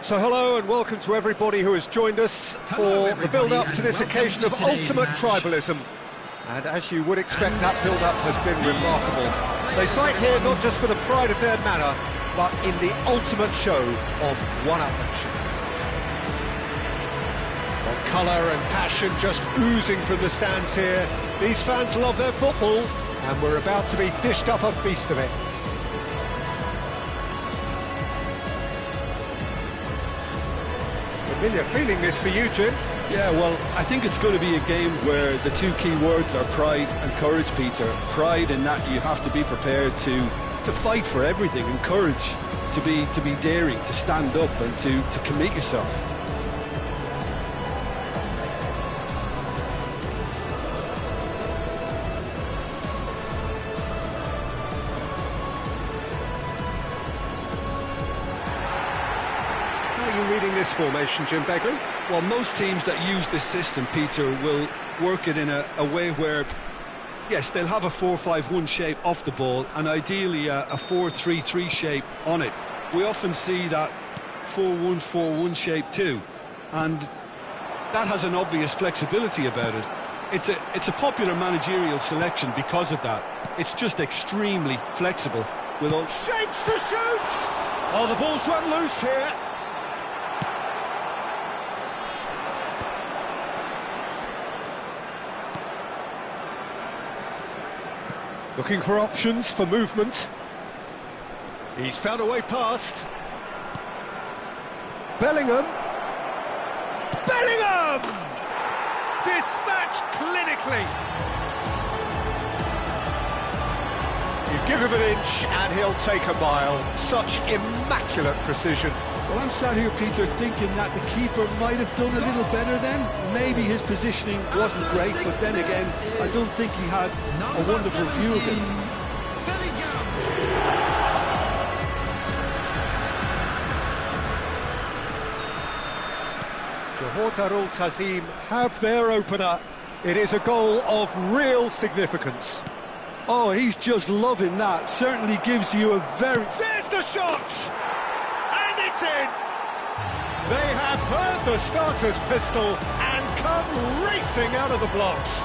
So hello and welcome to everybody who has joined us for the build-up to this occasion of ultimate tribalism. And as you would expect, that build-up has been remarkable. They fight here not just for the pride of their manor, but in the ultimate show of one-upmanship. Well, colour and passion just oozing from the stands here. These fans love their football, and we're about to be dished up a feast of it. Familiar feeling this for you, Jim? Yeah, well, I think it's going to be a game where the two key words are pride and courage, Peter. Pride in that you have to be prepared to fight for everything, and courage to be daring, to stand up and to commit yourself. Reading this formation, Jim Begley? Well, most teams that use this system, Peter, will work it in a way where, yes, they'll have a 4-5-1 shape off the ball and ideally a 4-3-3 shape on it. We often see that 4-1-4-1 shape too, and that has an obvious flexibility about it. It's a popular managerial selection because of that. It's just extremely flexible with all shapes to shoot. Oh, the ball's run loose here. Looking for options for movement. He's found a way past. Bellingham! Bellingham! Dispatched clinically. You give him an inch and he'll take a mile. Such immaculate precision. Well, I'm sat here, Peter, thinking that the keeper might have done a little better then. Maybe his positioning wasn't great, but then again, I don't think he had a wonderful view of it. Johor Darul Tazim have their opener. It is a goal of real significance. Oh, he's just loving that. Certainly gives you a very... There's the shot! It's in! They have heard the starter's pistol and come racing out of the blocks.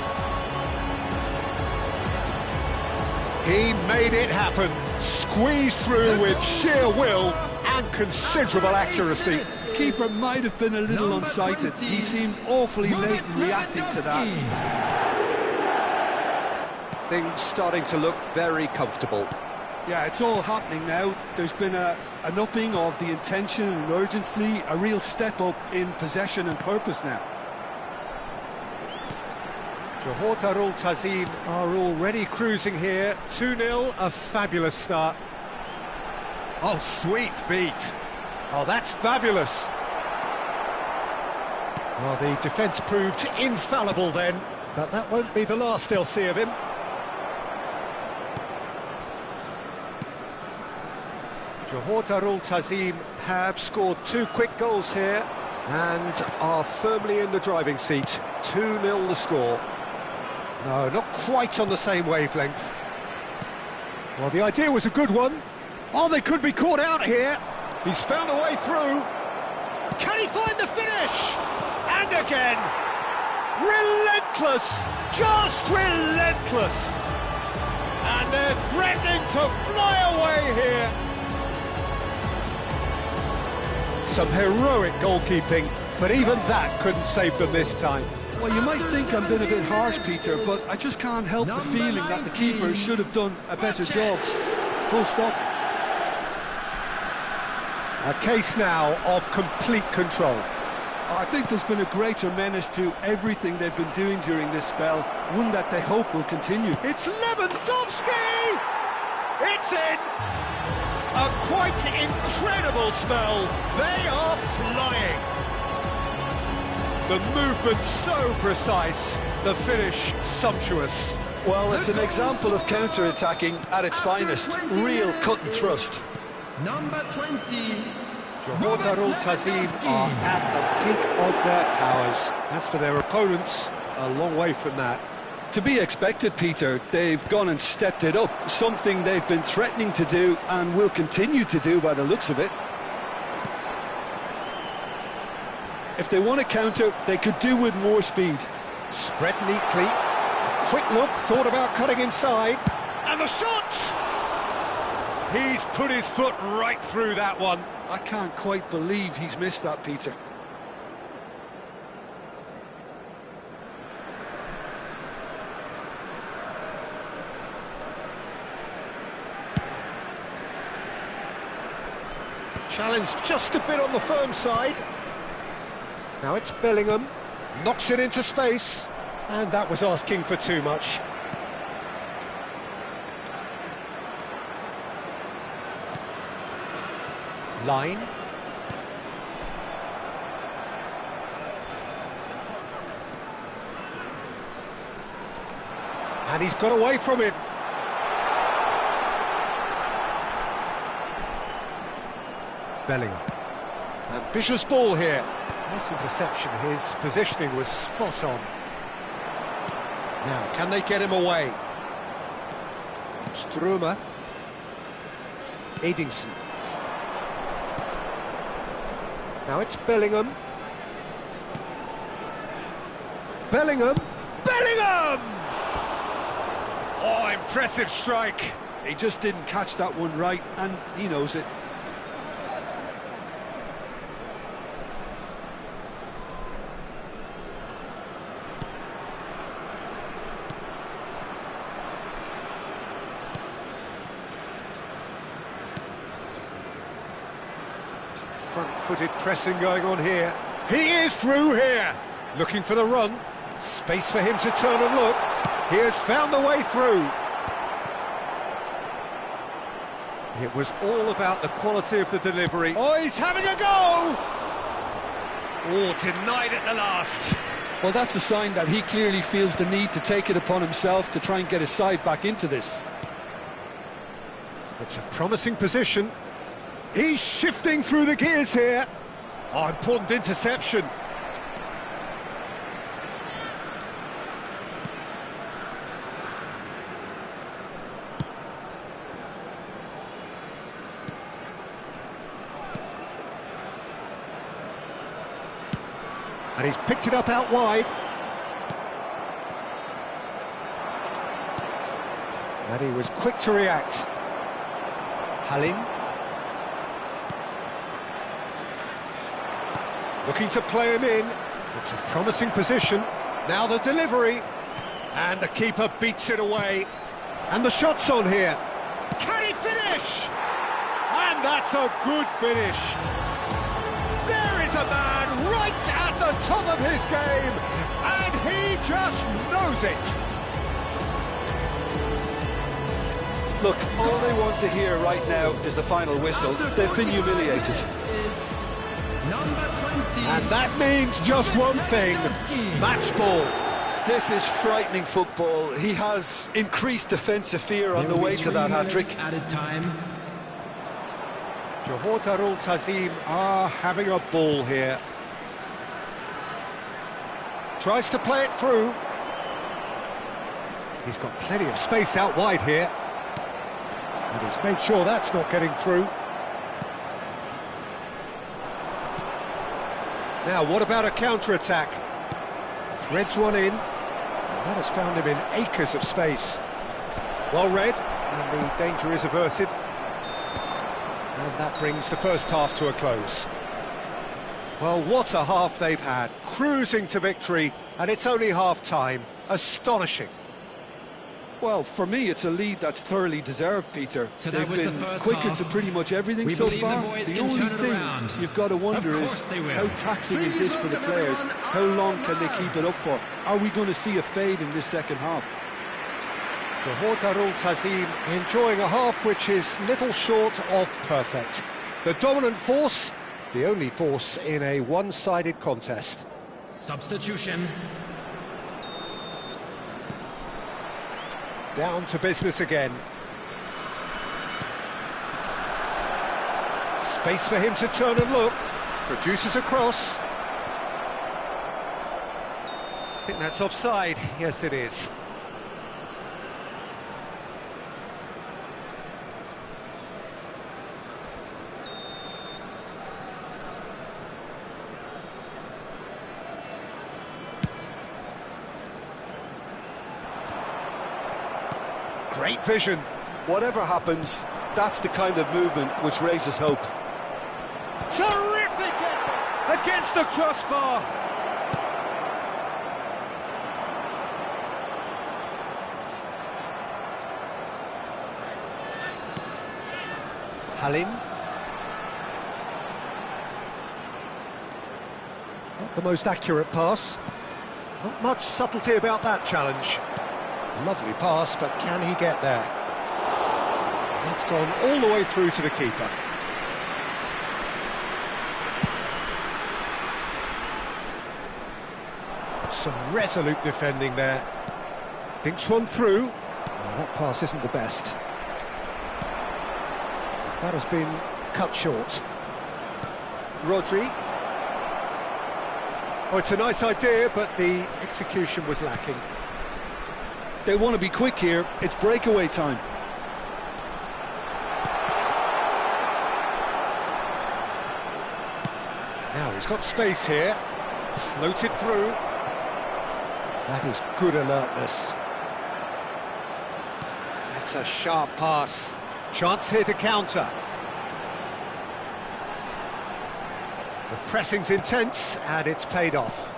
He made it happen, squeezed through with sheer will and considerable accuracy. Keeper might have been a little unsighted. He seemed awfully late in reacting to that. Things starting to look very comfortable. Yeah, it's all happening now. There's been an upping of the intention and urgency, a real step up in possession and purpose now. Johor Darul Tazim are already cruising here. 2-0, a fabulous start. Oh, sweet feet. Oh, that's fabulous. Well, the defence proved infallible then, but that won't be the last they'll see of him. Johor Darul Tazim have scored 2 quick goals here and are firmly in the driving seat. 2-0 the score. No, not quite on the same wavelength. Well, the idea was a good one. Oh, they could be caught out here. He's found a way through. Can he find the finish? And again. Relentless. Just relentless. And they're threatening to fly away here. Some heroic goalkeeping, but even that couldn't save them this time. Well, you might think I'm being a bit harsh, Peter, but I just can't help the feeling that the keeper should have done a better job. Full stop. A case now of complete control. I think there's been a greater menace to everything they've been doing during this spell, one that they hope will continue. It's Lewandowski! It's in! A quite incredible spell. They are flying. The movement so precise, the finish sumptuous. Well, it's an example of counter-attacking at its finest. Real cut and thrust. Number 20. Johor Darul Tazim are at the peak of their powers. As for their opponents, a long way from that. To be expected, Peter. They've gone and stepped it up, something they've been threatening to do and will continue to do by the looks of it. If they want to counter, they could do with more speed. Spread neatly. A quick look, thought about cutting inside. And the shot! He's put his foot right through that one. I can't quite believe he's missed that, Peter. Challenge just a bit on the firm side. Now it's Bellingham. Knocks it into space. And that was asking for too much. Line. And he's got away from it. Bellingham. Ambitious ball here. Nice interception. His positioning was spot on. Now, can they get him away? Struma. Edingson. Now it's Bellingham. Bellingham! Bellingham! Oh, impressive strike. He just didn't catch that one right, and he knows it. Front-footed pressing going on here. He is through here. Looking for the run. Space for him to turn and look. He has found the way through. It was all about the quality of the delivery. Oh, he's having a go! Oh, denied at the last. Well, that's a sign that he clearly feels the need to take it upon himself to try and get his side back into this. It's a promising position. He's shifting through the gears here. Oh, important interception. And he's picked it up out wide. And he was quick to react. Halim. Looking to play him in. It's a promising position. Now the delivery. And the keeper beats it away. And the shot's on here. Can he finish? And that's a good finish. There is a man right at the top of his game. And he just knows it. Look, all they want to hear right now is the final whistle. They've been humiliated. And that means just one thing, match ball. This is frightening football. He has increased defensive fear on the way to that hat-trick. Johor Darul Ta'zim are having a ball here. Tries to play it through. He's got plenty of space out wide here. And he's made sure that's not getting through. Now, what about a counter-attack? Threads one in. And that has found him in acres of space. Well read, and the danger is averted. And that brings the first half to a close. Well, what a half they've had. Cruising to victory, and it's only half-time. Astonishing. Well, for me, it's a lead that's thoroughly deserved, Peter. So they've been quicker to pretty much everything so far. The only thing you've got to wonder is how taxing is this for the players? How long can they keep it up for? Are we going to see a fade in this second half? Johor Darul Ta'zim enjoying a half which is little short of perfect. The dominant force, the only force in a one-sided contest. Substitution. Down to business again. Space for him to turn and look. Produces a cross. I think that's offside. Yes, it is. Great vision. Whatever happens, that's the kind of movement which raises hope. Terrific effort against the crossbar. Halim. Not the most accurate pass. Not much subtlety about that challenge. Lovely pass, but can he get there? That's gone all the way through to the keeper. Some resolute defending there. Dinks one through. Oh, that pass isn't the best. That has been cut short. Rodri. Oh, it's a nice idea, but the execution was lacking. They want to be quick here. It's breakaway time. Now he's got space here. Floated through. That is good alertness. That's a sharp pass. Chance here to counter. The pressing's intense, and it's paid off.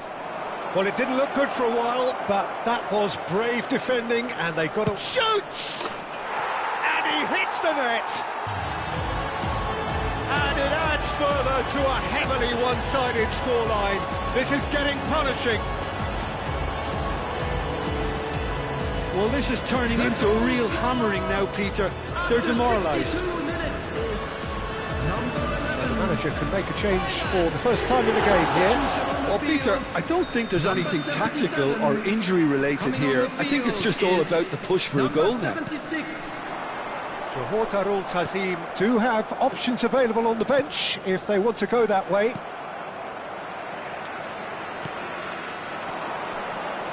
Well, it didn't look good for a while, but that was brave defending, and they got a shoots! And he hits the net! And it adds further to a heavily one-sided scoreline. This is getting punishing. Well, this is turning into a real hammering now, Peter. They're demoralised. The manager can make a change for the first time in the game here. Well, Peter, I don't think there's anything tactical or injury-related here. I think it's just all about the push for a goal now. Johor Darul Tazim do have options available on the bench if they want to go that way.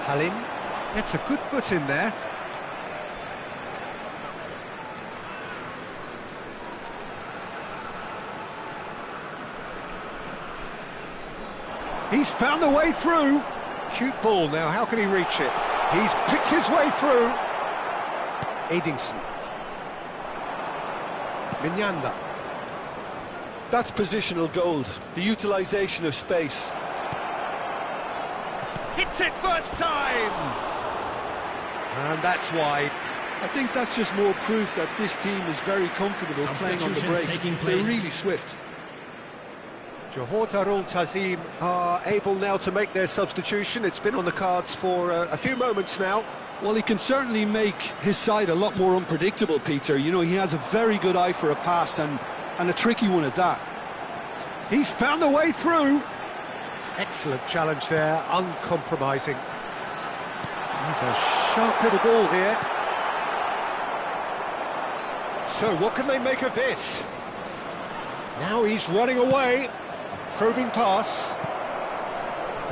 Halim gets a good foot in there. He's found a way through. Cute ball now, how can he reach it? He's picked his way through. Edingson. Minyanda. That's positional gold, the utilisation of space. Hits it first time! And that's wide. I think that's just more proof that this team is very comfortable playing on the break. They're really swift. Johor Darul Tazim are able now to make their substitution. It's been on the cards for a few moments now. Well, he can certainly make his side a lot more unpredictable, Peter. You know, he has a very good eye for a pass and a tricky one at that. He's found a way through. Excellent challenge there, uncompromising. He's a sharp little ball here. So what can they make of this? Now he's running away. A probing pass.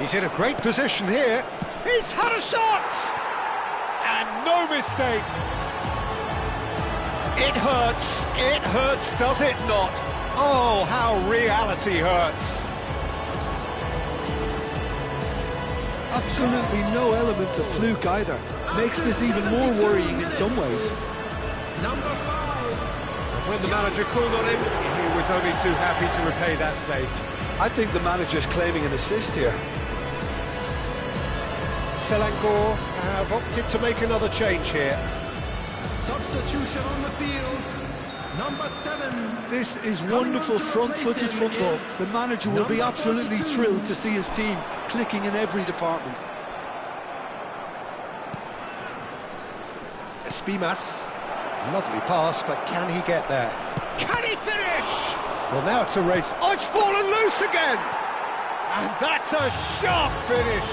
He's in a great position here. He's had a shot! And no mistake. It hurts, does it not? Oh, how reality hurts. Absolutely no element of fluke either. Makes this even more worrying in some ways. Number 5. And when the manager called on him, he was only too happy to repay that fate. I think the manager's claiming an assist here. Selangor have opted to make another change here. Substitution on the field. Number 7. This is wonderful front-footed football. The manager will be absolutely thrilled to see his team clicking in every department. Espimas. Lovely pass, but can he get there? Can he finish? Well, now it's a race. Oh, it's fallen loose again! And that's a sharp finish.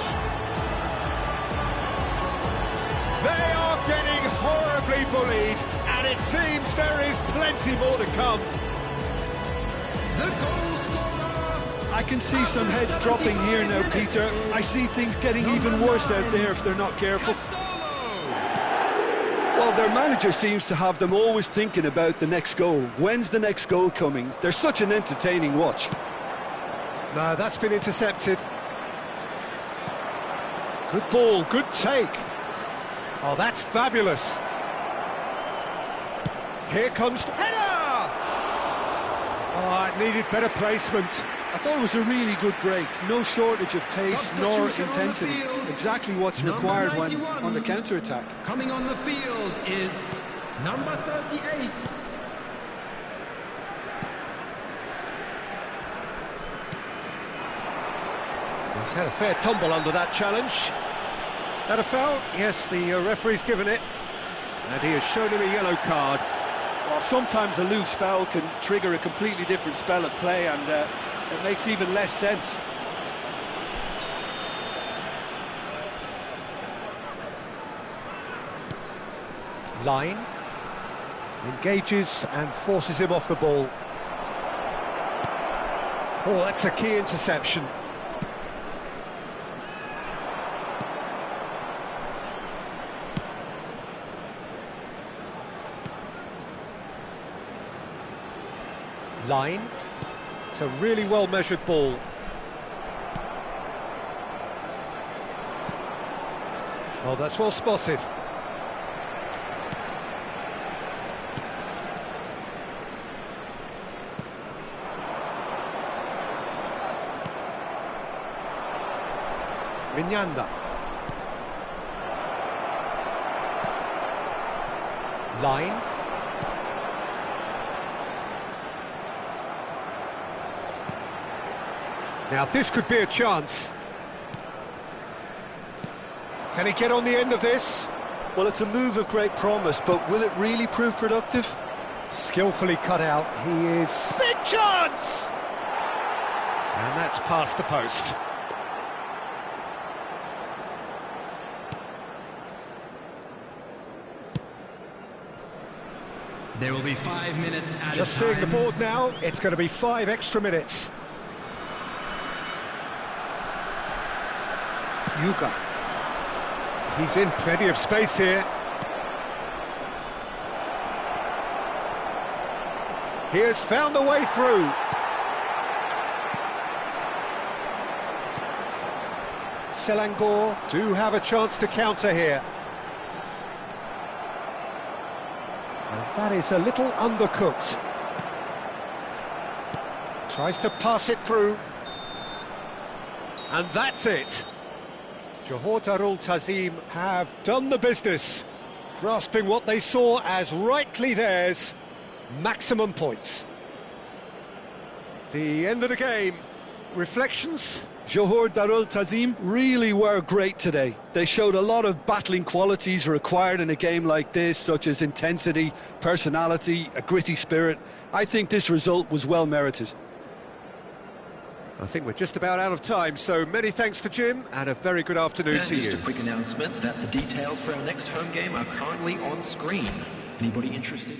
They are getting horribly bullied, and it seems there is plenty more to come. The goal scorer. I can see some heads dropping here now, Peter. I see things getting even worse out there if they're not careful. Well, their manager seems to have them always thinking about the next goal. When's the next goal coming? They're such an entertaining watch. No, that's been intercepted. Good ball, good take. Oh, that's fabulous. Here comes header! Oh, it needed better placement. I thought it was a really good break. No shortage of pace nor Substitution on the intensity. field. Exactly what's Number required when 91. on the counter-attack. Coming on the field is number 38. He's had a fair tumble under that challenge. That a foul? Yes, the referee's given it. And he has shown him a yellow card. Well, sometimes a loose foul can trigger a completely different spell of play, and it makes even less sense. Line. Engages and forces him off the ball. Oh, that's a key interception. Line. It's a really well-measured ball. Oh, that's well spotted. Mignanda. Line. Now this could be a chance. Can he get on the end of this? Well, it's a move of great promise, but will it really prove productive? Skillfully cut out. He is... Big chance! And that's past the post. There will be 5 minutes added Just time. seeing the board now, it's going to be 5 extra minutes. Yuga. He's in plenty of space here. He has found the way through. Selangor do have a chance to counter here. And that is a little undercooked. Tries to pass it through. And that's it. Johor Darul Tazim have done the business, grasping what they saw as rightly theirs, maximum points. The end of the game. Reflections? Johor Darul Tazim really were great today. They showed a lot of battling qualities required in a game like this, such as intensity, personality, a gritty spirit. I think this result was well merited. I think we're just about out of time, so many thanks to Jim, and a very good afternoon And to just you. a quick announcement that the details for our next home game are currently on screen. Anybody interested?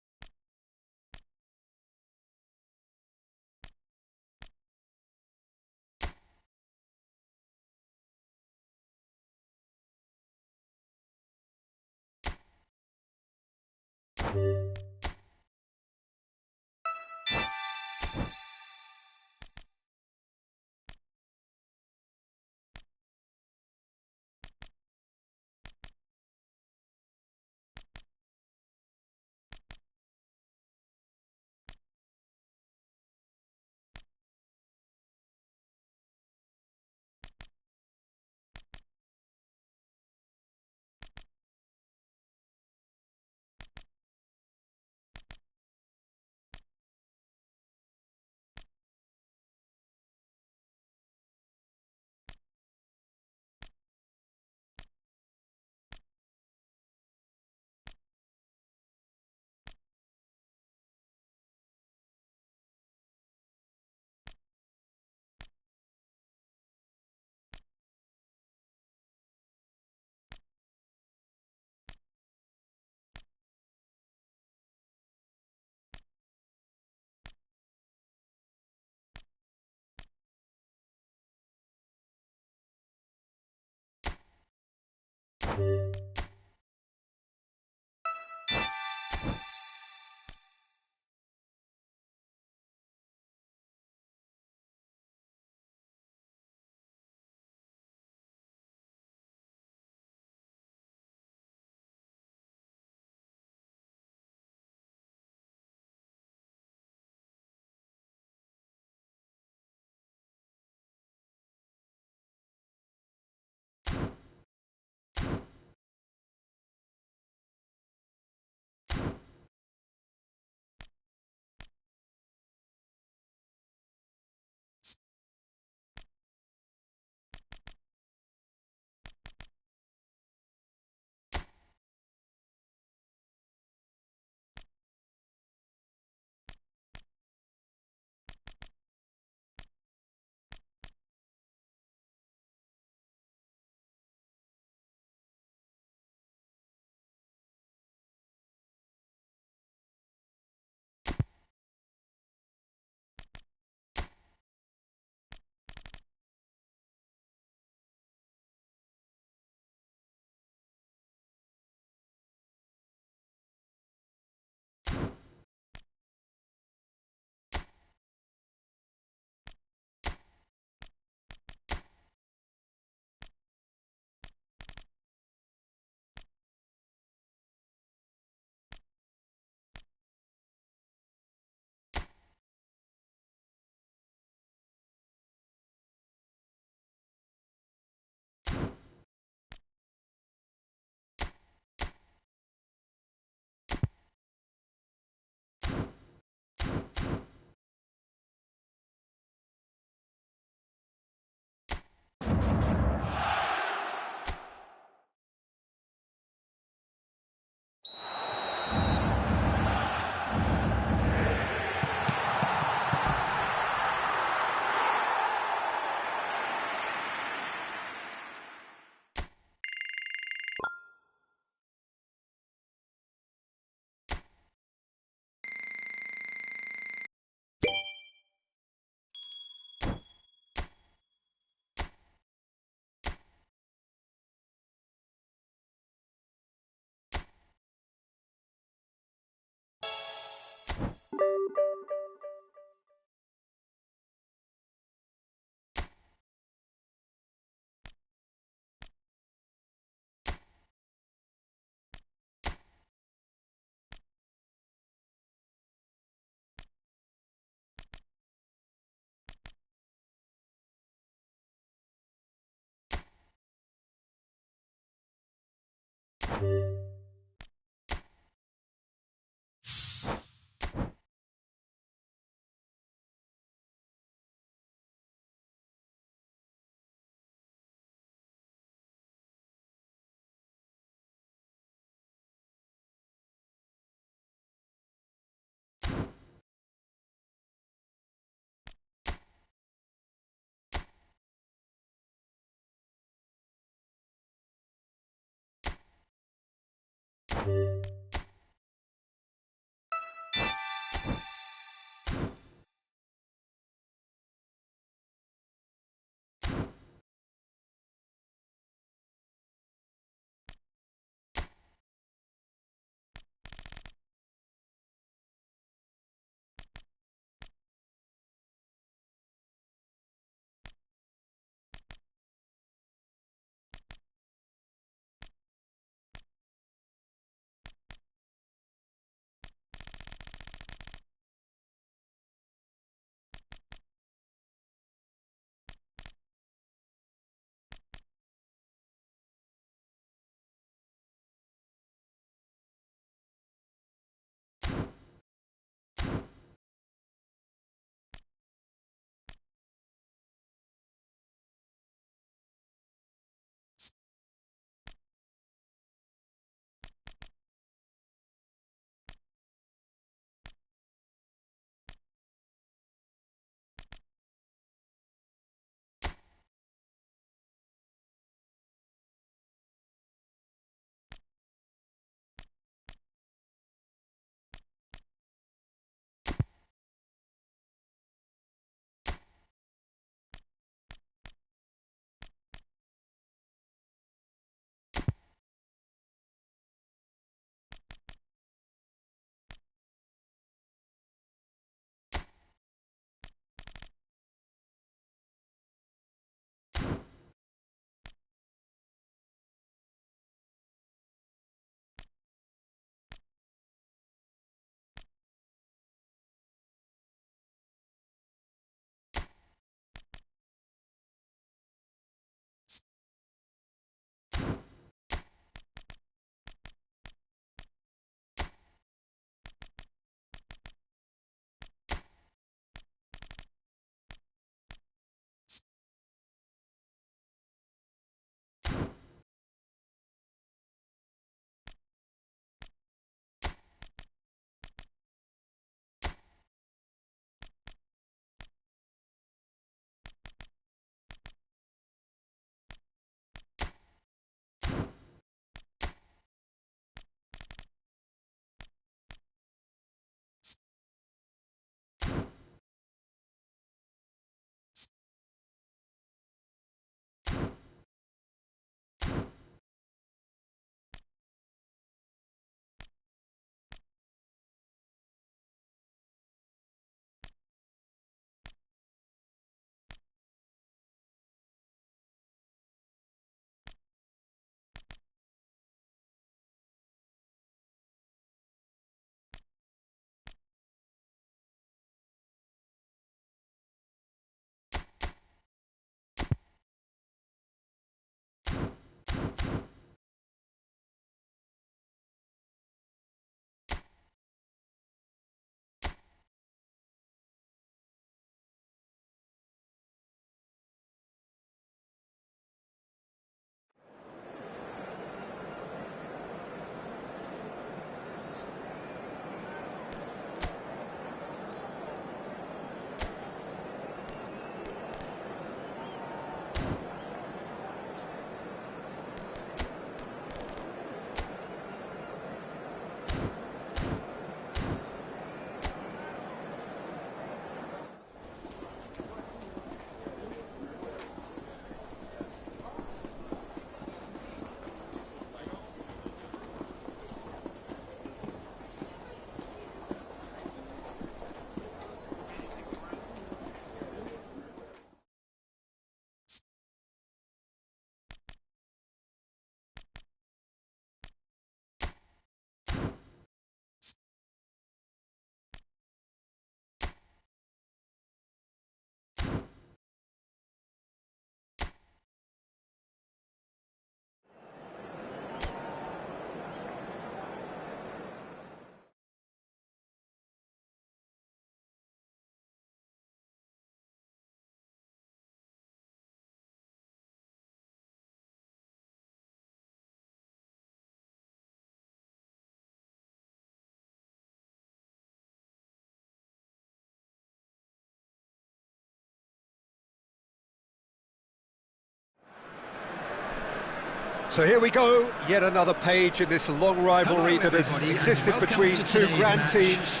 So here we go, yet another page in this long rivalry that has existed between two grand teams.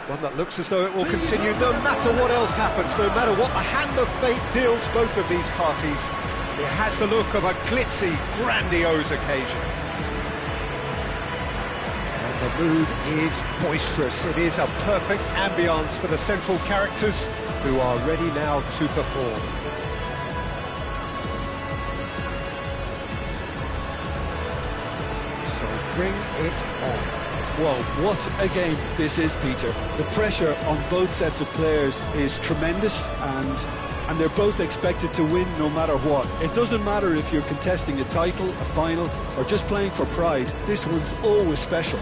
One that looks as though it will continue no matter what else happens, no matter what the hand of fate deals both of these parties. It has the look of a glitzy, grandiose occasion. And the mood is boisterous. It is a perfect ambience for the central characters who are ready now to perform. So bring it on. Well, what a game this is, Peter. The pressure on both sets of players is tremendous, and they're both expected to win no matter what. It doesn't matter if you're contesting a title, a final, or just playing for pride. This one's always special.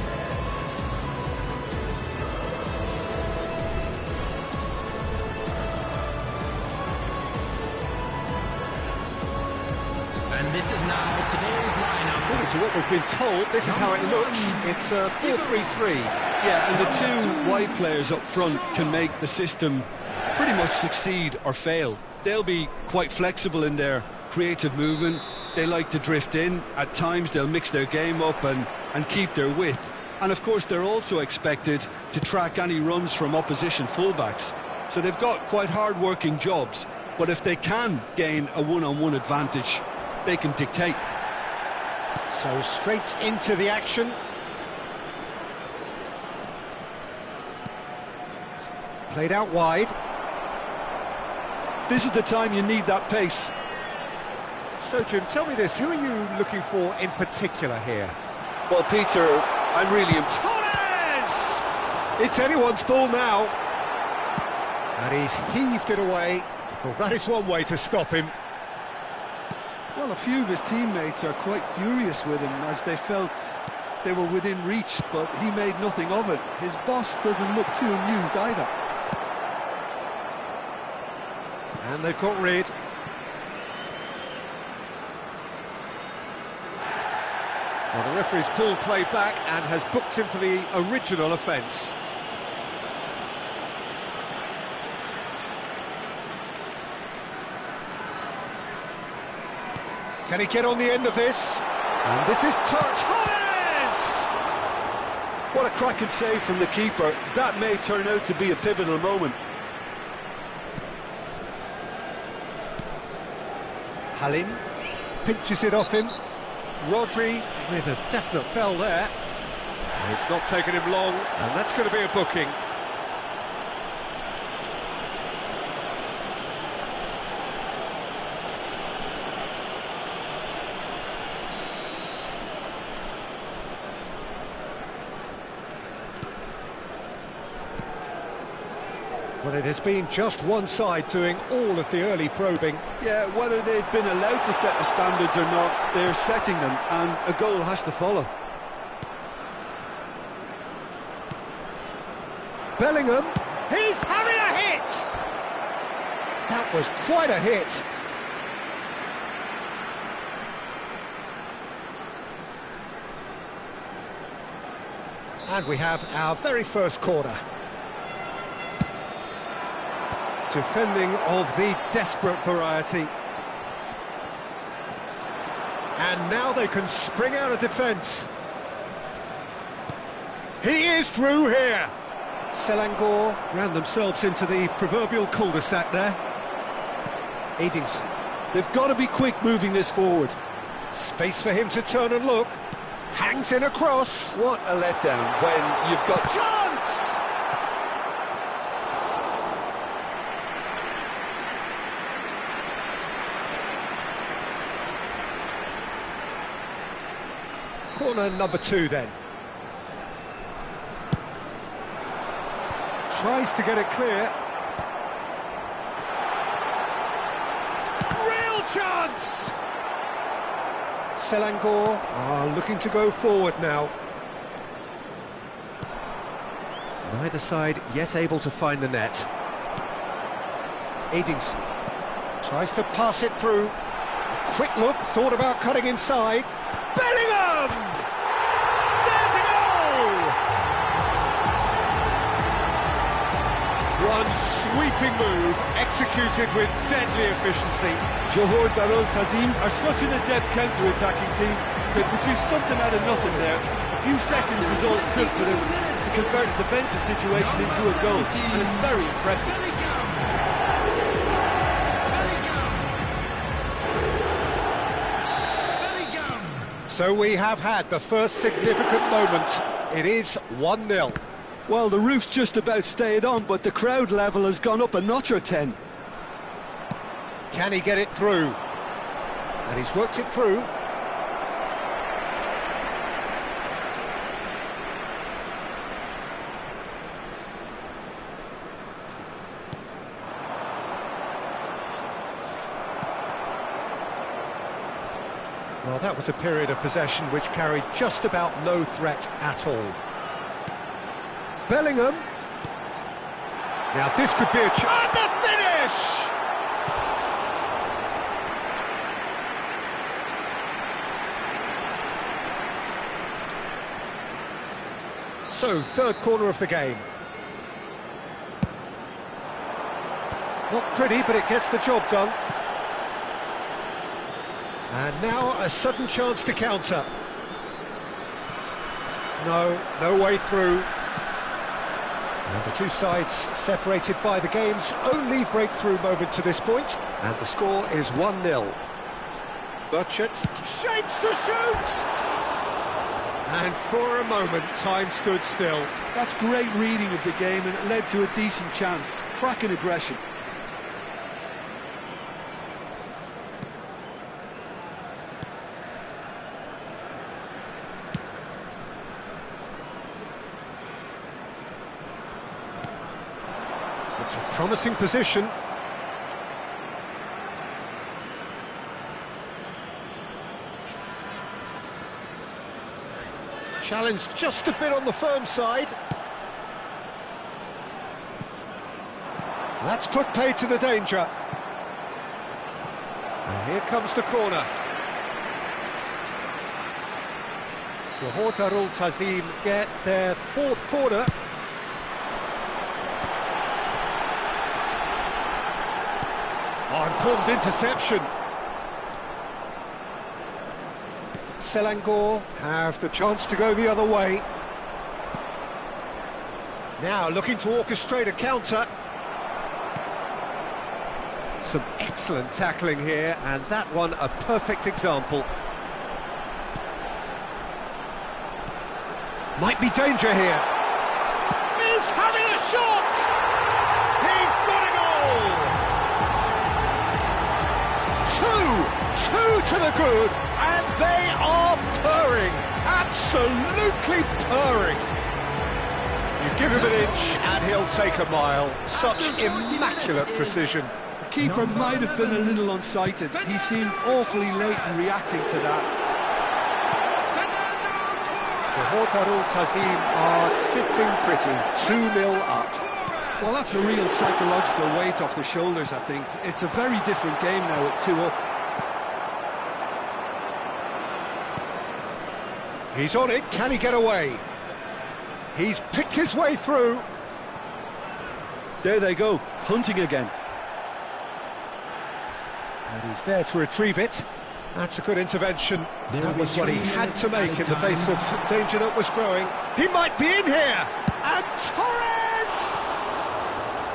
And this is now today's lineup. According to what we've been told, this is how it looks. It's a 4-3-3. Yeah, and the two wide players up front can make the system pretty much succeed or fail. They'll be quite flexible in their creative movement. They like to drift in. At times they'll mix their game up and keep their width. And of course they're also expected to track any runs from opposition fullbacks. So they've got quite hard-working jobs. But if they can gain a one-on-one advantage, they can dictate. So straight into the action. Played out wide. This is the time you need that pace. So Jim, tell me this, who are you looking for in particular here? Well, Peter, I'm really Torres! It's anyone's ball now. And he's heaved it away. Well, that is one way to stop him. Well, a few of his teammates are quite furious with him as they felt they were within reach, but he made nothing of it. His boss doesn't look too amused either. And they've got rid. Well, the referee's pulled play back and has booked him for the original offence. Can he get on the end of this? And this is Torres! What a cracking save from the keeper. That may turn out to be a pivotal moment. Halim pinches it off him. Rodri with a definite foul there. It's not taken him long, and that's going to be a booking. Well, it has been just one side doing all of the early probing. Yeah, whether they've been allowed to set the standards or not, they're setting them, and a goal has to follow. Bellingham, he's having a hit! That was quite a hit. And we have our very first corner. Defending of the desperate variety. And now they can spring out of defence. He is through here. Selangor ran themselves into the proverbial cul-de-sac there. Eadings. They've got to be quick moving this forward. Space for him to turn and look. Hangs in across. What a letdown when you've got... Chance! Corner number 2 then. Tries to get it clear. Real chance! Selangor are looking to go forward now. Neither side yet able to find the net. Eadings tries to pass it through. A quick look, thought about cutting inside. Bellingham! There's a goal! One sweeping move, executed with deadly efficiency. Johor Darul Tazim are such an adept counter-attacking team. They produced something out of nothing there. A few seconds was all it took for them to convert a defensive situation into a goal, and it's very impressive. So we have had the first significant moment. It is 1-0. Well, the roof's just about stayed on, but the crowd level has gone up a notch or 10. Can he get it through? And he's worked it through. Well, that was a period of possession which carried just about no threat at all. Bellingham. Now this could be a chance. And the finish! So, third corner of the game. Not pretty, but it gets the job done. And now a sudden chance to counter. No way through. And the two sides separated by the game's only breakthrough moment to this point. And the score is 1-0. Butchett shapes to shoot! And for a moment, time stood still. That's great reading of the game, and it led to a decent chance. Cracking aggression. It's a promising position. Challenge just a bit on the firm side. That's put paid to the danger. And here comes the corner. Johor Darul Tazim get their fourth corner. Oh, important interception. Selangor have the chance to go the other way. Now looking to orchestrate a counter. Some excellent tackling here, and that one a perfect example. Might be danger here. He's having a shot! He's got a goal! Two to the good, and they are purring, absolutely purring. You give him an inch and he'll take a mile. Such immaculate precision. The keeper might have been a little unsighted. He seemed awfully late in reacting to that. Johor Darul Tazim are sitting pretty, 2-0 up. Well, that's a real psychological weight off the shoulders, I think. It's a very different game now at 2 up. He's on it, can he get away? He's picked his way through. There they go, hunting again. And he's there to retrieve it. That's a good intervention. That was what he had to make in the face of danger that was growing. He might be in here! And Torres!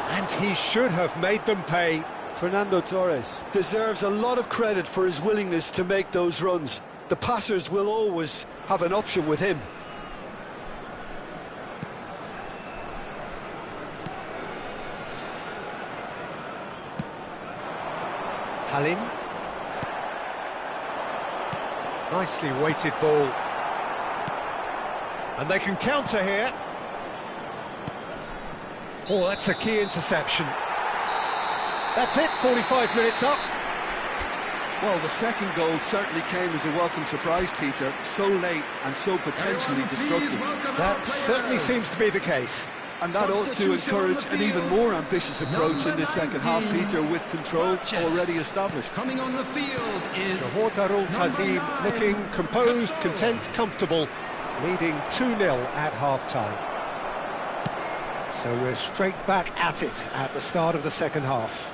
And he should have made them pay. Fernando Torres deserves a lot of credit for his willingness to make those runs. The passers will always have an option with him. Halim. Nicely weighted ball. And they can counter here. Oh, that's a key interception. That's it, 45 minutes up. Well, the second goal certainly came as a welcome surprise, Peter. So late and so potentially destructive. That certainly seems to be the case. And that ought to encourage an even more ambitious approach in this second half, Peter, with control already established. Coming on the field is Johor Darul Tazim looking composed, content, comfortable, leading 2-0 at half-time. So we're straight back at it at the start of the second half.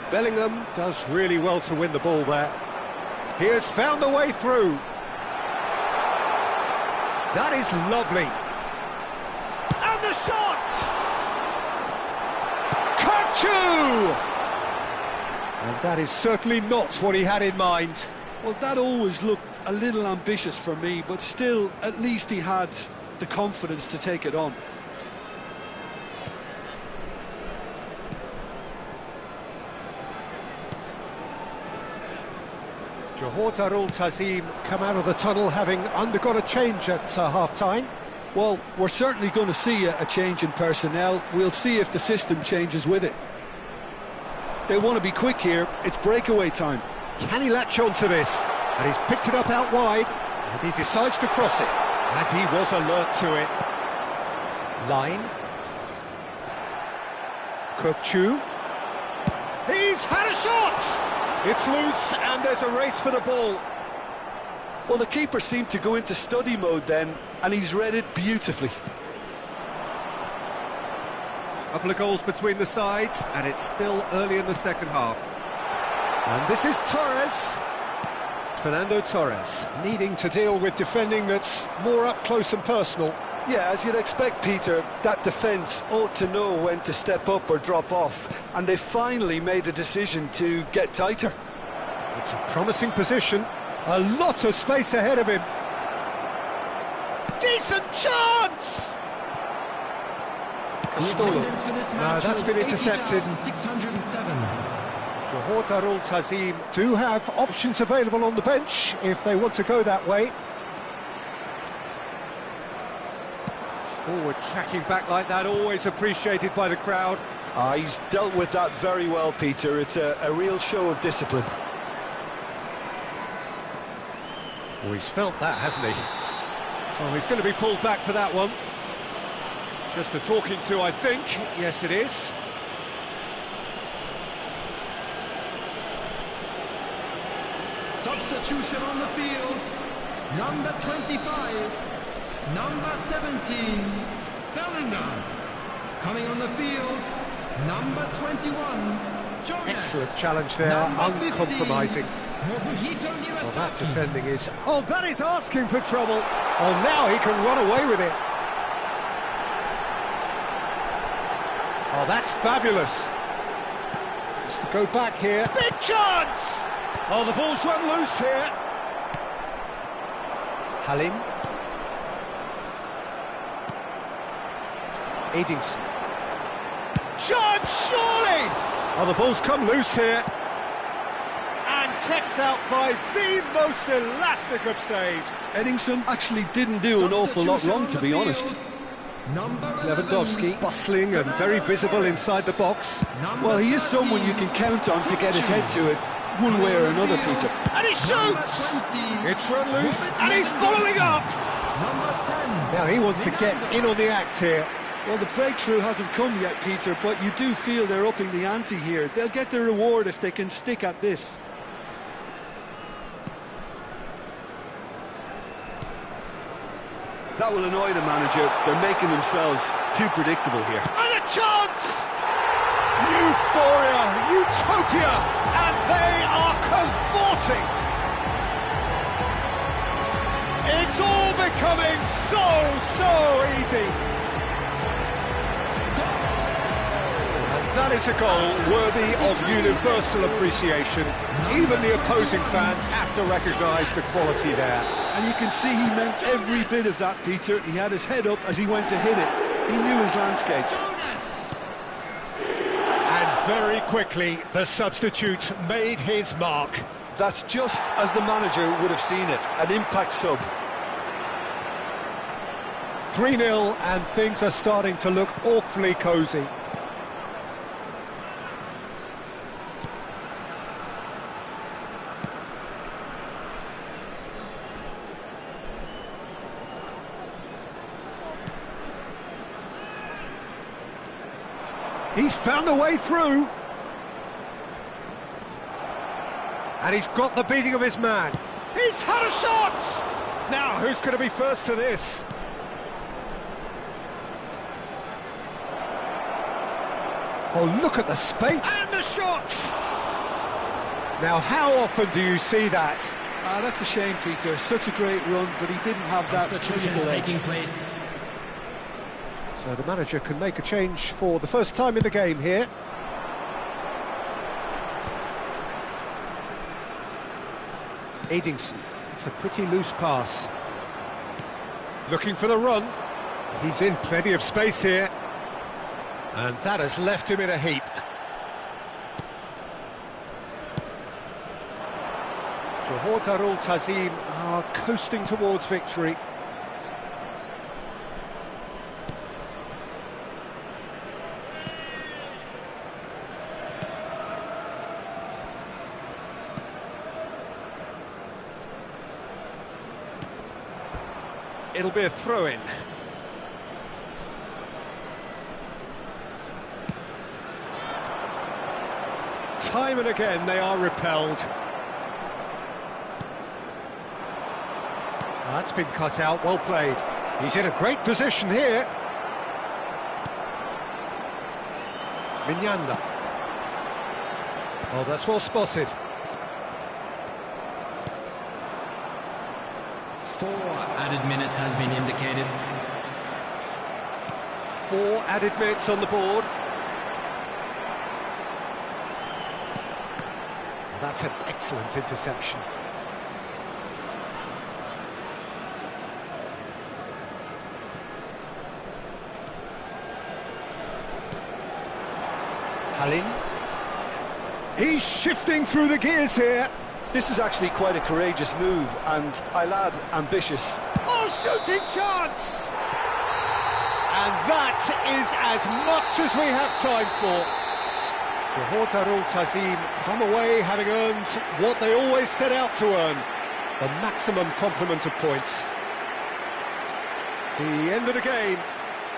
Bellingham does really well to win the ball there. He has found the way through. That is lovely. And the shot! Kachu! And that is certainly not what he had in mind. Well, that always looked a little ambitious for me, but still, at least he had the confidence to take it on. Johor Darul Tazim come out of the tunnel having undergone a change at half-time. Well, we're certainly going to see a change in personnel. We'll see if the system changes with it. They want to be quick here. It's breakaway time. Can he latch on to this? And he's picked it up out wide, and he decides to cross it. And he was alert to it. Line. Kachu. He's had a shot! It's loose, and there's a race for the ball. Well, the keeper seemed to go into study mode then, and he's read it beautifully. Couple of goals between the sides, and it's still early in the second half. And this is Torres. Fernando Torres, needing to deal with defending that's more up close and personal. Yeah, as you'd expect, Peter, that defence ought to know when to step up or drop off, and they finally made a decision to get tighter. It's a promising position, a lot of space ahead of him. Decent chance! Castolo. No, that's been intercepted. 607. Johor Darul Tazim do have options available on the bench if they want to go that way. Forward tracking back like that, always appreciated by the crowd. He's dealt with that very well, Peter. It's a real show of discipline. Oh, he's felt that, hasn't he? Oh, he's going to be pulled back for that one. Just a talking to, I think. Yes, it is. Substitution on the field. Number 25. Number 17. Bellingham. Coming on the field. Number 21. Jonas. Excellent challenge there, Number 15, uncompromising. Well, that defending is... Oh, that is asking for trouble. Oh, now he can run away with it. Oh, that's fabulous. Just to go back here. Big chance! Oh, the ball's run loose here. Halim. Edingson. Chance, surely! Oh, the ball's come loose here. And kept out by the most elastic of saves. Edingson actually didn't do an awful lot wrong, to be honest. Lewandowski, bustling and very visible inside the box. Well, he is someone you can count on to get his head to it, one way or another, Peter. And he shoots! It's run loose, and he's following up! Now he wants to get in on the act here. Well, the breakthrough hasn't come yet, Peter, but you do feel they're upping the ante here. They'll get their reward if they can stick at this. That will annoy the manager. They're making themselves too predictable here. And a chance! Euphoria, utopia, and they are cavorting. It's all becoming so easy. And that is a goal worthy of universal appreciation. Even the opposing fans have to recognise the quality there. And you can see he meant every bit of that, Peter. He had his head up as he went to hit it. He knew his landscape. And very quickly, the substitute made his mark. That's just as the manager would have seen it, an impact sub. 3-0, and things are starting to look awfully cosy. He's found a way through. And he's got the beating of his man. He's had a shot! Now, who's going to be first to this? Oh, look at the space. And the shot! Now, how often do you see that? That's a shame, Peter. Such a great run, but he didn't have that clinical edge. Taking place. So the manager can make a change for the first time in the game here. Edingson, it's a pretty loose pass. Looking for the run. He's in plenty of space here. And that has left him in a heap. Johor Darul Tazim are coasting towards victory. It'll be a throw-in. Time and again they are repelled. That's been cut out, well played. He's in a great position here. Minyanda. Oh, that's well spotted. 4 added minutes has been indicated. 4 added minutes on the board. That's an excellent interception. Halin. He's shifting through the gears here. This is actually quite a courageous move, and I'll add, ambitious. Oh, shooting chance! And that is as much as we have time for. Johor Darul Tazim come away having earned what they always set out to earn, the maximum complement of points. The end of the game.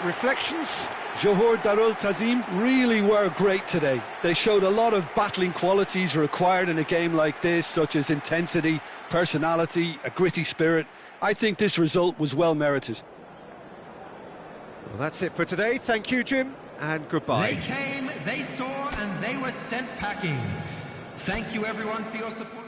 Reflections? Johor Darul Tazim really were great today. They showed a lot of battling qualities required in a game like this, such as intensity, personality, a gritty spirit. I think this result was well merited. Well, that's it for today. Thank you, Jim, and goodbye. They came, they saw, and they were sent packing. Thank you, everyone, for your support.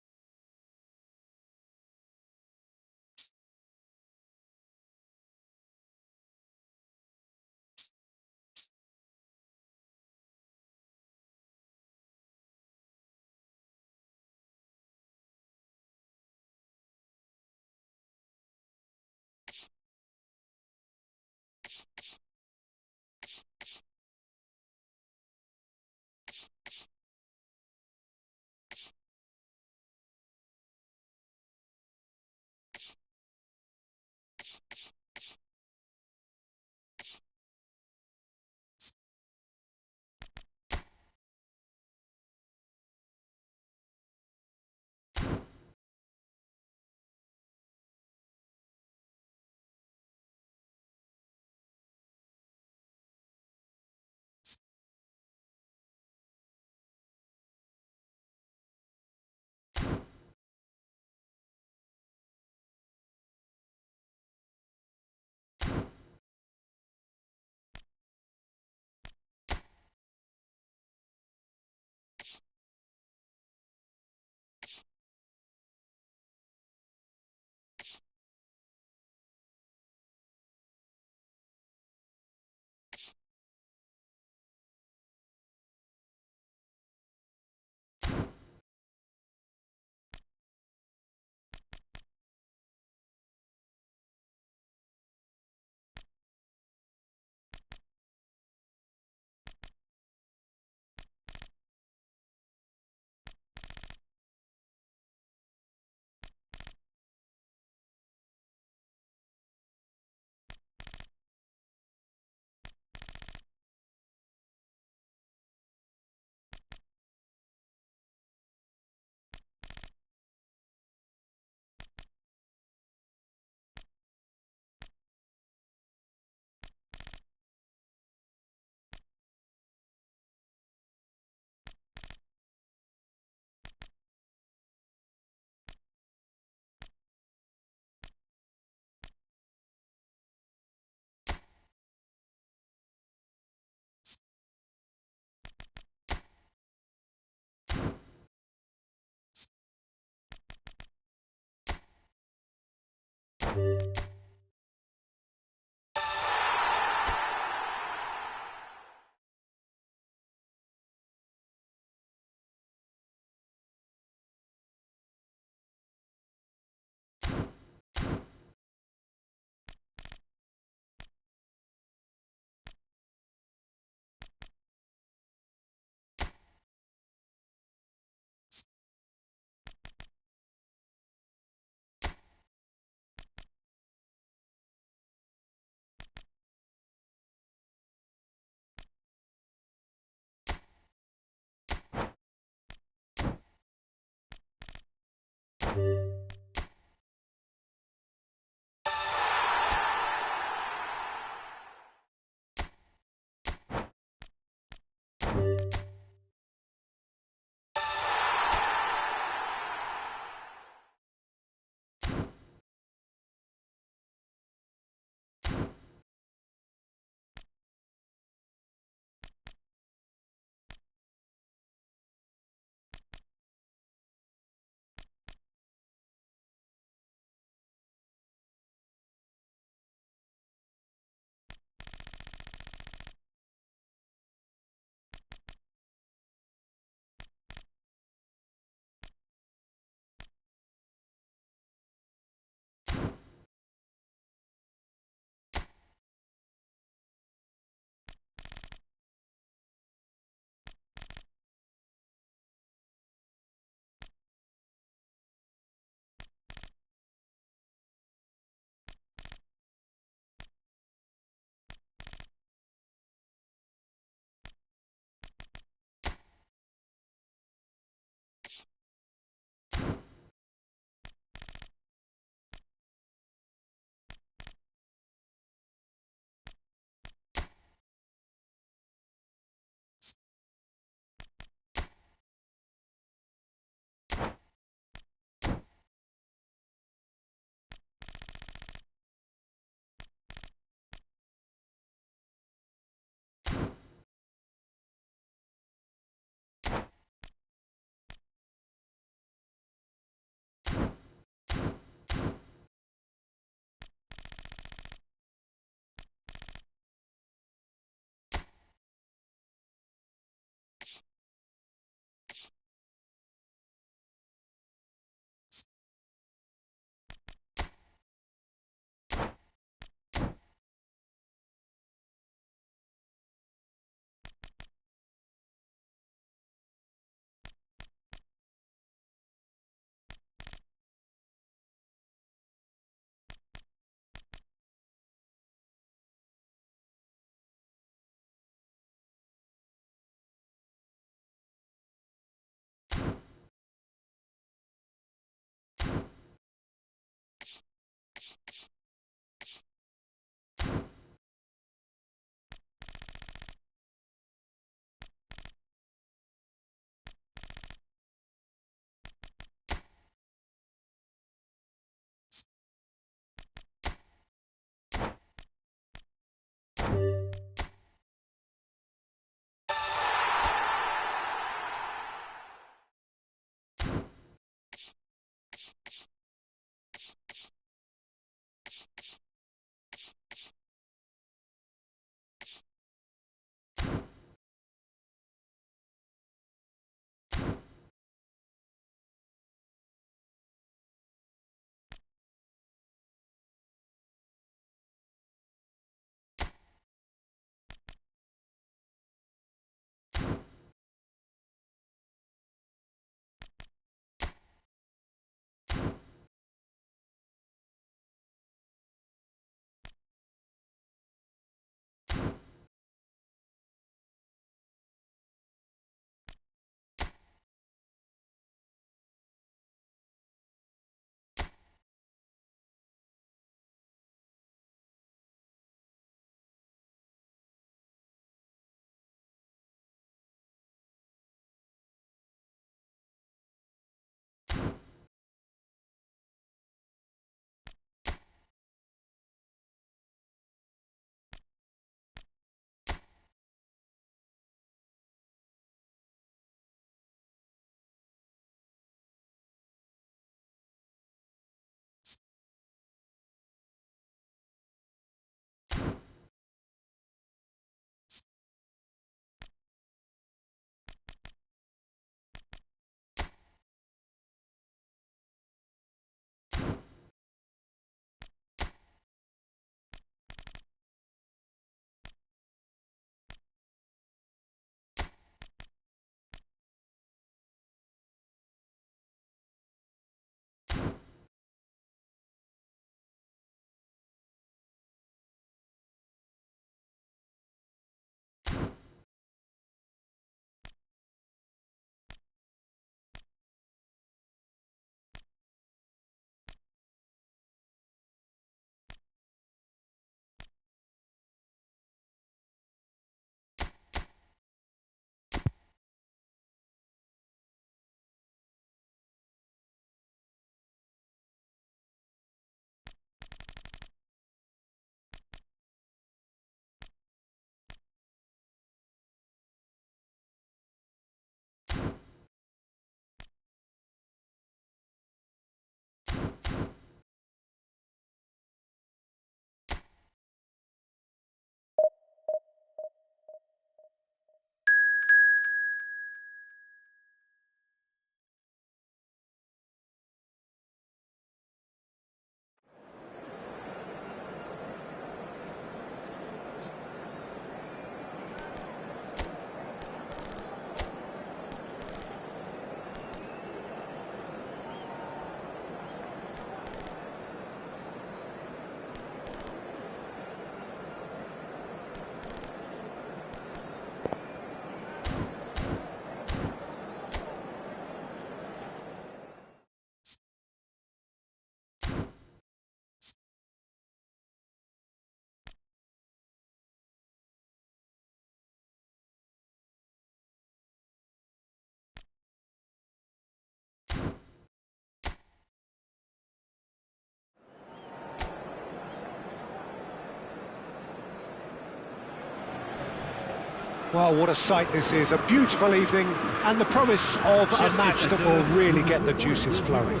Well, what a sight this is, a beautiful evening, and the promise of a match that will really get the juices flowing.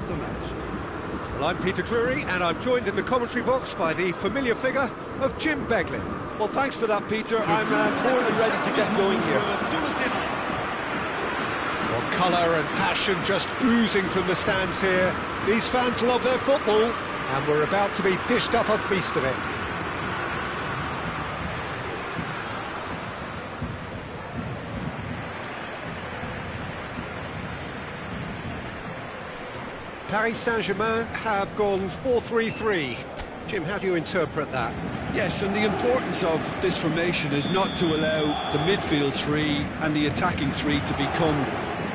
Well, I'm Peter Drury, and I'm joined in the commentary box by the familiar figure of Jim Beglin. Well, thanks for that, Peter. I'm more than ready to get going here. Well, colour and passion just oozing from the stands here. These fans love their football, and we're about to be dished up a feast of it. Paris Saint-Germain have gone 4-3-3. Jim, how do you interpret that? Yes, and the importance of this formation is not to allow the midfield three and the attacking three to become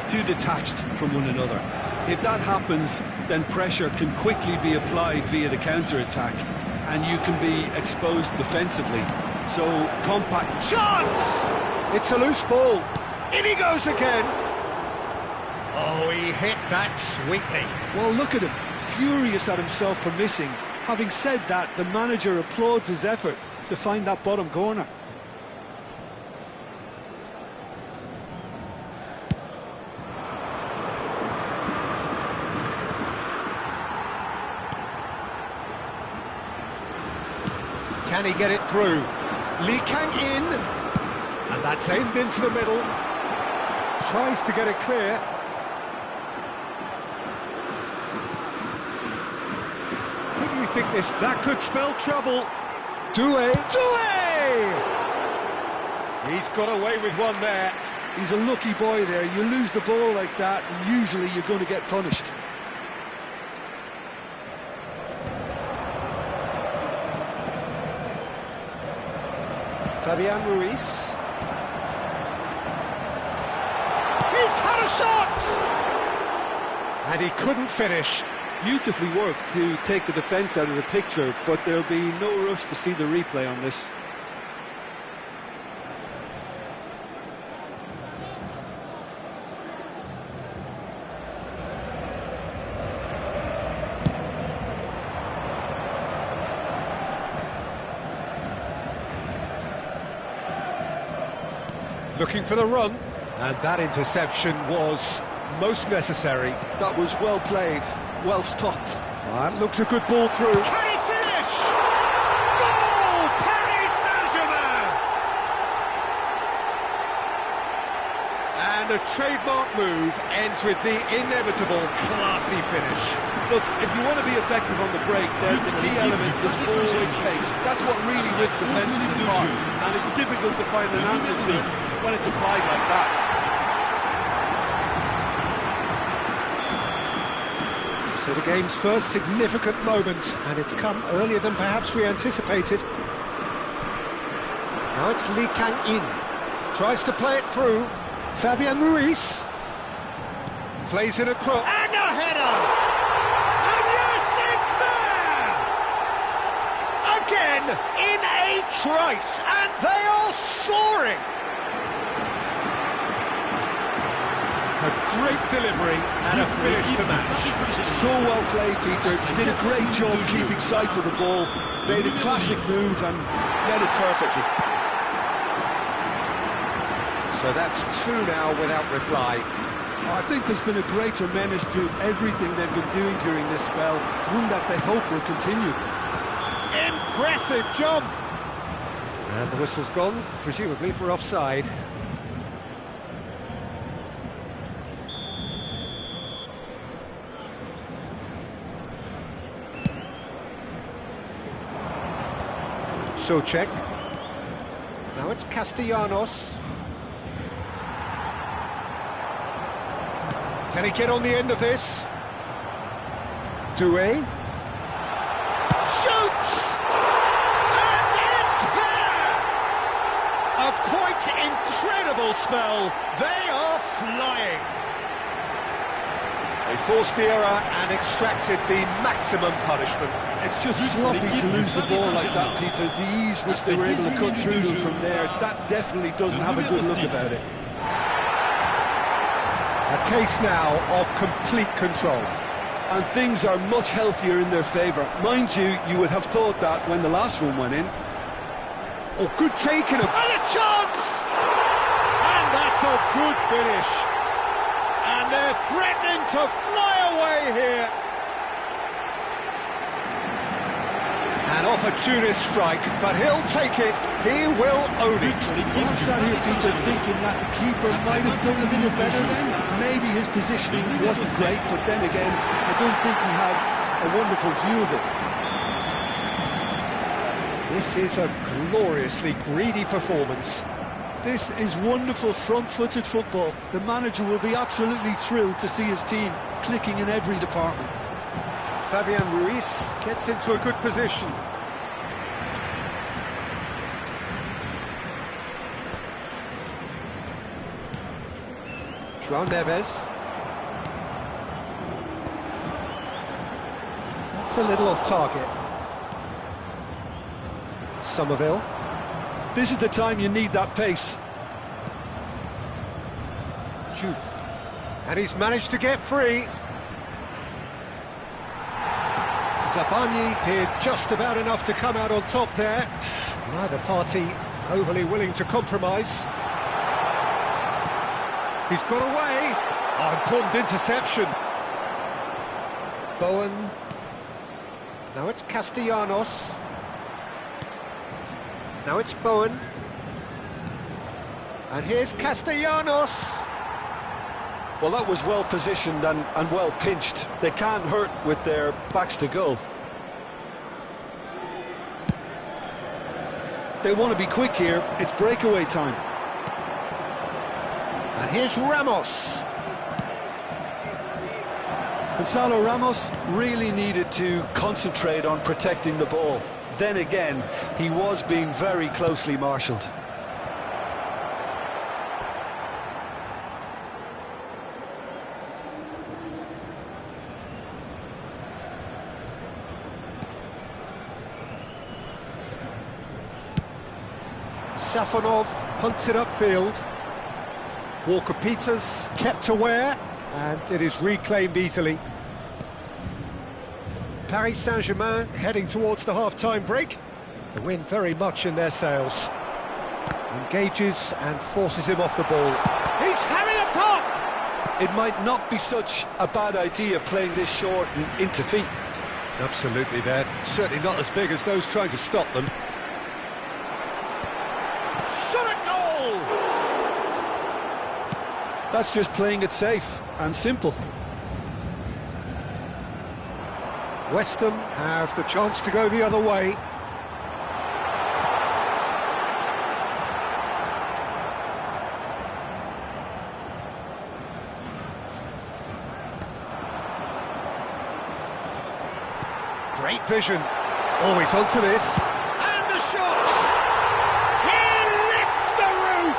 too detached from one another. If that happens, then pressure can quickly be applied via the counter-attack, and you can be exposed defensively. So, compact... Chance! It's a loose ball. In he goes again. Oh, he hit that sweetly. Well, look at him, furious at himself for missing. Having said that, the manager applauds his effort to find that bottom corner. Can he get it through? Lee Kang in, and that's aimed into the middle. Tries to get it clear. Who do you think this... That could spell trouble. Doué. He's got away with one there. He's a lucky boy there. You lose the ball like that, and usually you're going to get punished. Fabian Ruiz. He's had a shot! And he couldn't finish. Beautifully worked to take the defence out of the picture, but there'll be no rush to see the replay on this. Looking for the run, and that interception was most necessary. That was well played, well stopped. That looks a good ball through. Can he finish? Goal! Paris Saint-Germain! And a trademark move ends with the inevitable classy finish. Look, if you want to be effective on the break, then the key element is always pace. That's what really rips defences apart, and it's difficult to find an answer to when it's applied like that. So the game's first significant moment, and it's come earlier than perhaps we anticipated. Now it's Lee Kang in. Tries to play it through. Fabian Ruiz. Plays in a cross. And a header! And yes, it's there! Again, in a trice, and they are soaring! A great delivery and a finish to match. So well played, Peter. Did a great job keeping sight of the ball. Made a classic move and led it perfectly. So that's two now without reply. I think there's been a greater menace to everything they've been doing during this spell. One that they hope will continue. Impressive jump! And the whistle's gone, presumably for offside. Souček. Now it's Castellanos. Can he get on the end of this? Doué. Shoots! And it's there! A quite incredible spell. They are flying. They forced the error and extracted the maximum punishment. It's just sloppy to lose the ball like that, Peter. The ease which they were able to cut through them from there, that definitely doesn't have a good look about it. A case now of complete control. And things are much healthier in their favour. Mind you, you would have thought that when the last one went in. Oh, good taking him. And a chance! a good finish. And they're threatening to fly away here. An opportunist strike, but he'll take it. He will own it. I'm sat here, Peter, thinking that the keeper might have done a little better then. Maybe his positioning wasn't great, but then again, I don't think he had a wonderful view of it. This is a gloriously greedy performance. This is wonderful front-footed football. The manager will be absolutely thrilled to see his team clicking in every department. Fabian Ruiz gets into a good position. João Neves. That's a little off target. Somerville. This is the time you need that pace. Jude. And he's managed to get free. Zabani did just about enough to come out on top there. Neither party overly willing to compromise. He's got away. Oh, important interception. Bowen. Now it's Castellanos. Now it's Bowen. And here's Castellanos. Well, that was well positioned and well pinched. They can't hurt with their backs to goal. They want to be quick here. It's breakaway time. And here's Ramos. Gonzalo Ramos really needed to concentrate on protecting the ball. Then again, he was being very closely marshalled. Safonov punts it upfield. Walker-Peters kept aware, and it is reclaimed easily. Paris Saint-Germain heading towards the half-time break. The wind very much in their sails. Engages and forces him off the ball. He's having a pop! It might not be such a bad idea playing this short and into feet. Absolutely, they're certainly not as big as those trying to stop them. Shot a goal! That's just playing it safe and simple. West Ham have the chance to go the other way. Great vision. Always onto this. And the shot! He lifts the roof!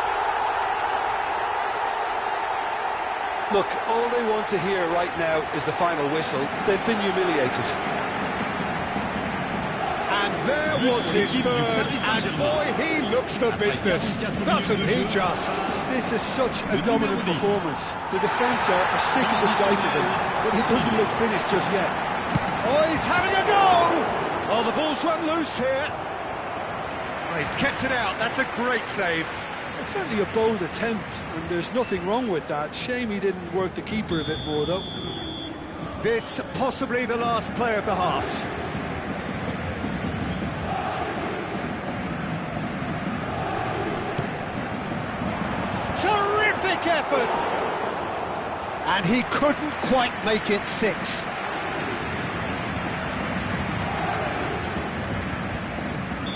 Look, all they want to hear right now is the final whistle. They've been humiliated. And there was his third, and boy, he looks the business, doesn't he just? This is such a dominant performance. The defence are sick of the sight of him, but he doesn't look finished just yet. Oh, he's having a go! Oh, the ball's run loose here. Oh, he's kept it out, that's a great save. It's certainly a bold attempt, and there's nothing wrong with that. Shame he didn't work the keeper a bit more, though. This possibly the last play of the half. Terrific effort! And he couldn't quite make it 6.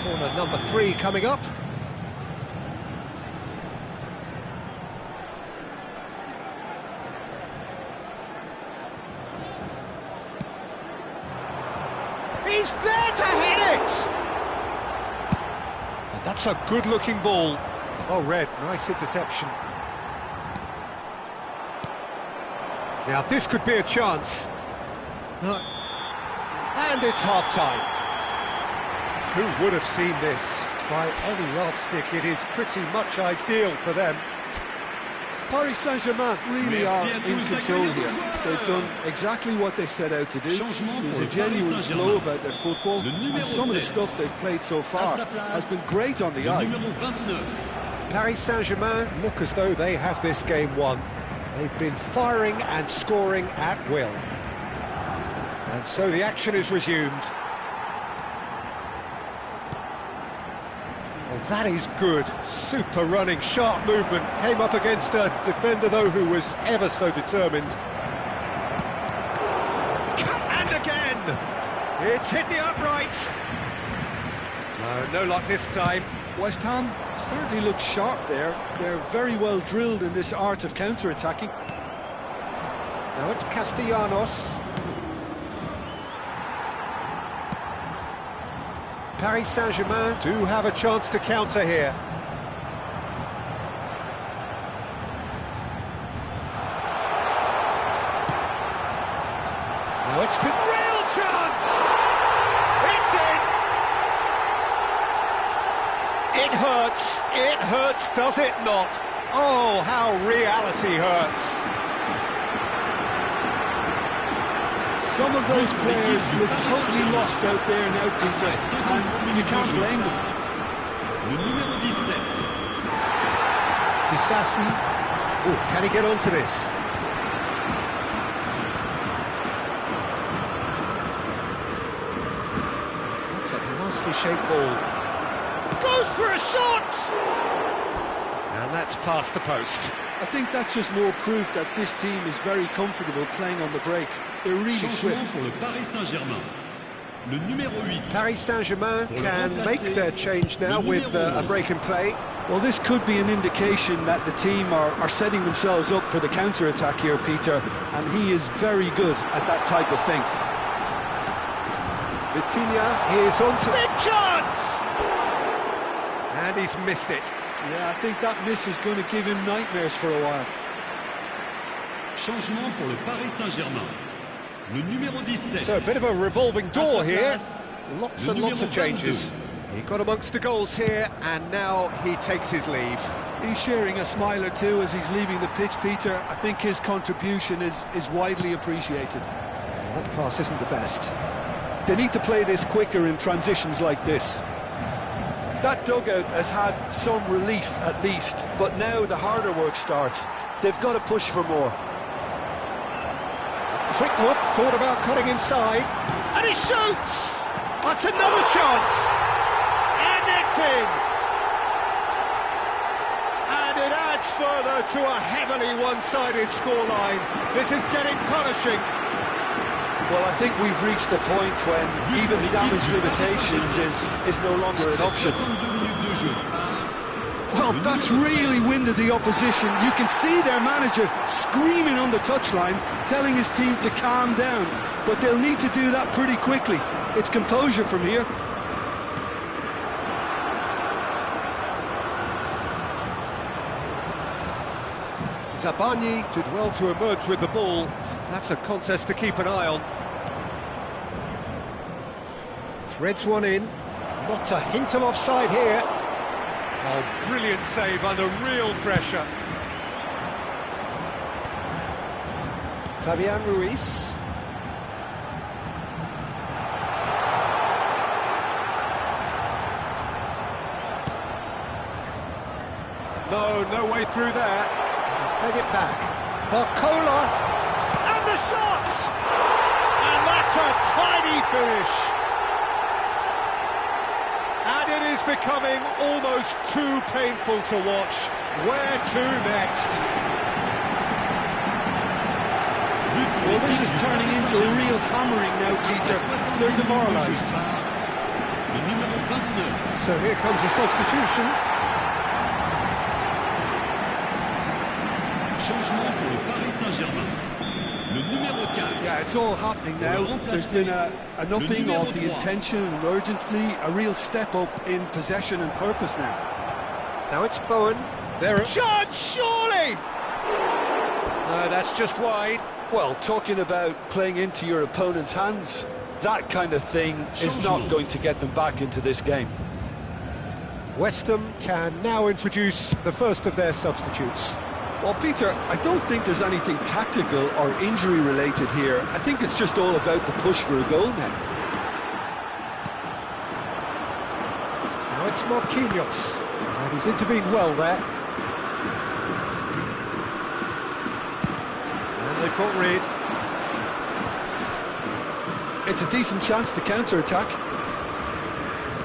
Corner number 3 coming up. He's there to hit it! And that's a good-looking ball. Oh, Red, nice interception. Now, this could be a chance. No. And it's half-time. Who would have seen this? By any yardstick, it is pretty much ideal for them. Paris Saint-Germain really are in control here. They've done exactly what they set out to do. There's a genuine flow about their football, and some of the stuff they've played so far has been great on the eye. Paris Saint-Germain look as though they have this game won. They've been firing and scoring at will. And so the action is resumed. Well, that is good. Super running, sharp movement. Came up against a defender, though, who was ever so determined. And again! It's hit the uprights. No luck this time. West Ham certainly look sharp there. They're very well drilled in this art of counter-attacking. Now it's Castellanos. Paris Saint-Germain do have a chance to counter here. Now it's been real chance! It's in! It hurts, does it not? Oh, how reality hurts. Some of those players look totally lost out there now, Peter, and you can't blame them. Le numéro 17. Disassi. Oh, can he get onto this? That's a nicely shaped ball. Goes for a shot! And that's past the post. I think that's just more proof that this team is very comfortable playing on the break. They're really swift. Pour le Paris Saint-Germain. Le numéro 8. Paris Saint-Germain can make their change now with a break in play. Well, this could be an indication that the team are setting themselves up for the counter-attack here, Peter, and he is very good at that type of thing. Vitinha is on to big chance! And he's missed it. Yeah, I think that miss is going to give him nightmares for a while. Changement pour le Paris Saint-Germain. Le numéro 17. So a bit of a revolving door here. Lots and lots of changes. He got amongst the goals here, and now he takes his leave. He's sharing a smile or two as he's leaving the pitch, Peter. I think his contribution is widely appreciated. That pass isn't the best. They need to play this quicker in transitions like this. That dugout has had some relief at least, but now the harder work starts. They've got to push for more. Quick look, thought about cutting inside, and he shoots! That's another chance! And it's in! And it adds further to a heavily one-sided scoreline. This is getting punishing. Well, I think we've reached the point when even damage limitations is no longer an option. Well, that's really winded the opposition. You can see their manager screaming on the touchline, telling his team to calm down. But they'll need to do that pretty quickly. It's composure from here. Zabani did well to emerge with the ball. That's a contest to keep an eye on. Threads one in. Not a hint of offside here. Oh, brilliant save under real pressure. Fabian Ruiz. No way through there. He's played it back. Barcola. And the shot! And that's a tiny finish. And it is becoming almost too painful to watch. Where to next? Well, this is turning into a real hammering now, Peter. They're demoralised. So here comes the substitution. Changement pour le Paris Saint-Germain. Le numéro 4. Yeah, it's all happening now. There's been an upping of the intention and urgency, a real step up in possession and purpose now. Now it's Bowen. There a chance, surely! No, that's just wide. Well, talking about playing into your opponent's hands, that kind of thing is not going to get them back into this game. West Ham can now introduce the first of their substitutes. Well, Peter, I don't think there's anything tactical or injury-related here. I think it's just all about the push for a goal now. Now it's Marquinhos. And he's intervened well there. And they've got rid. It's a decent chance to counter-attack.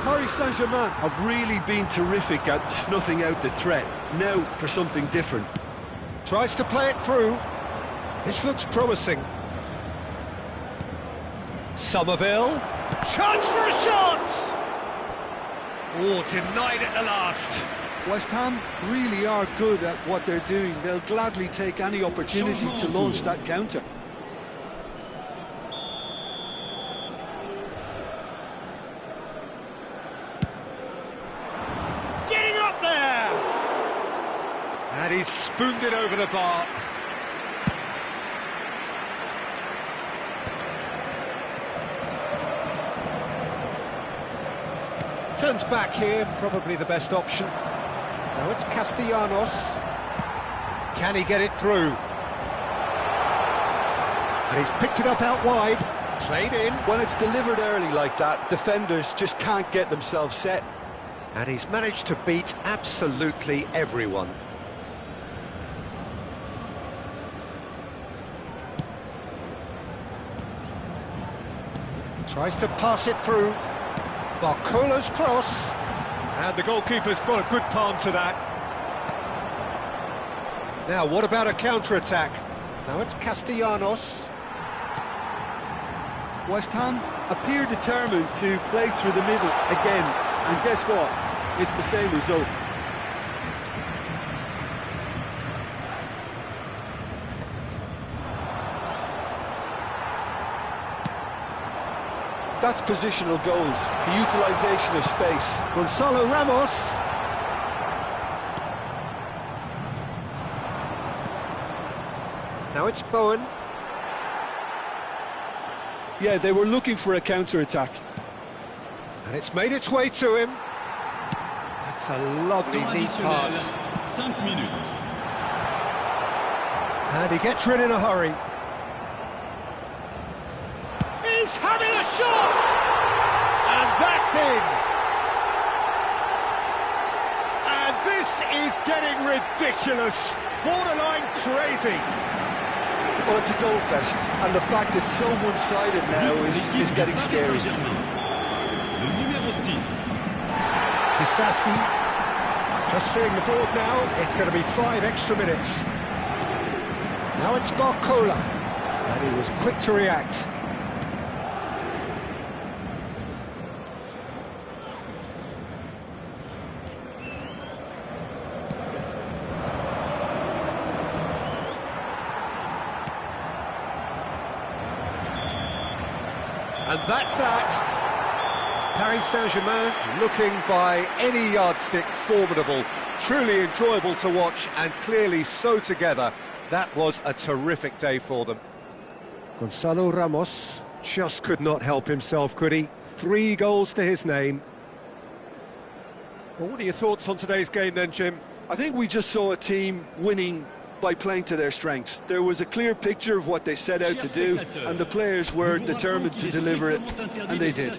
Paris Saint-Germain have really been terrific at snuffing out the threat. Now for something different. Tries to play it through. This looks promising. Somerville. Chance for a shot! Oh, denied at the last. West Ham really are good at what they're doing. They'll gladly take any opportunity to launch that counter. Getting up there! And he's spooned it over the bar. Turns back here, probably the best option. Now it's Castellanos. Can he get it through? And he's picked it up out wide. Played in. When it's delivered early like that, defenders just can't get themselves set. And he's managed to beat absolutely everyone. Tries to pass it through. Barcola's cross. And the goalkeeper's got a good palm to that. Now, what about a counter-attack? Now it's Castellanos. West Ham appear determined to play through the middle again. And guess what? It's the same result. That's positional goals, the utilisation of space. Gonzalo Ramos. Now it's Bowen. Yeah, they were looking for a counter-attack. And it's made its way to him. That's a lovely, neat pass. 5 minutes. And he gets rid in a hurry. He's having a shot! And that's in! And this is getting ridiculous. Borderline crazy. Well, it's a goal fest, and the fact it's so one-sided now is getting scary. Le numéro 6. Disassi. Just seeing the board now, it's going to be 5 extra minutes. Now it's Barcola. And he was quick to react. And that's that. Paris Saint-Germain looking by any yardstick formidable. Truly enjoyable to watch and clearly so together. That was a terrific day for them. Gonzalo Ramos just could not help himself, could he? 3 goals to his name. Well, what are your thoughts on today's game then, Jim? I think we just saw a team winning by playing to their strengths. There was a clear picture of what they set out to do, and the players were determined to deliver it, and they did.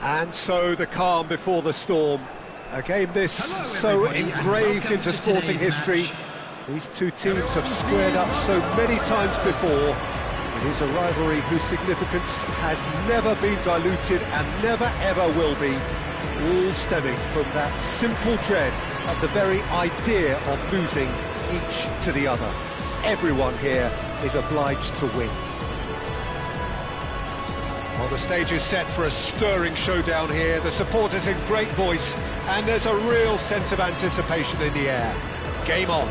And so the calm before the storm. A game this Hello, so everybody, and engraved welcome into to sporting today's history. match. These two teams have squared up so many times before. It is a rivalry whose significance has never been diluted and never ever will be, all stemming from that simple dread at the very idea of losing each to the other. Everyone here is obliged to win. Well, the stage is set for a stirring showdown here. The supporters in great voice, and there's a real sense of anticipation in the air. Game on.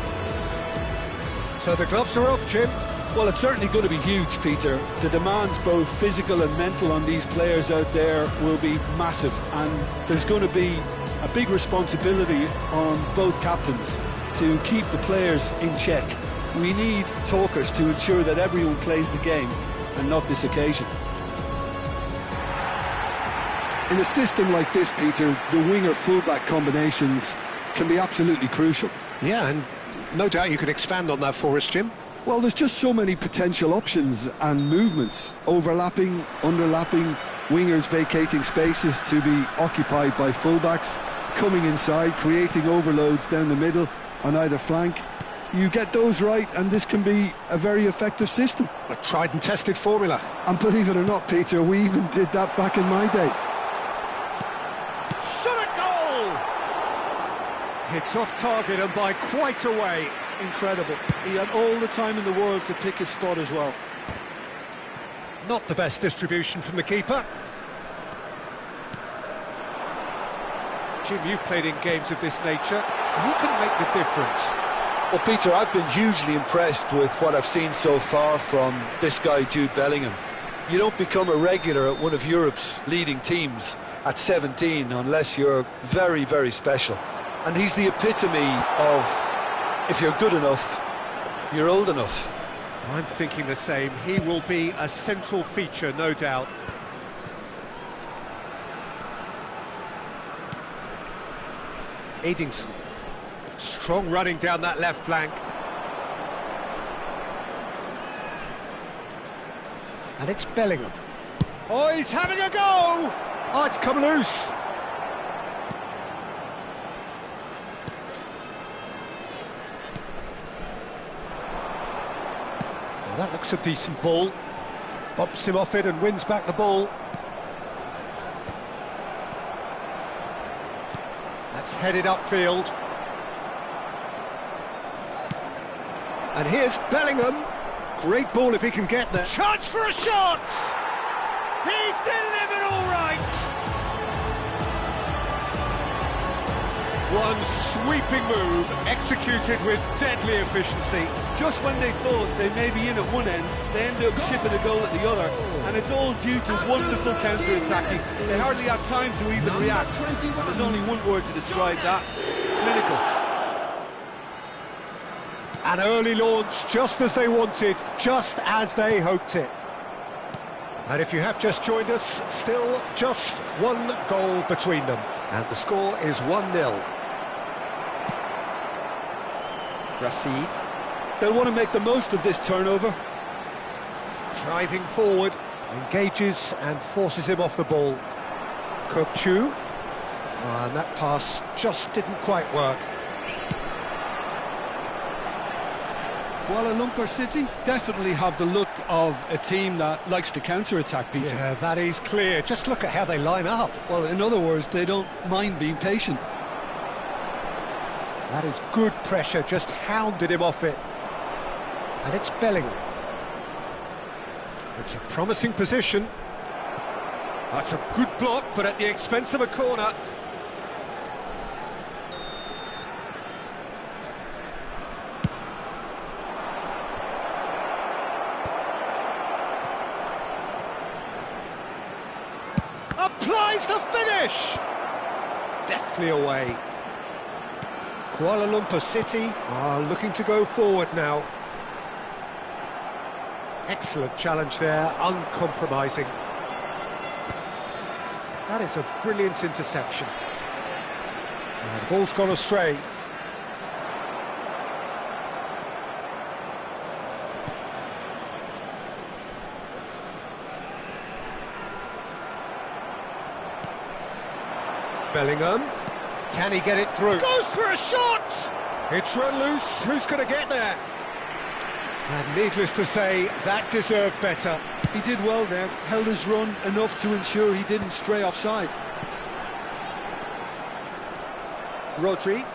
So the gloves are off, Jim. Well, it's certainly going to be huge, Peter. The demands, both physical and mental, on these players out there will be massive, and there's going to be a big responsibility on both captains to keep the players in check. We need talkers to ensure that everyone plays the game and not this occasion. In a system like this, Peter, the winger-fullback combinations can be absolutely crucial. Yeah, and no doubt you could expand on that for us, Jim. Well, there's just so many potential options and movements, overlapping, underlapping, wingers vacating spaces to be occupied by fullbacks, coming inside, creating overloads down the middle on either flank. You get those right and this can be a very effective system. A tried and tested formula. And believe it or not, Peter, we even did that back in my day. Shot a goal! It's off target and by quite a way. Incredible. He had all the time in the world to pick his spot as well. Not the best distribution from the keeper. Jim, you've played in games of this nature. Who can make the difference? Well, Peter, I've been hugely impressed with what I've seen so far from this guy, Jude Bellingham. You don't become a regular at one of Europe's leading teams at 17 unless you're very, very special. And he's the epitome of, if you're good enough, you're old enough. I'm thinking the same. He will be a central feature, no doubt. Edingson. Strong running down that left flank. And it's Bellingham. Oh, he's having a go! Oh, it's come loose. Well, that looks a decent ball. Bumps him off it and wins back the ball. That's headed upfield. And here's Bellingham. Great ball if he can get there. Chance for a shot! He's delivered all right! One sweeping move, executed with deadly efficiency. Just when they thought they may be in at one end, they end up shipping a goal at the other, and it's all due to wonderful counter-attacking. They hardly had time to even react. There's only one word to describe that: clinical. An early launch, just as they wanted, just as they hoped it. And if you have just joined us, still just one goal between them. And the score is 1-0. Rashid. They'll want to make the most of this turnover. Driving forward, engages and forces him off the ball. Kokchu. And that pass just didn't quite work. Kuala Lumpur City definitely have the look of a team that likes to counter-attack, Peter. Yeah, that is clear. Just look at how they line up. Well, in other words, they don't mind being patient. That is good pressure, just hounded him off it. And it's Bellingham. It's a promising position. That's a good block, but at the expense of a corner. Applies the finish! Deftly away. Kuala Lumpur City are looking to go forward now. Excellent challenge there, uncompromising. That is a brilliant interception. And the ball's gone astray. Bellingham. Can he get it through? Goes for a shot! It's run loose. Who's going to get there? And needless to say, that deserved better. He did well there, held his run enough to ensure he didn't stray offside. Rodri.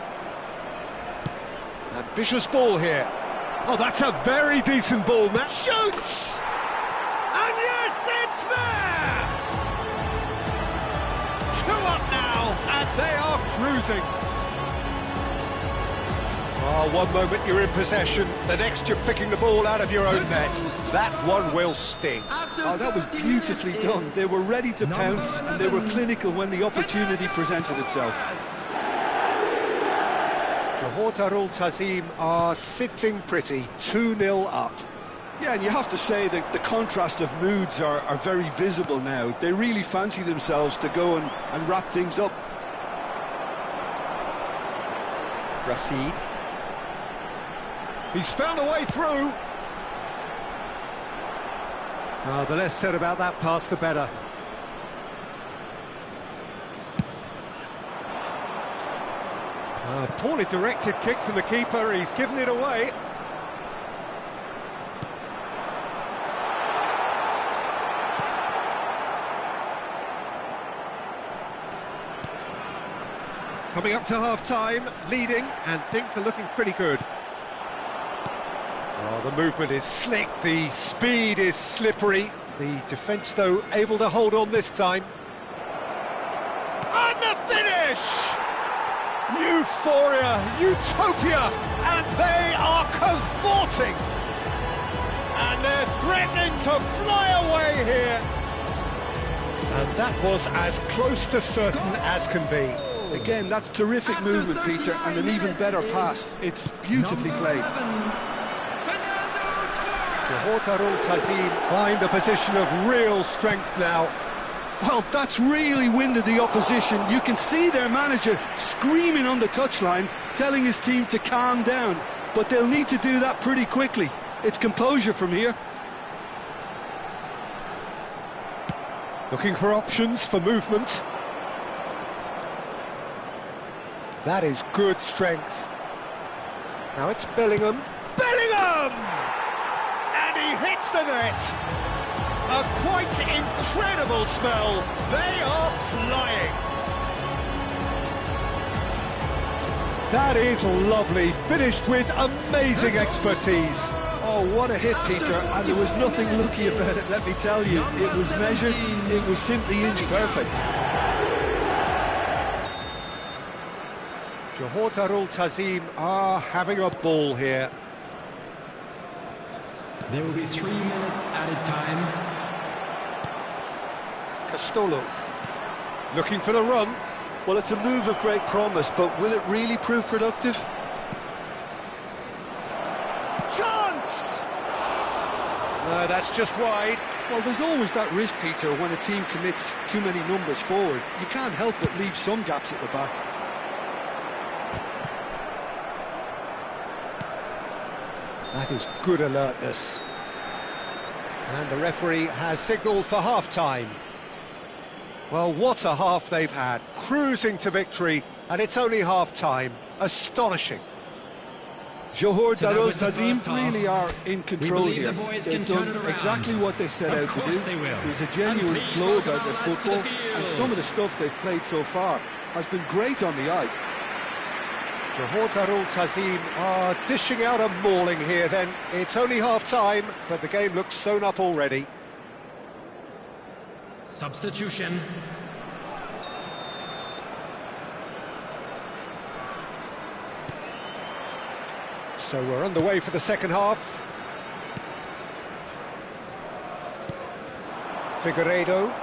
Ambitious ball here. Oh, that's a very decent ball, Matt. Shoots! And yes, it's there! 2 up now, and they are cruising. Oh, one moment you're in possession, the next you're picking the ball out of your own net. That one will sting. Oh, that was beautifully done. They were ready to pounce, and they were clinical when the opportunity presented itself. Johor Darul Ta'zim are sitting pretty, 2-0 up. Yeah, and you have to say that the contrast of moods are very visible now. They really fancy themselves to go and wrap things up. Rashid. He's found a way through. Oh, the less said about that pass, the better. Poorly directed kick from the keeper, he's given it away. Coming up to half-time, leading, and things are looking pretty good. Oh, the movement is slick, the speed is slippery. The defence, though, able to hold on this time. And the finish! Euphoria, utopia, and they are cavorting. And they're threatening to fly away here. And that was as close to certain as can be. Again, that's terrific movement, Peter, and an even better pass. It's beautifully played. Johor Darul Ta'zim find a position of real strength now. Well, that's really winded the opposition. You can see their manager screaming on the touchline, telling his team to calm down. But they'll need to do that pretty quickly. It's composure from here. Looking for options for movement. That is good strength. Now it's Bellingham. Bellingham! And he hits the net. A quite incredible spell. They are flying. That is lovely. Finished with amazing expertise. Oh, what a hit, Peter. And there was nothing lucky about it, let me tell you. It was measured. It was simply inch perfect. Johor Darul Ta'zim are having a ball here. There will be 3 minutes added time. Castolo looking for the run. Well, it's a move of great promise, but will it really prove productive? Chance! No, that's just wide. Well, there's always that risk, Peter, when a team commits too many numbers forward. You can't help but leave some gaps at the back. That is good alertness. And the referee has signalled for half-time. Well, what a half they've had. Cruising to victory, and it's only half-time. Astonishing. Johor Darul Ta'zim really are in control here. They've done exactly what they set out to do. There's a genuine flow about their football, and some of the stuff they've played so far has been great on the eye. Johor Darul Ta'zim are dishing out a mauling here then. It's only half-time, but the game looks sewn up already. Substitution. So we're underway for the second half. Figueiredo.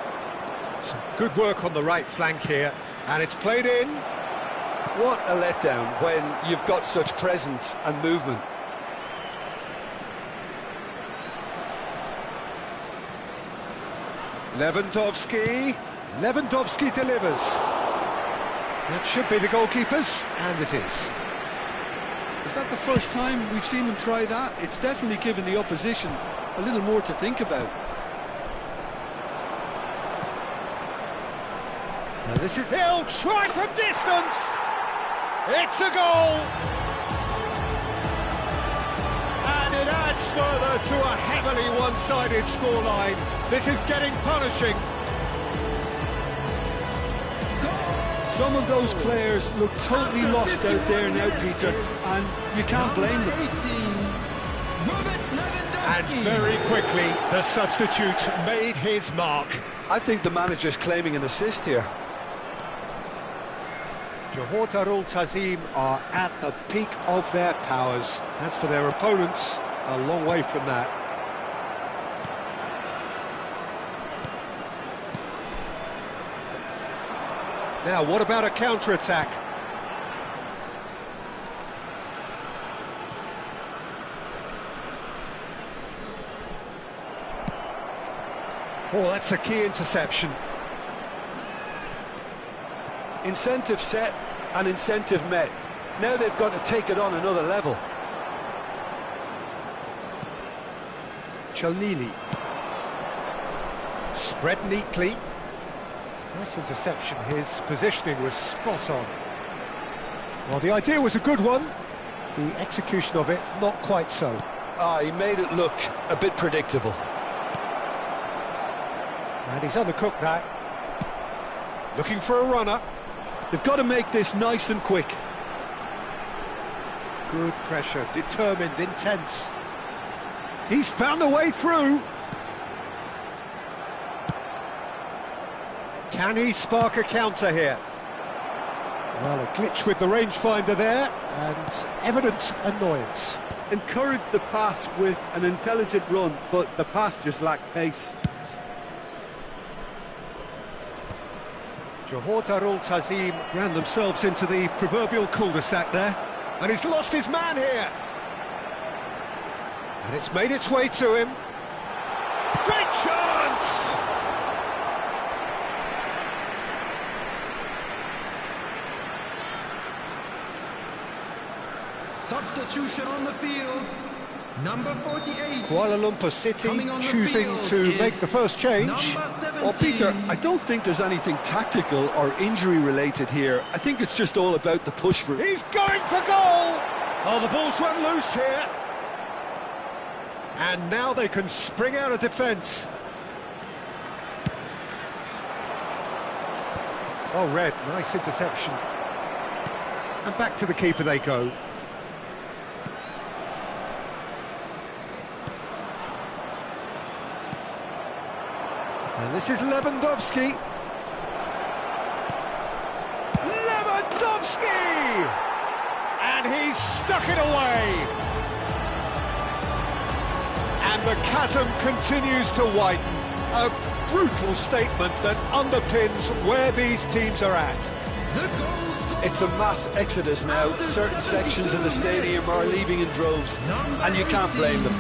Some good work on the right flank here, and it's played in. What a letdown when you've got such presence and movement. Lewandowski delivers. That should be the goalkeepers, and it is. Is that the first time we've seen him try that? It's definitely given the opposition a little more to think about. Now this is... He'll try from distance! It's a goal! And it adds further to a heavily one-sided scoreline. This is getting punishing. Some of those players look totally lost out there now, Peter, and you can't blame them. And very quickly, the substitute made his mark. I think the manager's claiming an assist here. Johor Darul Ta'zim are at the peak of their powers. As for their opponents, a long way from that. Now, what about a counter-attack? Oh, that's a key interception. Incentive set and incentive met. Now they've got to take it on another level. Chalnini. Spread neatly. Nice interception. His positioning was spot on. Well, the idea was a good one. The execution of it, not quite so. He made it look a bit predictable. And he's undercooked that. Looking for a runner. They've got to make this nice and quick. Good pressure, determined, intense. He's found a way through. Can he spark a counter here? Well, a glitch with the rangefinder there, and evident annoyance. Encouraged the pass with an intelligent run, but the pass just lacked pace. Johor Darul Ta'zim ran themselves into the proverbial cul-de-sac there, and he's lost his man here. And it's made its way to him. Great chance! Substitution on the field. Number 48. Kuala Lumpur City choosing to make the first change. Well, Peter, I don't think there's anything tactical or injury-related here. I think it's just all about the push for it. He's going for goal! Oh, the ball's run loose here. And now they can spring out of defence. Oh, Red, nice interception. And back to the keeper they go. And this is Lewandowski. Lewandowski! And he's stuck it away. And the chasm continues to widen. A brutal statement that underpins where these teams are at. It's a mass exodus now. Certain sections of the stadium are leaving in droves, and you can't blame them.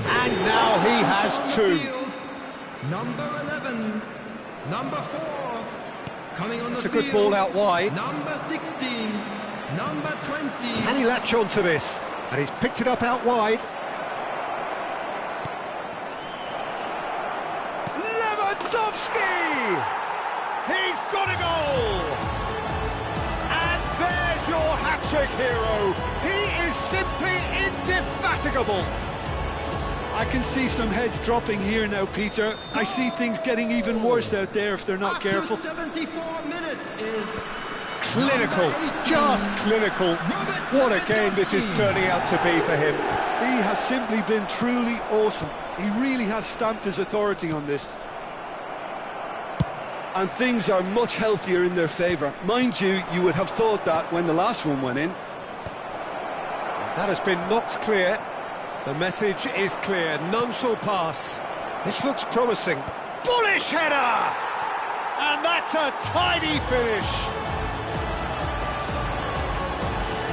And now he has two. Number 11, number 4, coming on the It's a field. good ball out wide. Number 16, number 20. Can he latch on to this? And he's picked it up out wide. Lewandowski! He's got a goal! And there's your hat-trick hero. He is simply indefatigable. I can see some heads dropping here now, Peter. I see things getting even worse out there if they're not careful. 74 minutes is Clinical, just clinical. What a game this is turning out to be for him. He has simply been truly awesome. He really has stamped his authority on this. And things are much healthier in their favour. Mind you, you would have thought that when the last one went in. That has been knocked clear. The message is clear, none shall pass. This looks promising. Bullish header! And that's a tidy finish.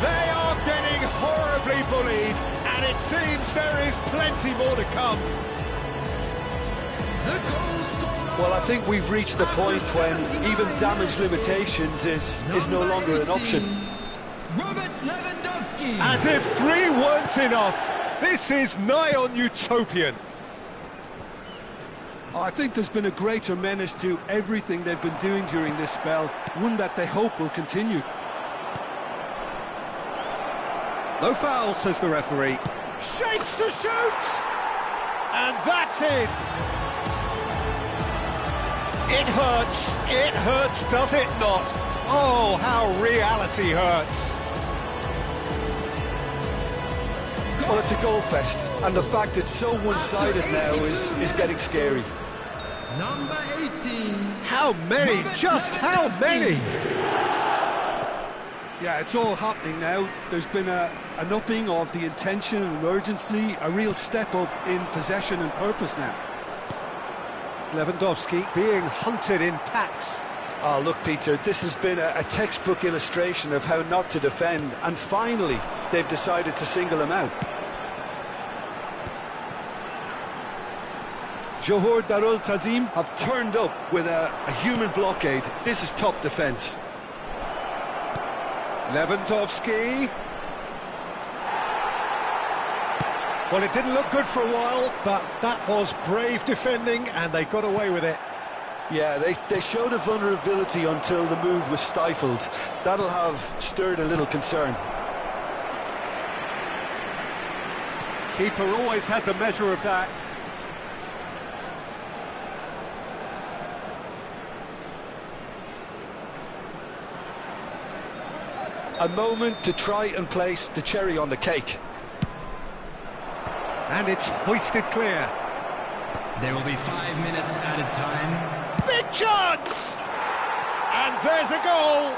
They are getting horribly bullied, and it seems there is plenty more to come. the Well, I think we've reached the point when even damage limitations is no longer an option. Robert Lewandowski. As if 3 weren't enough. This is nigh on utopian. I think there's been a greater menace to everything they've been doing during this spell, one that they hope will continue. No foul, says the referee. Shapes to shoot! And that's in! It hurts, does it not? Oh, how reality hurts. Well, it's a goal fest, and the fact it's so one-sided now is getting scary. Number 18. How many? Just how many? Yeah, it's all happening now. There's been an upping of the intention and urgency, a real step up in possession and purpose now. Lewandowski being hunted in packs. Oh, look, Peter, this has been a textbook illustration of how not to defend, and finally they've decided to single him out. Johor Darul Tazim have turned up with a human blockade. This is top defence. Lewandowski. Well, it didn't look good for a while, but that was brave defending, and they got away with it. Yeah, they showed a vulnerability until the move was stifled. That'll have stirred a little concern. Keeper always had the measure of that. A moment to try and place the cherry on the cake. And it's hoisted clear. There will be 5 minutes added time. Big chance! And there's a goal!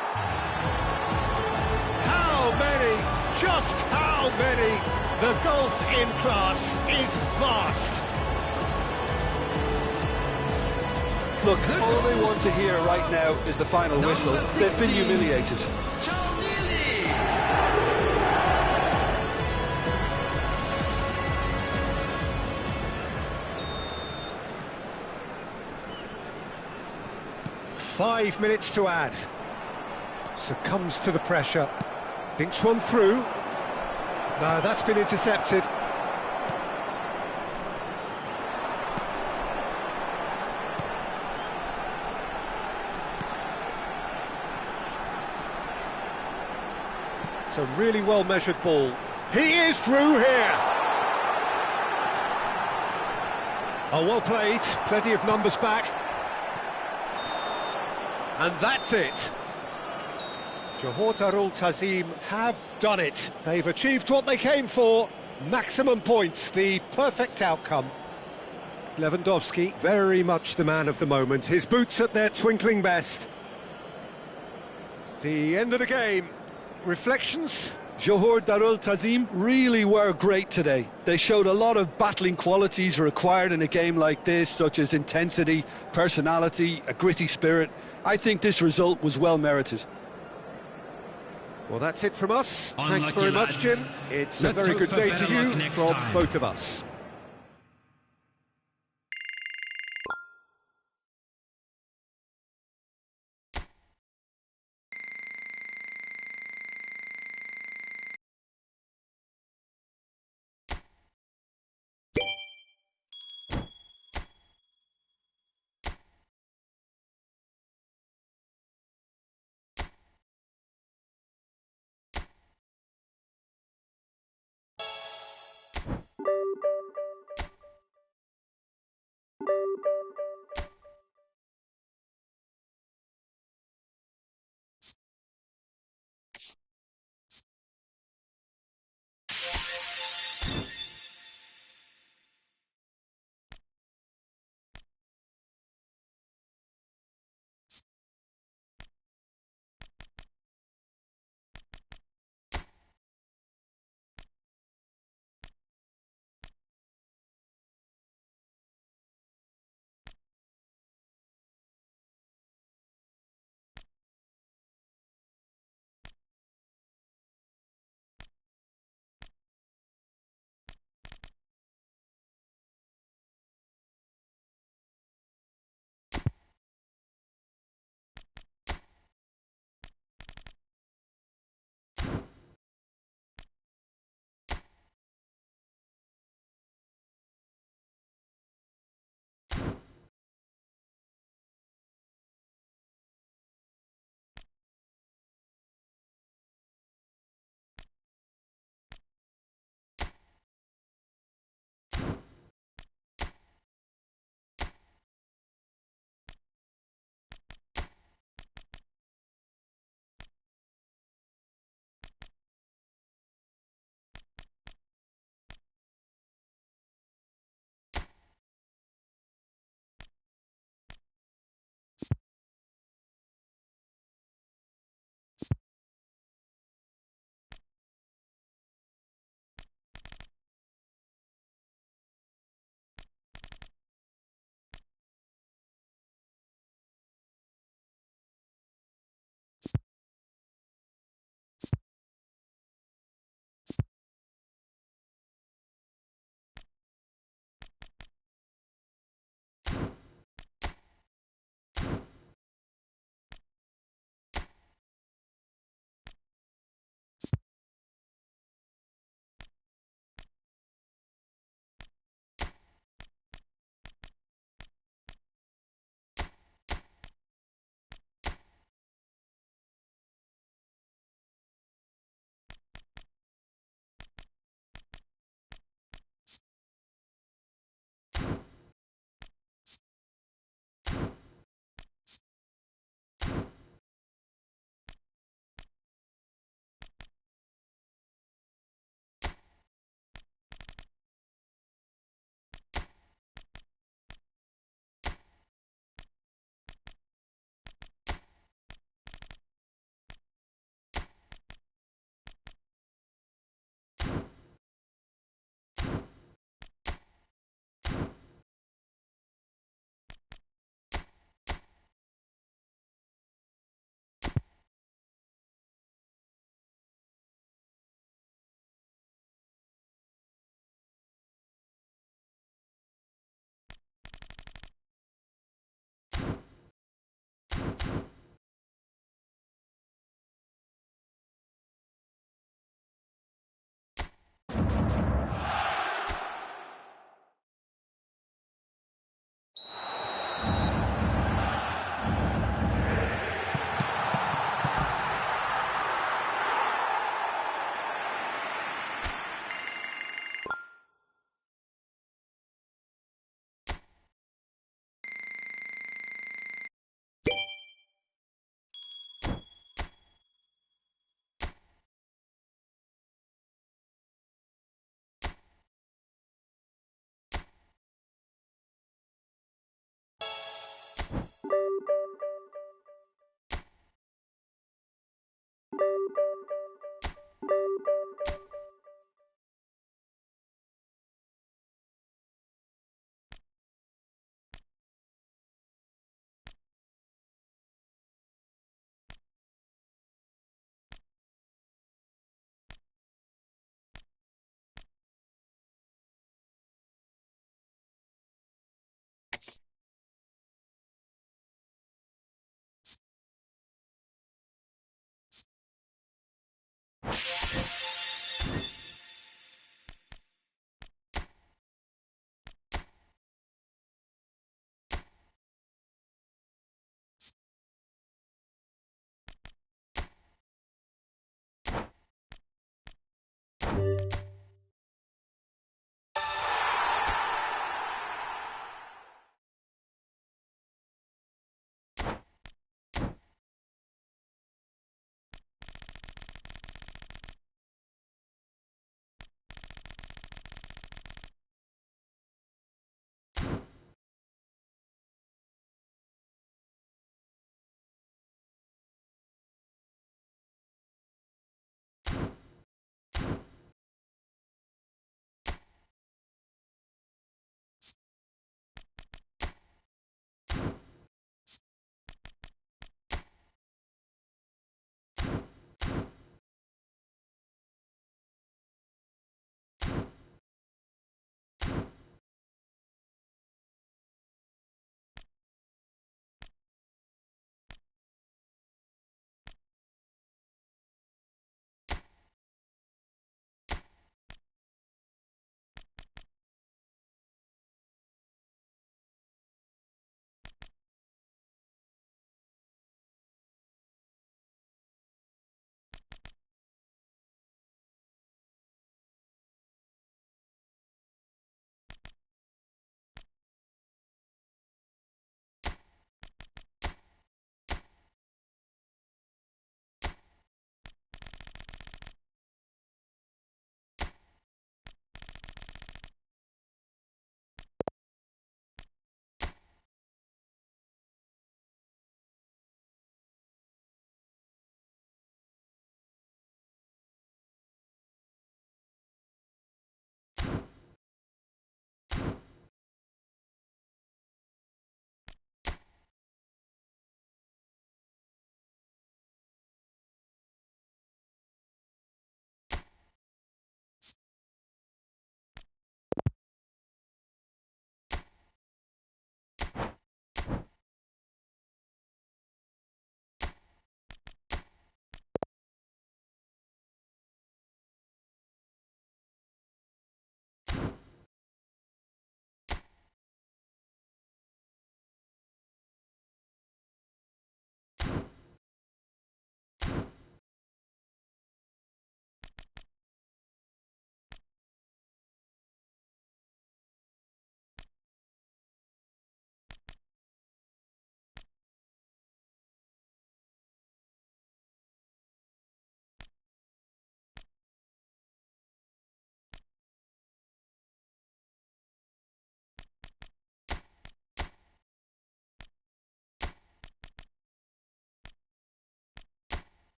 How many? Just how many? The gulf in class is vast. Look, all they want to hear right now is the final whistle. They've been humiliated. Chalnili. 5 minutes to add. Succumbs to the pressure. Thinks one through. No, that's been intercepted. It's a really well-measured ball. He is through here! Oh, well played. Plenty of numbers back. And that's it. Johor Darul Tazim have done it. They've achieved what they came for. Maximum points, the perfect outcome. Lewandowski, very much the man of the moment. His boots at their twinkling best. The end of the game. Reflections? Johor Darul Tazim really were great today. They showed a lot of battling qualities required in a game like this, such as intensity, personality, a gritty spirit. I think this result was well merited. Well, that's it from us. Unlucky Thanks very much, lads. Jim. It's a Let's very hope good for day better to luck you next from time. both of us.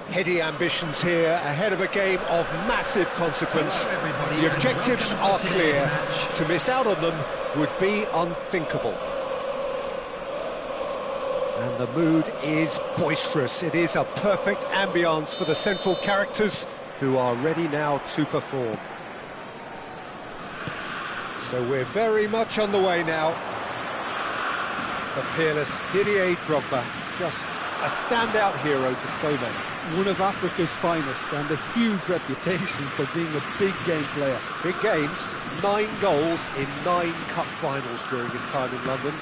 Heady ambitions here, ahead of a game of massive consequence. Hello, everybody, The and objectives welcome are to today's clear. match. To miss out on them would be unthinkable. And the mood is boisterous. It is a perfect ambience for the central characters who are ready now to perform. So we're very much on the way now. The peerless Didier Drogba, just a standout hero to so many. One of Africa's finest and a huge reputation for being a big game player. Big games, 9 goals in 9 cup finals during his time in London.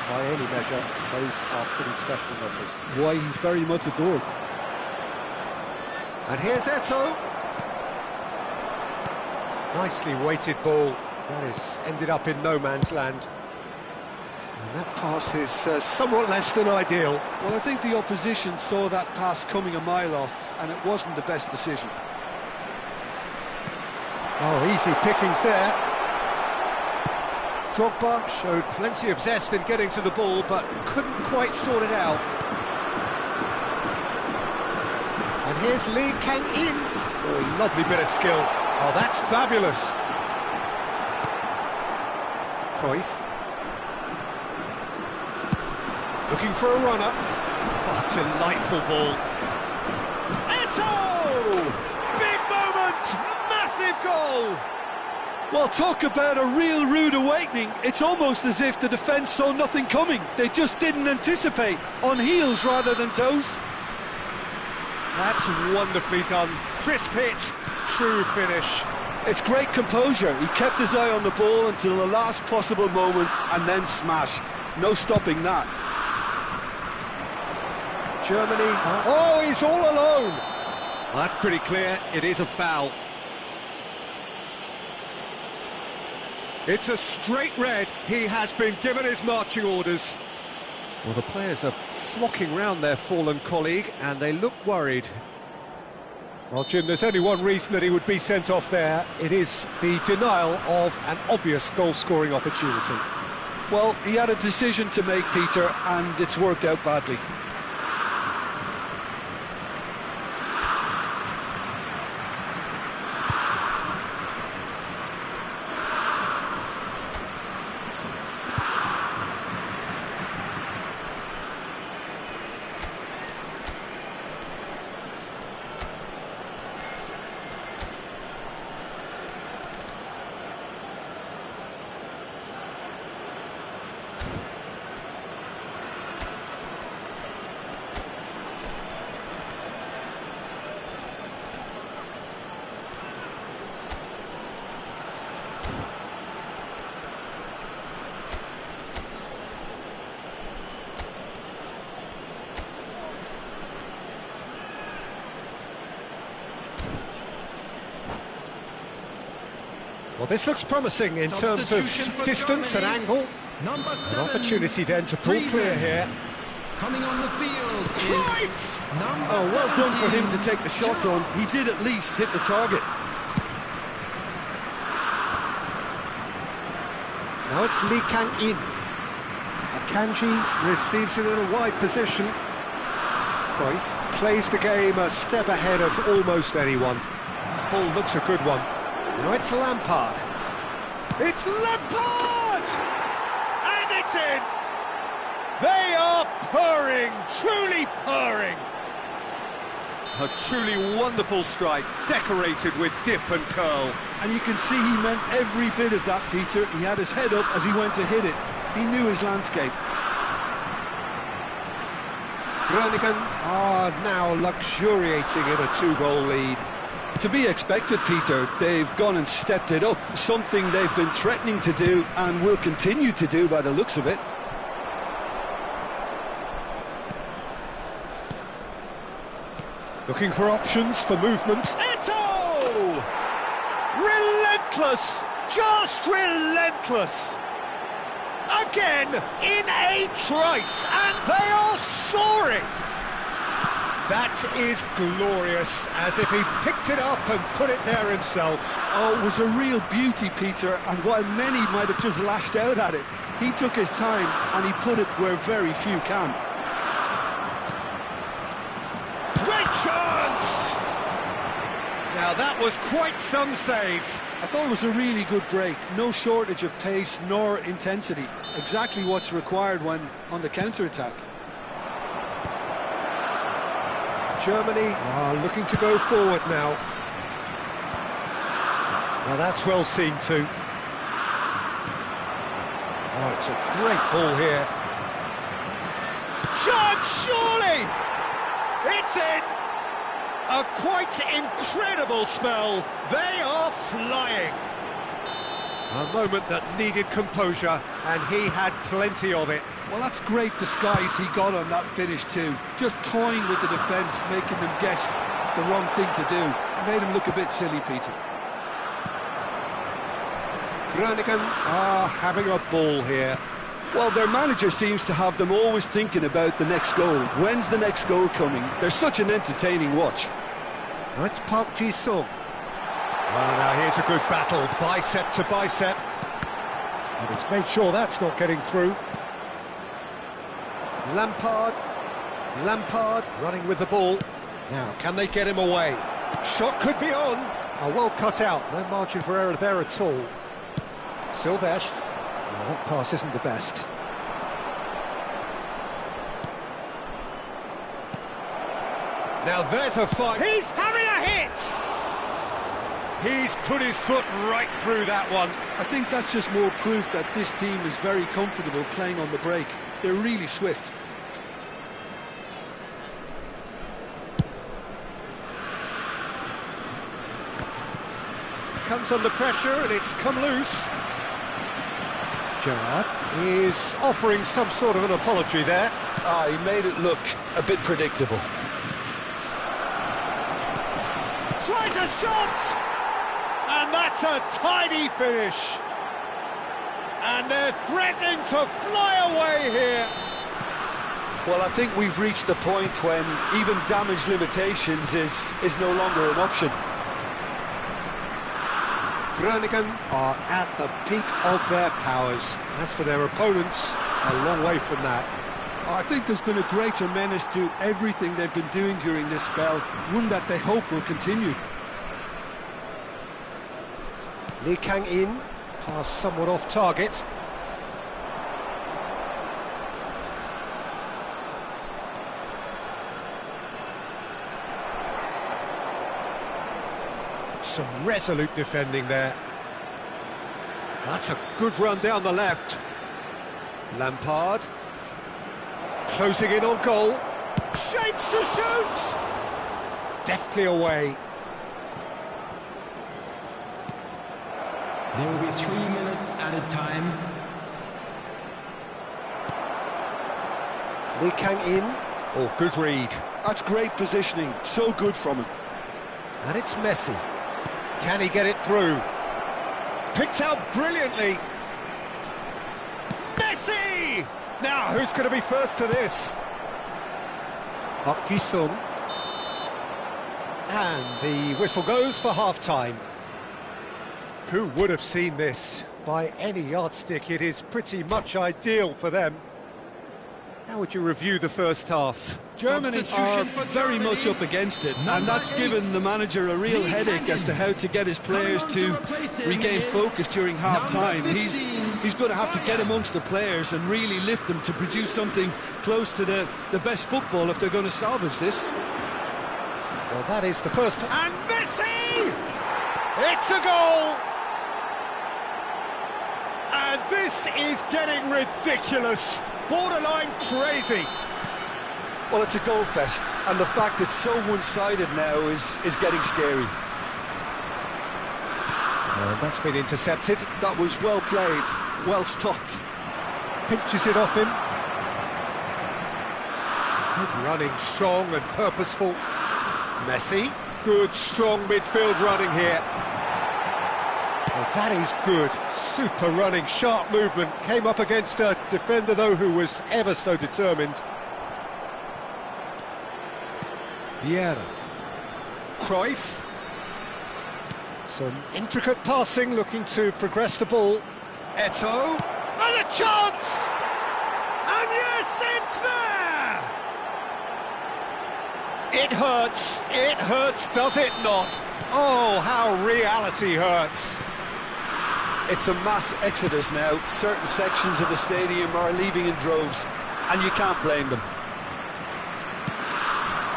By any measure, those are pretty special numbers. Why, he's very much adored. And here's Eto'o. Nicely weighted ball. That has ended up in no man's land. And that pass is somewhat less than ideal. Well, I think the opposition saw that pass coming a mile off, and it wasn't the best decision. Oh, easy pickings there. Drogba showed plenty of zest in getting to the ball, but couldn't quite sort it out. And here's Lee Kang-in. Oh, lovely bit of skill. Oh, that's fabulous. Cruyff. Looking for a runner. Oh, delightful ball. Eto'o! Big moment! Massive goal! Well, talk about a real rude awakening. It's almost as if the defence saw nothing coming. They just didn't anticipate. On heels rather than toes. That's wonderfully done. Crisp hit, true finish. It's great composure. He kept his eye on the ball until the last possible moment and then smash. No stopping that. Germany. Oh, he's all alone. Well, that's pretty clear. It is a foul. It's a straight red. He has been given his marching orders. Well, the players are flocking round their fallen colleague, and they look worried. Well, Jim, there's only one reason that he would be sent off there. It is the denial of an obvious goal-scoring opportunity. Well, he had a decision to make, Peter, and it's worked out badly. Well, this looks promising in terms of distance and angle. Number 7, An opportunity then to pull clear here. coming on the field is Cruyff! number Oh, well done for him to 17. take the shot on. He did at least hit the target. Now it's Lee Kang-in. Akanji receives it in a wide position. Cruyff plays the game a step ahead of almost anyone. Ball looks a good one. Now it's Lampard. It's Lampard! And it's in! They are purring, truly purring. A truly wonderful strike, decorated with dip and curl. And you can see he meant every bit of that, Peter. He had his head up as he went to hit it. He knew his landscape. Groningen are now luxuriating in a 2-goal lead. To be expected, Peter. They've gone and stepped it up, something they've been threatening to do and will continue to do by the looks of it. Looking for options for movement. Eto'o! Relentless! Just relentless! Again, in a trice, and they are soaring! That is glorious, as if he picked it up and put it there himself. Oh, it was a real beauty, Peter, and while many might have just lashed out at it, he took his time and he put it where very few can. Great shot! Now that was quite some save. I thought it was a really good break. No shortage of pace nor intensity. Exactly what's required when on the counter-attack. Germany are looking to go forward now. Now that's well seen too. Oh, it's a great ball here. Shot, surely! It's in! A quite incredible spell. They are flying. A moment that needed composure, and he had plenty of it. Well, that's great disguise he got on that finish too. Just toying with the defence, making them guess the wrong thing to do. Made him look a bit silly, Peter. Groningen are having a ball here. Well, their manager seems to have them always thinking about the next goal. When's the next goal coming? They're such an entertaining watch. That's Park Ji-sung. Oh, now here's a good battle, bicep to bicep. And it's made sure that's not getting through. Lampard running with the ball. Now, can they get him away? Shot could be on. Oh, well cut out. No margin for error there at all. Silvestre. Oh, that pass isn't the best. Now there's a fight. He's having a hit! He's put his foot right through that one. I think that's just more proof that this team is very comfortable playing on the break. They're really swift. Comes under pressure and it's come loose. Gerrard is offering some sort of an apology there. He made it look a bit predictable. Tries a shot! And that's a tidy finish. And they're threatening to fly away here. Well, I think we've reached the point when even damage limitations is no longer an option. Groningen are at the peak of their powers. As for their opponents, a long way from that. I think there's been a greater menace to everything they've been doing during this spell, one that they hope will continue. Lee Kang-in, pass somewhat off target. Some resolute defending there. That's a good run down the left. Lampard. Closing in on goal. Shapes to shoot! Deftly away. There will be 3 minutes added time. Lee Kang-in. Oh, good read. That's great positioning. So good from him. And it's Messi. Can he get it through? Picked out brilliantly. Messi! Now, who's going to be first to this? Park Ji-sung. And the whistle goes for half-time. Who would have seen this? By any yardstick, it is pretty much ideal for them. How would you review the first half? Germany are very much up against it, and that's given the manager a real headache as to how to get his players to regain focus during half-time. He's going to have to get amongst the players and really lift them to produce something close to the best football if they're going to salvage this. Well, that is the first... And Messi! It's a goal! And this is getting ridiculous. Borderline crazy. Well, it's a goal fest, and the fact it's so one-sided now is getting scary. And that's been intercepted. That was well played, well stopped. Pinches it off him. Good running, strong and purposeful. Messi. Good, strong midfield running here. Well, that is good. Super running, sharp movement. Came up against a defender, though, who was ever so determined. Vieira. Cruyff. Some intricate passing, looking to progress the ball. Eto'o. And a chance! And yes, it's there! It hurts, does it not? Oh, how reality hurts. It's a mass exodus now. Certain sections of the stadium are leaving in droves, and you can't blame them.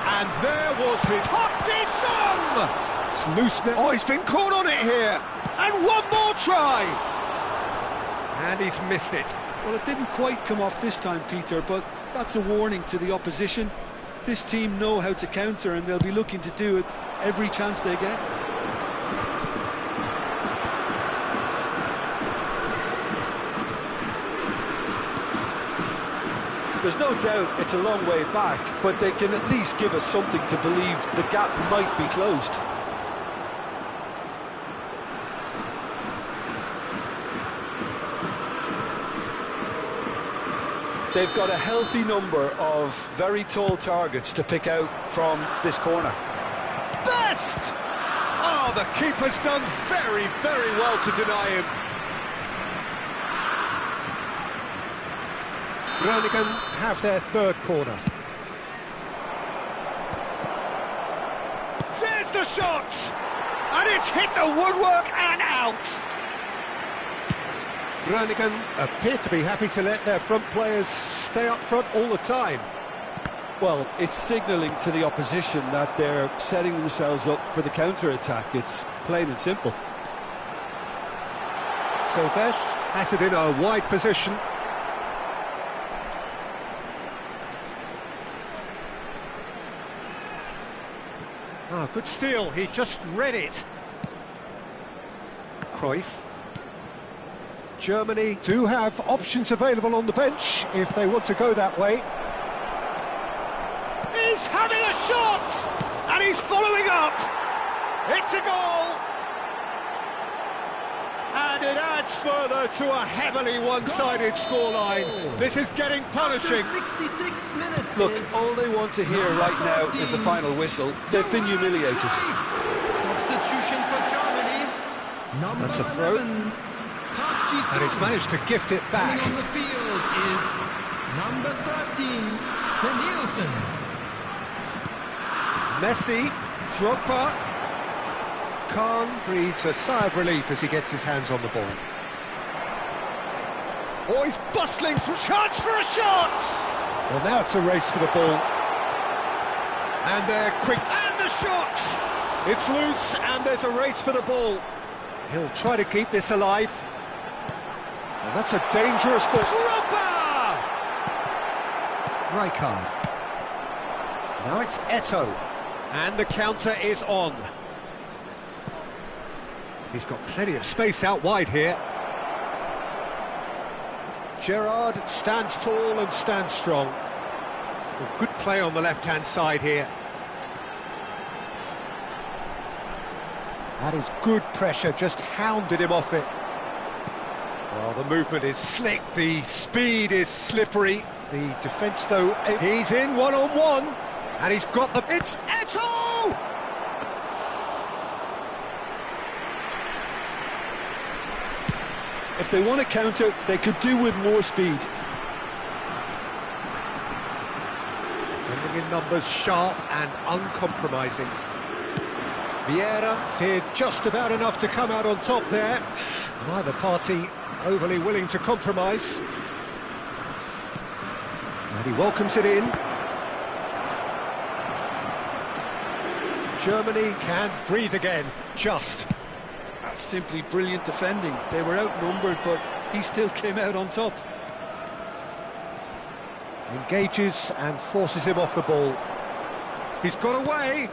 And there was his Hot-Sum! It's loose now. Oh, he's been caught on it here. And one more try. And he's missed it. Well, it didn't quite come off this time, Peter, but that's a warning to the opposition. This team know how to counter, and they'll be looking to do it every chance they get. There's no doubt it's a long way back, but they can at least give us something to believe the gap might be closed. They've got a healthy number of very tall targets to pick out from this corner. Best! Oh, the keeper's done very, very well to deny him. Groningen have their third corner. There's the shot! And it's hit the woodwork and out! Groningen appear to be happy to let their front players stay up front all the time. Well, it's signalling to the opposition that they're setting themselves up for the counter-attack. It's plain and simple. Sylvestre has it in a wide position. Ah, good steal, he just read it. Cruyff. Germany do have options available on the bench if they want to go that way. He's having a shot! And he's following up! It's a goal! And it adds further to a heavily one-sided scoreline. This is getting punishing. 66 minutes. Look, all they want to hear right now is the final whistle. They've been humiliated. Substitution for Germany. Number That's a throw. 11, And he's managed to gift it back. Coming on the field is number 13, Nielsen. Messi, Drogba. Khan breathes a sigh of relief as he gets his hands on the ball. Oh, he's bustling through. Chance for a shot! Well, now it's a race for the ball. And they're quick. And the shot! It's loose, and there's a race for the ball. He'll try to keep this alive. And that's a dangerous ball. Drogba! Rijkaard. Now it's Eto'o. And the counter is on. He's got plenty of space out wide here. Gerrard stands tall and stands strong. Well, good play on the left-hand side here. That is good pressure, just hounded him off it. Well, the movement is slick, the speed is slippery. The defence, though, he's in one-on-one. And he's got the... It's Eto'o! If they want to counter, they could do with more speed. Sending in numbers sharp and uncompromising. Vieira did just about enough to come out on top there. Neither party overly willing to compromise. And he welcomes it in. Germany can breathe again, just. That's simply brilliant defending. They were outnumbered, but he still came out on top. Engages and forces him off the ball. He's got away.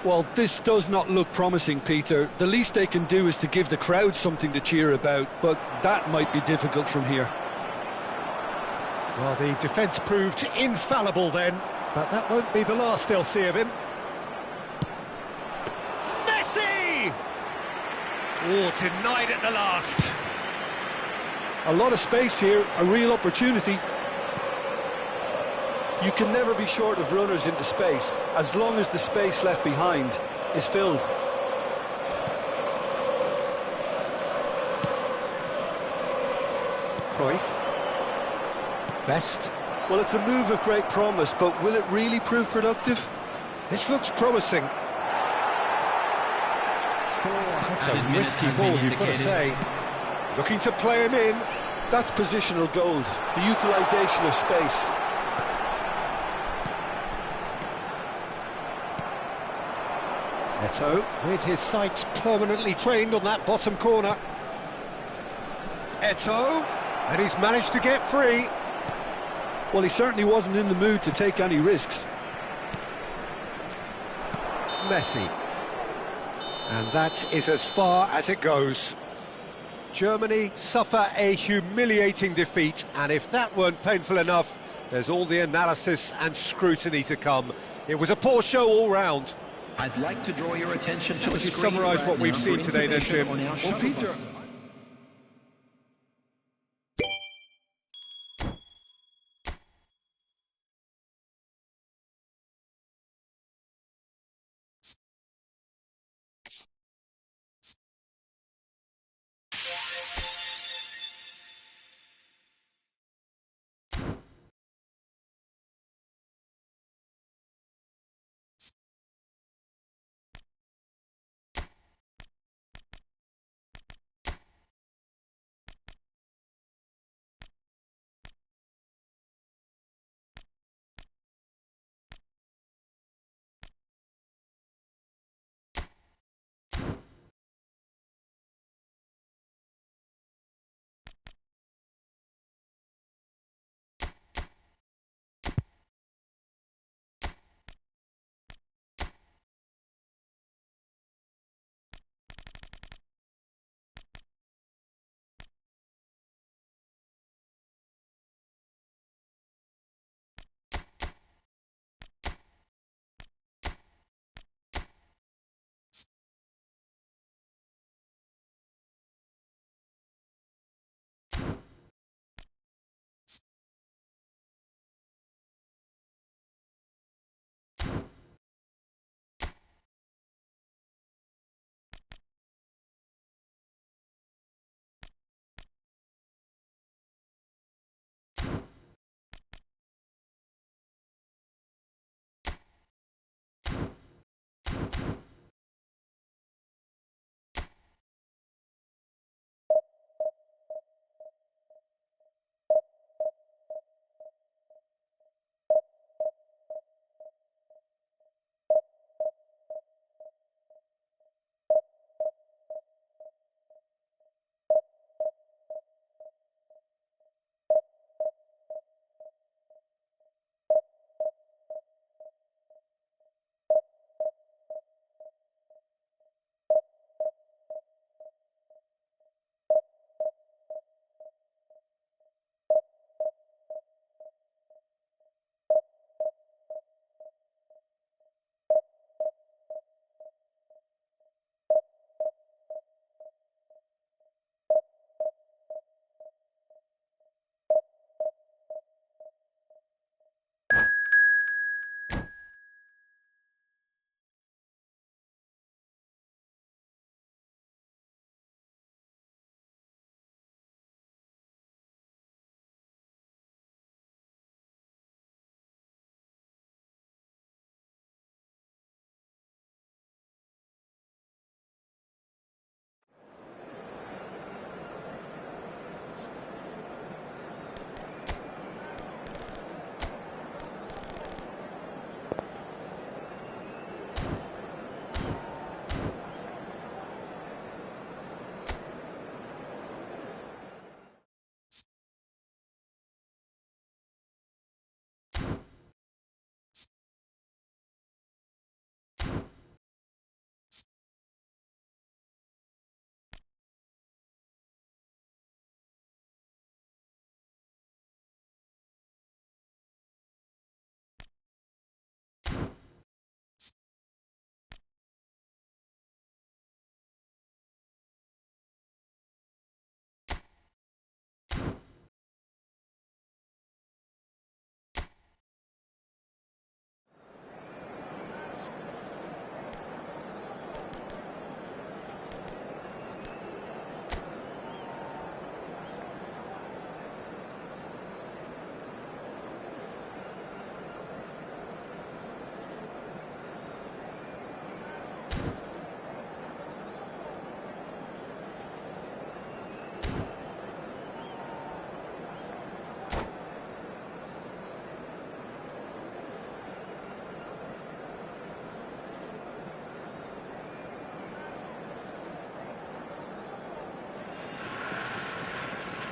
Well, this does not look promising, Peter. The least they can do is to give the crowd something to cheer about, but that might be difficult from here. Well, the defence proved infallible then, but that won't be the last they'll see of him. Messi! Oh, denied at the last. A lot of space here, a real opportunity. You can never be short of runners into space, as long as the space left behind is filled. Cruyff. Best. Well, it's a move of great promise, but will it really prove productive? This looks promising. That's a risky ball, you've got to say. Looking to play him in. That's positional gold, the utilisation of space. Eto'o, with his sights permanently trained on that bottom corner. Eto'o, and he's managed to get free. Well, he certainly wasn't in the mood to take any risks. Messi. And that is as far as it goes. Germany suffer a humiliating defeat, and if that weren't painful enough, there's all the analysis and scrutiny to come. It was a poor show all round. I'd like to draw your attention to Would the you screen summarise right what we've now seen for today then, information Jim? on our Well, shuttle Peter, bus.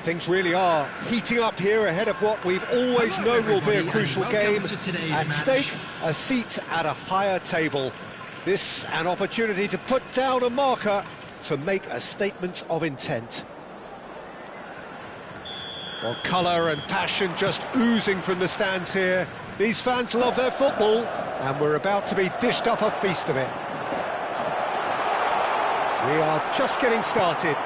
Things really are heating up here ahead of what we've always known will be a crucial game. At stake, a seat at a higher table. This an opportunity to put down a marker, to make a statement of intent. Well, colour and passion just oozing from the stands here. These fans love their football, and we're about to be dished up a feast of it. We are just getting started.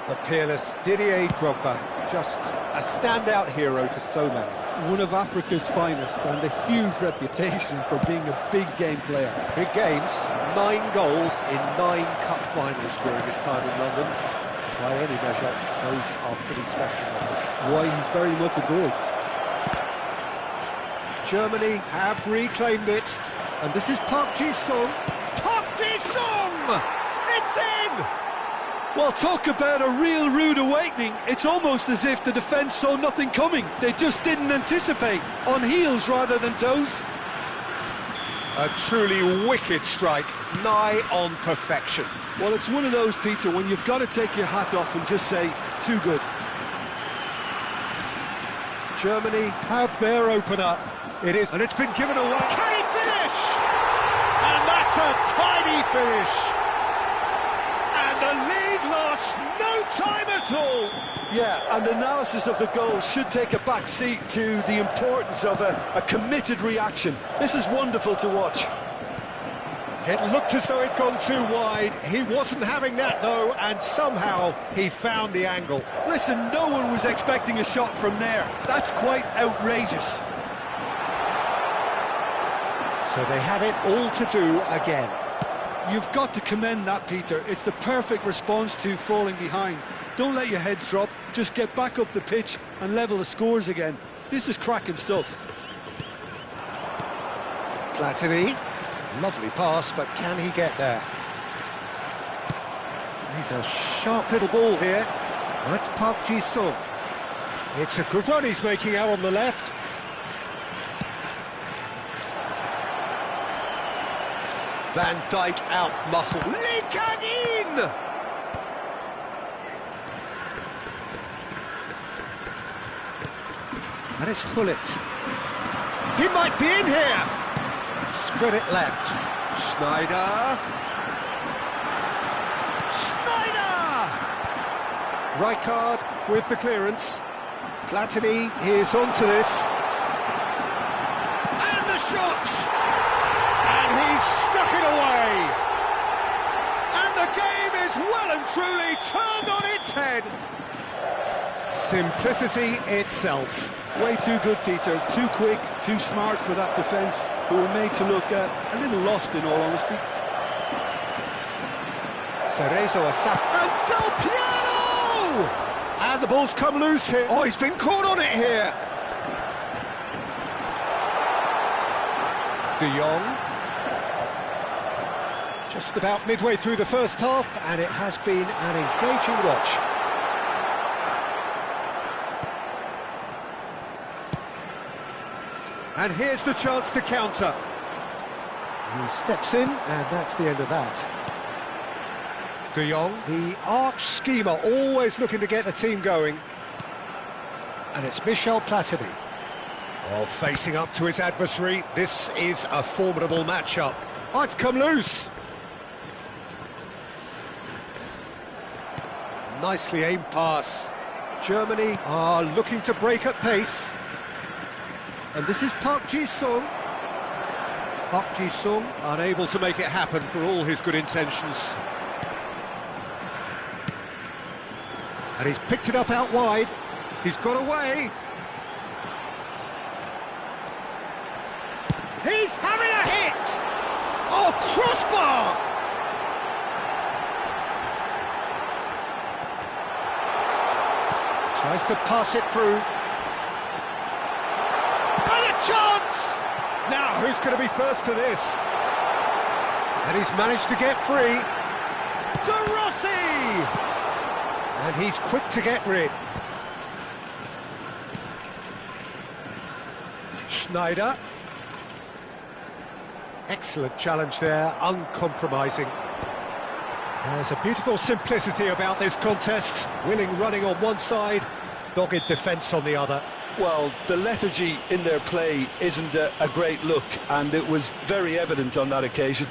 The peerless Didier Drogba, just a standout hero to so many. One of Africa's finest and a huge reputation for being a big game player. Big games, 9 goals in 9 cup finals during his time in London. By any measure, those are pretty special numbers. Why, he's very much adored. Germany have reclaimed it, and this is Park Ji-sung. Park Ji-sung! It's in! Well, talk about a real rude awakening. It's almost as if the defence saw nothing coming. They just didn't anticipate. On heels rather than toes. A truly wicked strike, nigh on perfection. Well, it's one of those, Peter, when you've got to take your hat off and just say, too good. Germany have their opener. It is, and it's been given away. Can he finish? And that's a tiny finish. And the lead lost no time at all. Yeah, and analysis of the goal should take a back seat to the importance of a committed reaction. This is wonderful to watch. It looked as though it'd gone too wide. He wasn't having that, though, and somehow he found the angle. Listen, no one was expecting a shot from there. That's quite outrageous. So they have it all to do again. You've got to commend that, Peter. It's the perfect response to falling behind. Don't let your heads drop. Just get back up the pitch and level the scores again. This is cracking stuff. Platini. Lovely pass, but can he get there? He's a sharp little ball here. That's Park Ji-sung. It's a good run he's making out on the left. Van Dijk out muscle. Lee Kang-in! And it's Hullet. He might be in here! Spread it left. Schneider. Schneider! Rijkaard with the clearance. Platini is onto this. And the shot! And he's stuck it away! And the game is well and truly turned on its head. Simplicity itself. Way too good, Peter. Too quick, too smart for that defence, who were made to look a little lost, in all honesty. Cerezo Asap. And Del Piero! And the ball's come loose here. Oh, he's been caught on it here. De Jong. Just about midway through the first half, and it has been an engaging watch. And here's the chance to counter. He steps in, and that's the end of that. De Jong, the arch schemer, always looking to get the team going. And it's Michel Platini. Oh, facing up to his adversary. This is a formidable matchup. Oh, it's come loose. Nicely aimed pass. Germany are looking to break at pace. And this is Park Ji-sung. Park Ji-sung unable to make it happen for all his good intentions. And he's picked it up out wide. He's got away. He's having a hit! Oh, crossbar! Tries to pass it through. And a chance! Now, who's going to be first to this? And he's managed to get free. De Rossi! And he's quick to get rid. Schneider. Excellent challenge there, uncompromising. There's a beautiful simplicity about this contest. Willing running on one side, dogged defence on the other. Well, the lethargy in their play isn't a great look, and it was very evident on that occasion.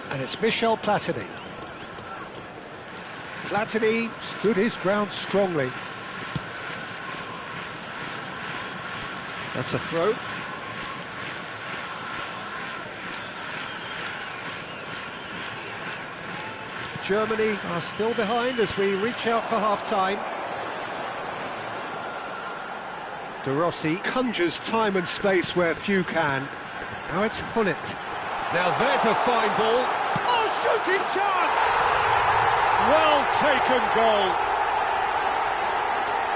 And it's Michel Platini. Platini stood his ground strongly. That's a throw. Germany are still behind as we reach out for half-time. De Rossi conjures time and space where few can. Now it's Hunnit. Now there's a fine ball. Oh, shooting chance! Well taken goal.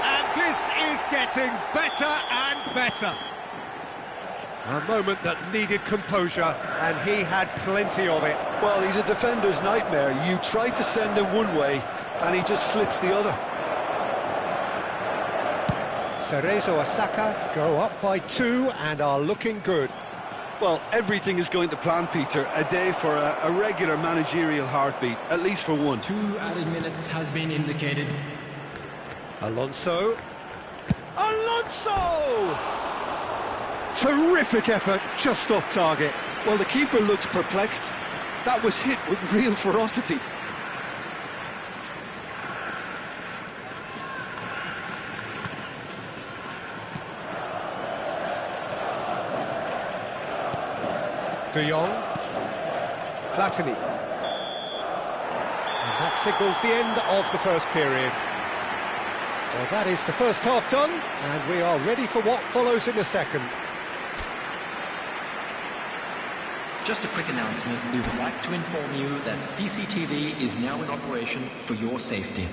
And this is getting better and better. A moment that needed composure, and he had plenty of it. Well, he's a defender's nightmare. You try to send him one way, and he just slips the other. Cerezo Osaka go up by 2 and are looking good. Well, everything is going to plan, Peter. A day for a regular managerial heartbeat, at least for one. 2 added minutes has been indicated. Alonso. Alonso! Terrific effort, just off target. Well, the keeper looks perplexed. That was hit with real ferocity. De Jong. Platini. And that signals the end of the first period. Well, that is the first half done, and we are ready for what follows in the second. Just a quick announcement. We would like to inform you that CCTV is now in operation for your safety.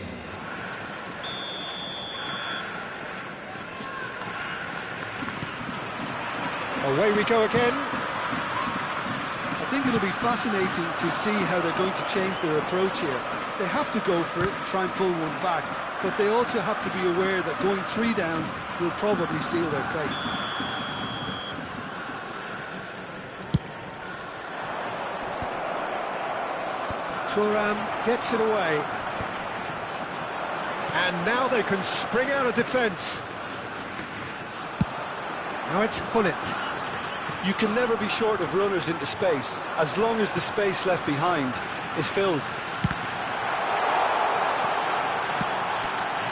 Away we go again. I think it'll be fascinating to see how they're going to change their approach here. They have to go for it and try and pull one back, but they also have to be aware that going 3 down will probably seal their fate. Thuram gets it away. And now they can spring out of defence. Now it's Hunnit. You can never be short of runners into space, as long as the space left behind is filled.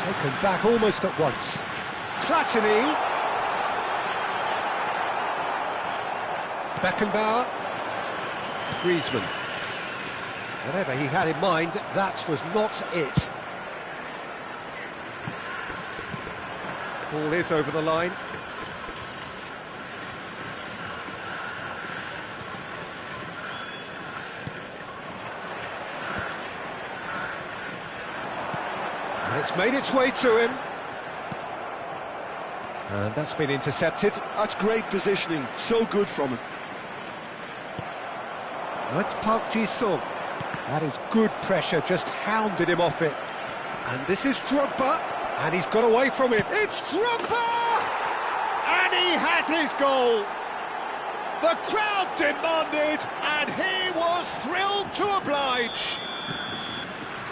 Taken back almost at once. Platini. Beckenbauer. Griezmann. Whatever he had in mind, that was not it. Ball is over the line. And it's made its way to him. And that's been intercepted. That's great positioning, so good from him. That's Park Ji-sung. That is good pressure, just hounded him off it. And this is Drogba, and he's got away from it. It's Drogba! And he has his goal! The crowd demanded, and he was thrilled to oblige.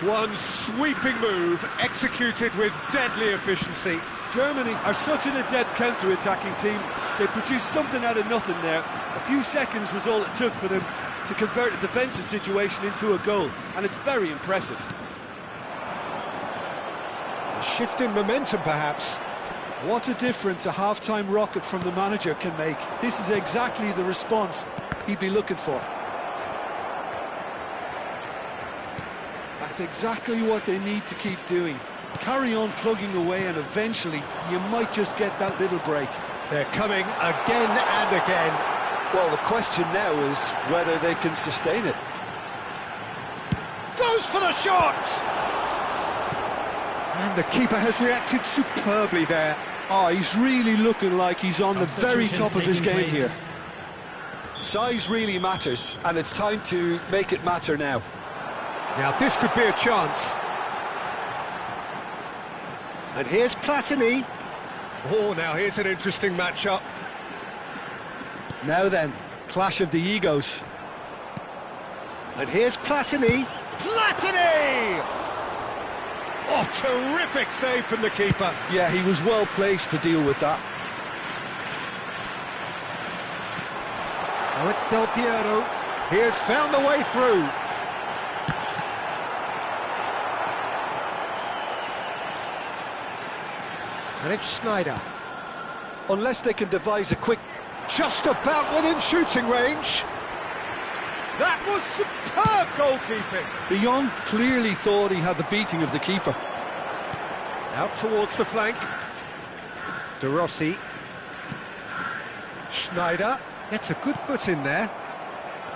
One sweeping move, executed with deadly efficiency. Germany are such an adept counter-attacking team. They produced something out of nothing there. A few seconds was all it took for them to convert a defensive situation into a goal, and it's very impressive. A shift in momentum, perhaps. What a difference a half-time rocket from the manager can make. This is exactly the response he'd be looking for. That's exactly what they need to keep doing. Carry on plugging away, and eventually you might just get that little break. They're coming again and again. Well, the question now is whether they can sustain it. Goes for the shot! And the keeper has reacted superbly there. Oh, he's really looking like he's on the very top of his game here. Size really matters, and it's time to make it matter now. Now this could be a chance. And here's Platini. Oh, now here's an interesting matchup. Now then, clash of the egos. And here's Platini. Platini! Oh, terrific save from the keeper. Yeah, he was well placed to deal with that. Now it's Del Piero. He has found the way through. And it's Schneider. Unless they can devise a quick... Just about within shooting range. That was superb goalkeeping. De Jong clearly thought he had the beating of the keeper. Out towards the flank. De Rossi. Schneider gets a good foot in there.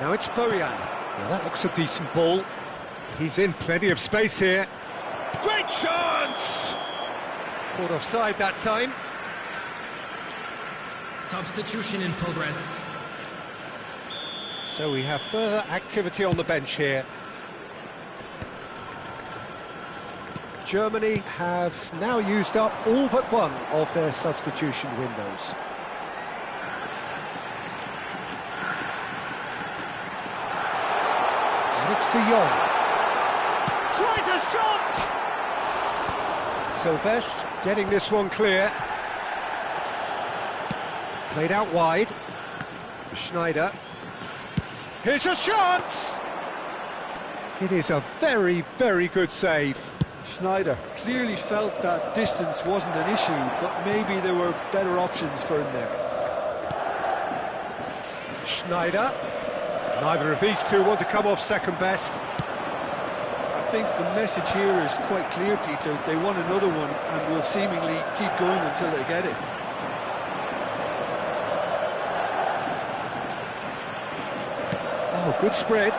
Now it's Bojan. Now that looks a decent ball. He's in plenty of space here. Great chance! Caught offside that time. Substitution in progress. So we have further activity on the bench here. Germany have now used up all but one of their substitution windows. And it's De Jong. Tries a shot! Silvestre getting this one clear. Played out wide. Schneider. Here's a chance! It is a very, very good save. Schneider clearly felt that distance wasn't an issue, but maybe there were better options for him there. Schneider. Neither of these two want to come off second best. I think the message here is quite clear, Peter. They want another one and will seemingly keep going until they get it. Oh, good spread.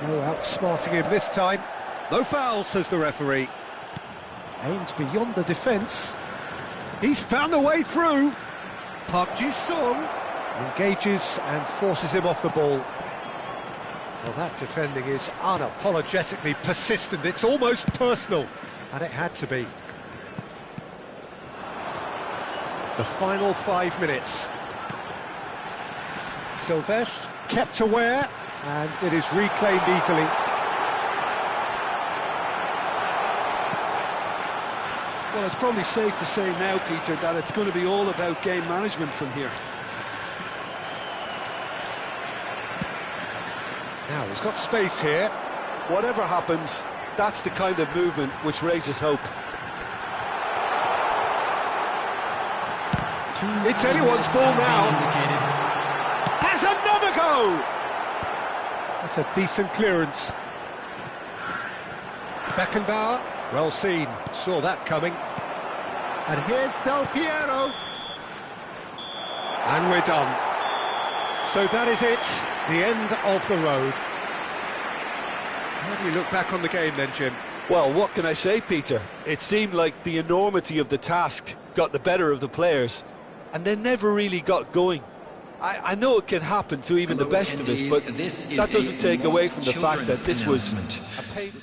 No outsmarting him this time. No foul, says the referee. Aimed beyond the defence. He's found a way through. Park Ji-sung engages and forces him off the ball. Well, that defending is unapologetically persistent. It's almost personal, and it had to be. The final 5 minutes. Silvestre kept aware, and it is reclaimed easily. Well, it's probably safe to say now, Peter, that it's going to be all about game management from here. Now, he's got space here. Whatever happens, that's the kind of movement which raises hope. It's anyone's ball now. Has another go! That's a decent clearance. Beckenbauer, well seen, saw that coming. And here's Del Piero. And we're done. So that is it, the end of the road. How do you look back on the game then, Jim? Well, what can I say, Peter? It seemed like the enormity of the task got the better of the players, and they never really got going. I know it can happen to even the best of us, but that doesn't take away from the fact that this was a painful...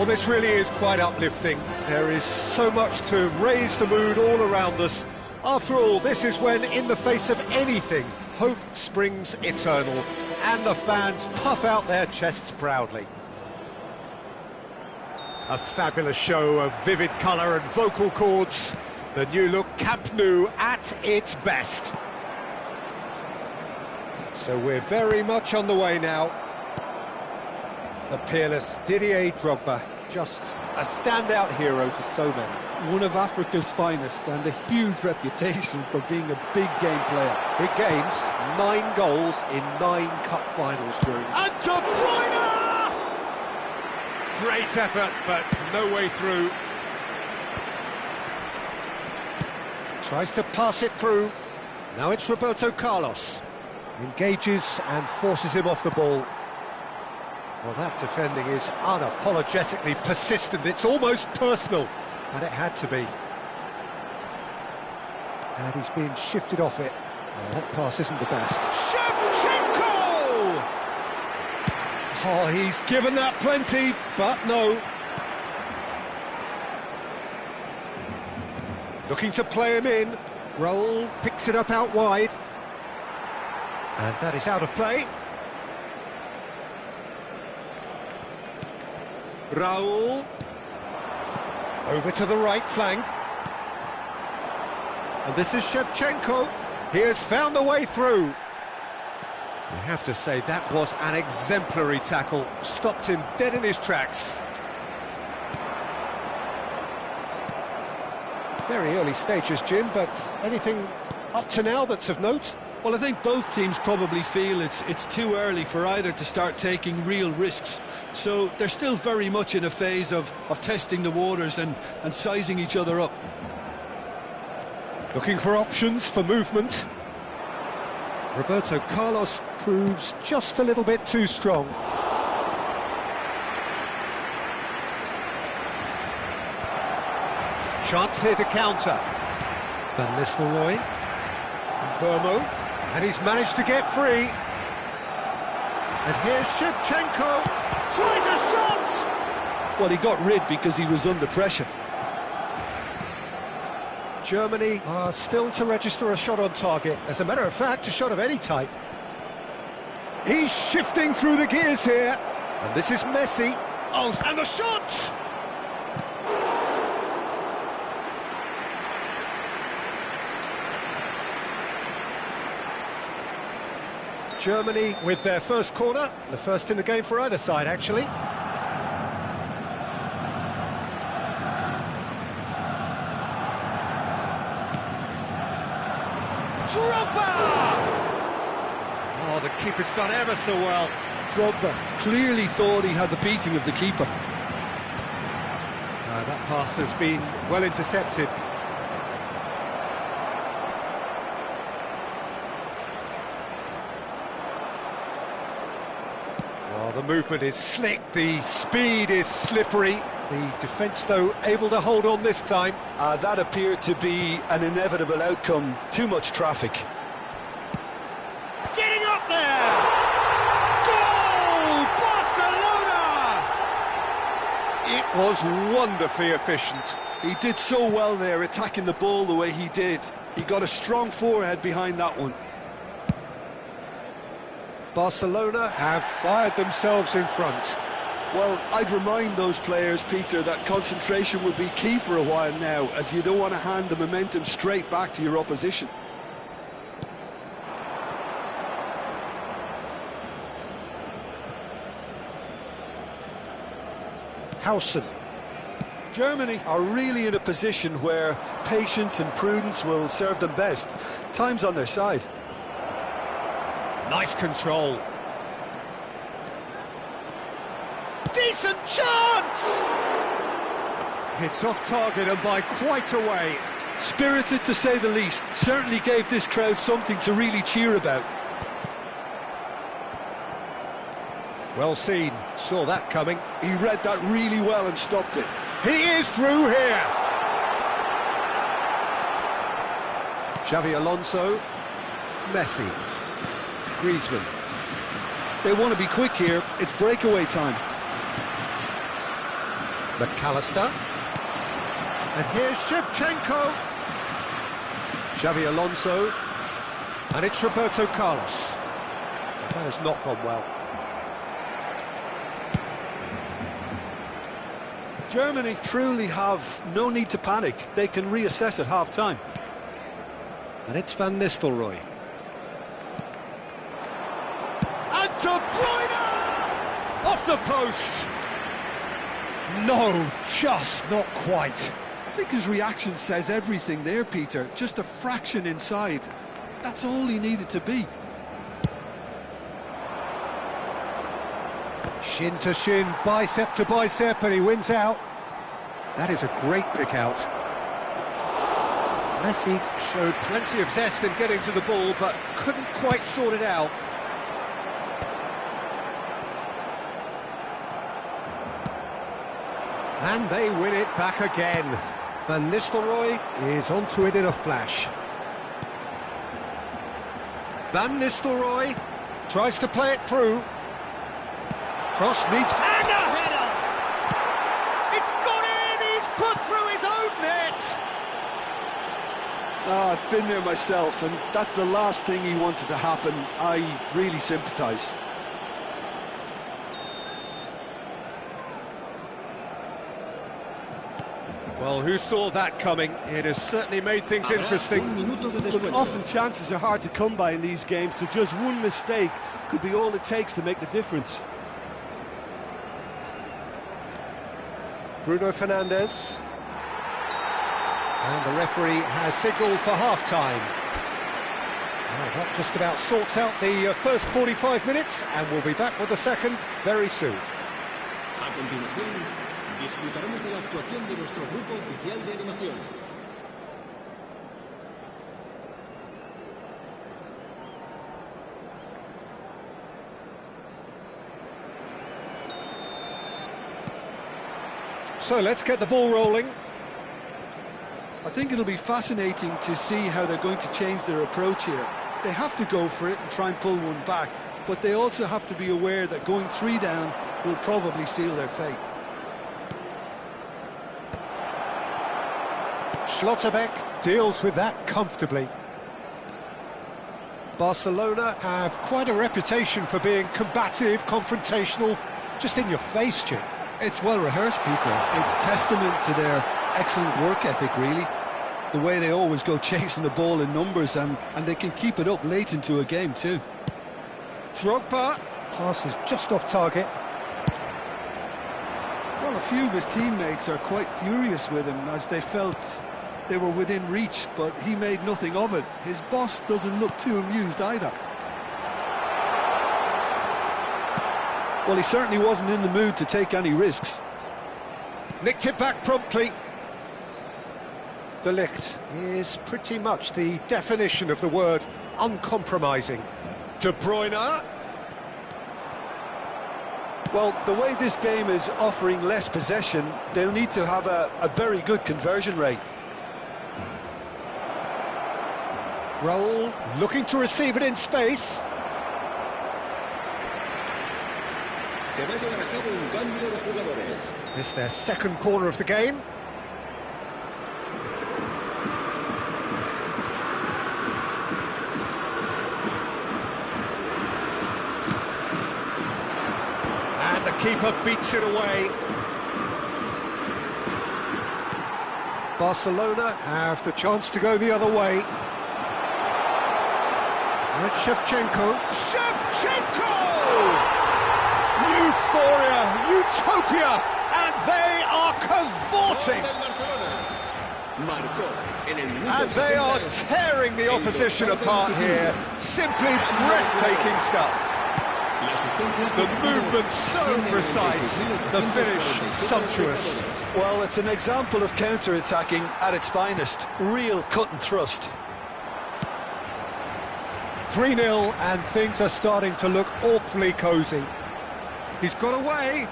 Well, this really is quite uplifting. There is so much to raise the mood all around us. After all, this is when, in the face of anything, hope springs eternal, and the fans puff out their chests proudly. A fabulous show of vivid colour and vocal cords. The new-look Camp Nou at its best. So we're very much on the way now. The peerless Didier Drogba, just a standout hero to so many. One of Africa's finest and a huge reputation for being a big game player. Big games, 9 goals in 9 cup finals during... And De Bruyne! Great effort, but no way through. Tries to pass it through. Now it's Roberto Carlos. Engages and forces him off the ball. Well, that defending is unapologetically persistent. It's almost personal, and it had to be. And he's being shifted off it. Well, that pass isn't the best. Shevchenko! Oh, he's given that plenty, but no. Looking to play him in. Raul picks it up out wide. And that is out of play. Raul. Over to the right flank. And this is Shevchenko. He has found the way through. I have to say, that was an exemplary tackle. Stopped him dead in his tracks. Very early stages, Jim, but anything up to now that's of note? Well, I think both teams probably feel it's too early for either to start taking real risks. So they're still very much in a phase of testing the waters and sizing each other up. Looking for options for movement. Roberto Carlos proves just a little bit too strong. Chance here to counter. Van Nistelrooy. Burmo. And he's managed to get free. And here's Shevchenko. Tries a shot! Well, he got rid because he was under pressure. Germany are still to register a shot on target. As a matter of fact, a shot of any type. He's shifting through the gears here. And this is Messi. Oh, and the shot! Germany with their first corner. The first in the game for either side, actually. Drogba! Oh, the keeper's done ever so well. Drogba clearly thought he had the beating of the keeper. That pass has been well intercepted. Oh, the movement is slick, the speed is slippery. The defence, though, able to hold on this time. That appeared to be an inevitable outcome. Too much traffic. Getting up there! Goal! Barcelona! It was wonderfully efficient. He did so well there, attacking the ball the way he did. He got a strong forehead behind that one. Barcelona have fired themselves in front. Well, I'd remind those players, Peter, that concentration will be key for a while now, as you don't want to hand the momentum straight back to your opposition. Howson. Germany are really in a position where patience and prudence will serve them best. Time's on their side. Nice control. Decent chance! It's off target and by quite a way. Spirited to say the least. Certainly gave this crowd something to really cheer about. Well seen. Saw that coming. He read that really well and stopped it. He is through here. Xavi Alonso. Messi. Griezmann. They want to be quick here. It's breakaway time. McAllister. And here's Shevchenko. Xavi Alonso. And it's Roberto Carlos. That has not gone well. Germany truly have no need to panic. They can reassess at half-time. And it's Van Nistelrooy. And De Bruyne! Off the post! No, just not quite. I think his reaction says everything there, Peter. Just a fraction inside. That's all he needed to be. Shin to shin, bicep to bicep, and he wins out. That is a great pick out. Messi showed plenty of zest in getting to the ball, but couldn't quite sort it out. And they win it back again. Van Nistelrooy is onto it in a flash. Van Nistelrooy tries to play it through. Cross needs... And a header! It's gone in! He's put through his own net! Oh, I've been there myself, and that's the last thing he wanted to happen. I really sympathise. Well, who saw that coming? It has certainly made things interesting. Look, often chances are hard to come by in these games, so just one mistake could be all it takes to make the difference. Bruno Fernandes. And the referee has signalled for half-time. Well, that just about sorts out the first 45 minutes, and we'll be back with the second very soon. A continuación, disfrutaremos de la actuación de nuestro grupo oficial de animación. So let's get the ball rolling. I think it'll be fascinating to see how they're going to change their approach here. They have to go for it and try and pull one back, but they also have to be aware that going 3 down will probably seal their fate. Schlotterbeck deals with that comfortably. Barcelona have quite a reputation for being combative, confrontational, just in your face, Jim. It's well rehearsed, Peter. It's testament to their excellent work ethic, really. The way they always go chasing the ball in numbers, and they can keep it up late into a game too. Drogba, pass is just off target. Well, a few of his teammates are quite furious with him, as they felt they were within reach, but he made nothing of it. His boss doesn't look too amused either. Well, he certainly wasn't in the mood to take any risks. Nicked it back promptly. De Ligt is pretty much the definition of the word uncompromising. De Bruyne. Well, the way this game is offering less possession, they'll need to have a very good conversion rate. Raul looking to receive it in space. Se va a llevar a cabo un cambio de jugadores. This is their second corner of the game. And the keeper beats it away. Barcelona have the chance to go the other way. And it's Shevchenko. Shevchenko! Euphoria, utopia, and they are cavorting. And they are tearing the opposition apart here. Simply breathtaking stuff. The movement so precise, the finish sumptuous. Well, it's an example of counter-attacking at its finest. Real cut and thrust. 3-0, and things are starting to look awfully cosy. He's got away.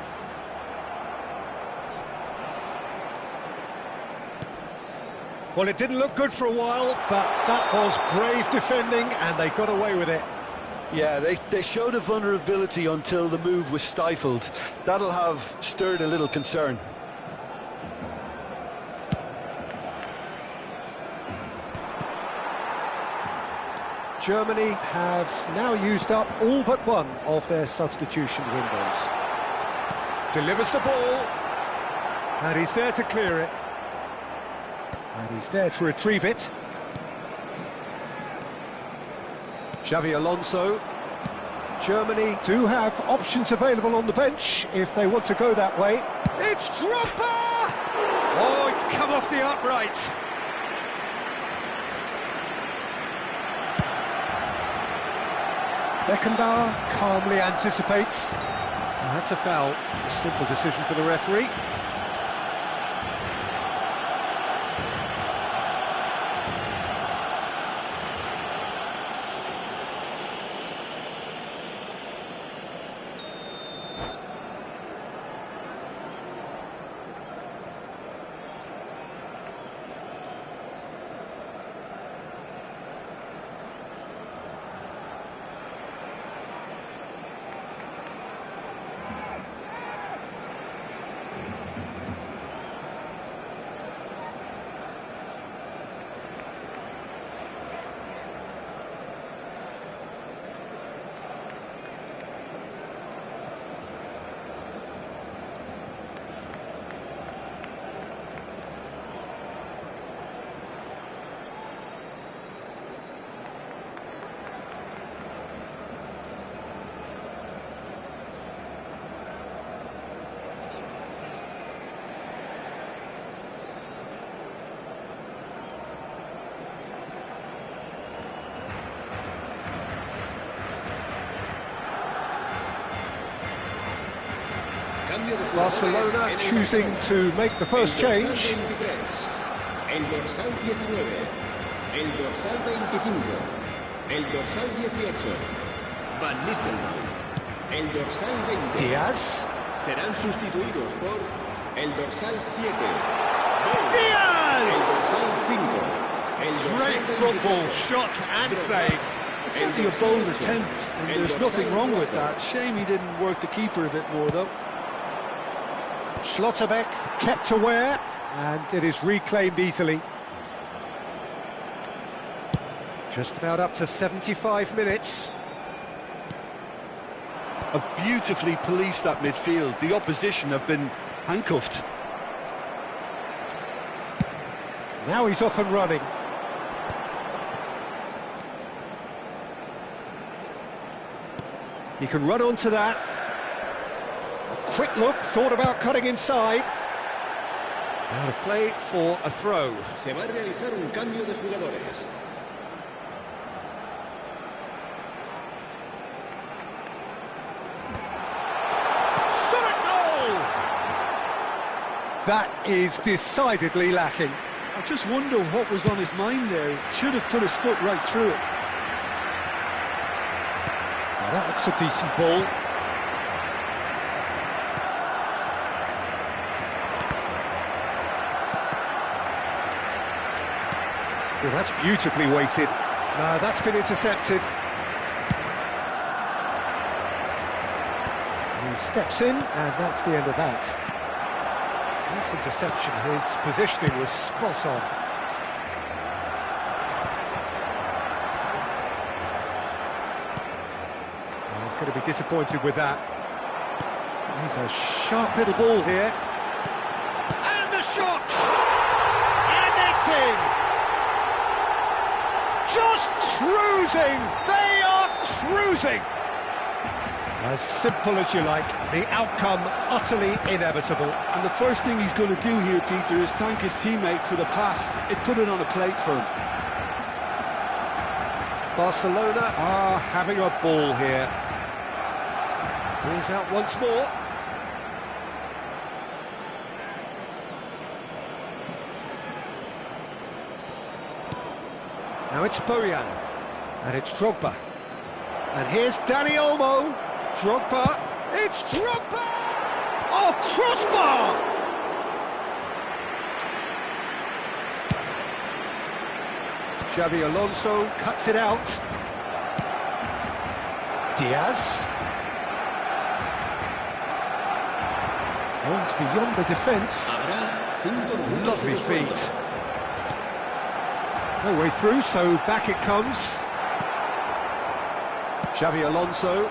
Well, it didn't look good for a while, but that was brave defending, and they got away with it. Yeah, they showed a vulnerability until the move was stifled. That'll have stirred a little concern. Germany have now used up all but one of their substitution windows. Delivers the ball, and he's there to clear it. And he's there to retrieve it. Xavi Alonso. Germany do have options available on the bench if they want to go that way. It's Drogba! Oh, it's come off the upright. Beckenbauer calmly anticipates. And that's a foul. A simple decision for the referee. Barcelona choosing to make the first change. El dorsal 19, el dorsal 25, el dorsal 18, Van Nistelrooy, el dorsal 20. Diaz. Serán sustituidos por el dorsal 7. Diaz! El dorsal 5. El dorsal Great 24, football, shot and save. It's only a bold attempt, and there's nothing wrong with that. Shame he didn't work the keeper a bit more, though. Schlotterbeck kept aware, and it is reclaimed easily. Just about up to 75 minutes. Have beautifully policed that midfield. The opposition have been handcuffed. Now he's off and running. He can run onto that. A quick look, thought about cutting inside. Out of play for a throw. Se va a realizar un cambio de jugadores. Shot at goal! That is decidedly lacking. I just wonder what was on his mind there. Should have put his foot right through it. Now that looks a decent ball. Oh, that's beautifully weighted. No, that's been intercepted. He steps in, and that's the end of that. Nice interception. His positioning was spot on. Well, he's going to be disappointed with that. He's a sharp little ball here. And the shot! And it's in! Just cruising! They are cruising! As simple as you like, the outcome utterly inevitable. And the first thing he's going to do here, Peter, is thank his teammate for the pass. It put it on a plate for him. Barcelona are having a ball here. Ball's out once more. Now it's Bojan, and it's Drogba. And here's Dani Olmo. Drogba, it's Drogba! Oh, crossbar! Xavi Alonso cuts it out. Diaz. Aims beyond the defence. Lovely feet. No way through, so back it comes. Xavi Alonso.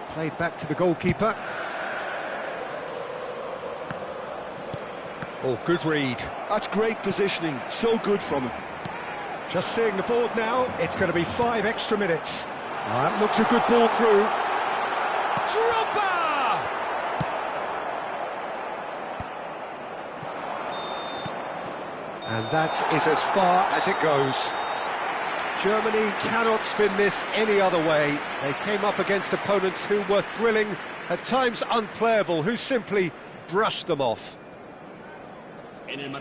Played back to the goalkeeper. Oh, good read. That's great positioning, so good from him. Just seeing the board now, it's going to be 5 extra minutes. That looks a good ball through. Drogba! And that is as far as it goes. Germany cannot spin this any other way. They came up against opponents who were thrilling, at times unplayable, who simply brushed them off.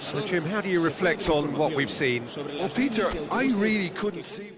So, Jim, how do you reflect on what we've seen? Well, Peter, I really couldn't see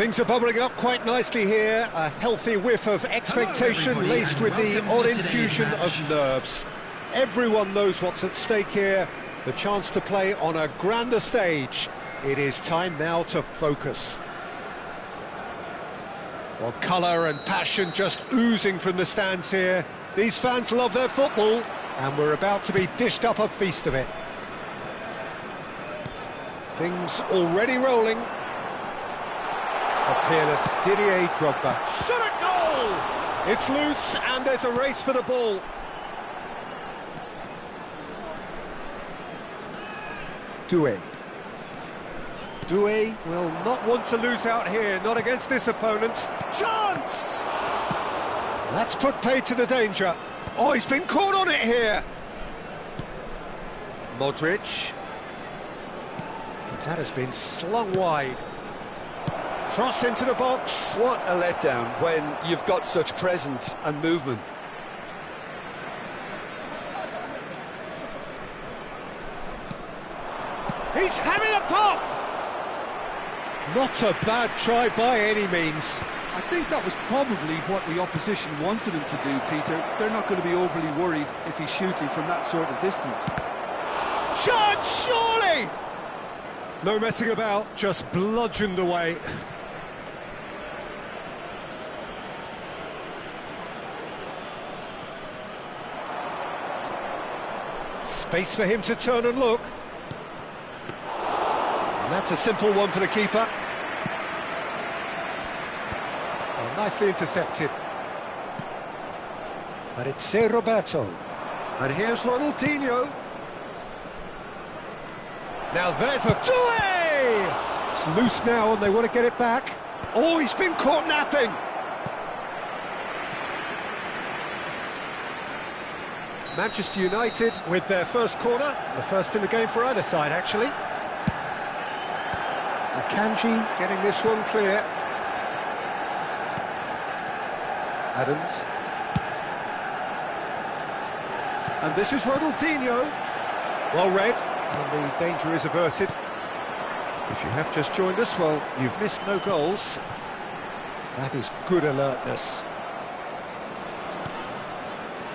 Things are bubbling up quite nicely here. A healthy whiff of expectation everybody, laced and with the welcome odd to today's infusion of match. nerves. Everyone knows what's at stake here. The chance to play on a grander stage. It is time now to focus. Well, colour and passion just oozing from the stands here. These fans love their football, and we're about to be dished up a feast of it. Things already rolling. A peerless Didier Drogba. Shot a goal! It's loose, and there's a race for the ball. Doué. Doué will not want to lose out here, not against this opponent. Chance! That's put paid to the danger. Oh, he's been caught on it here. Modric. That has been slung wide. Cross into the box. What a letdown when you've got such presence and movement. He's having a pop! Not a bad try by any means. I think that was probably what the opposition wanted him to do, Peter. They're not going to be overly worried if he's shooting from that sort of distance. Shot, surely! No messing about, just bludgeoned away. Space for him to turn and look. And that's a simple one for the keeper. Oh, nicely intercepted. But it's Roberto. And here's Ronaldinho. Now there's a Doué! It's loose now and they want to get it back. Oh, he's been caught napping. Manchester United with their first corner, the first in the game for either side, actually. Akanji getting this one clear. Adams. And this is Ronaldinho. Well read, and the danger is averted. If you have just joined us, well, you've missed no goals. That is good alertness.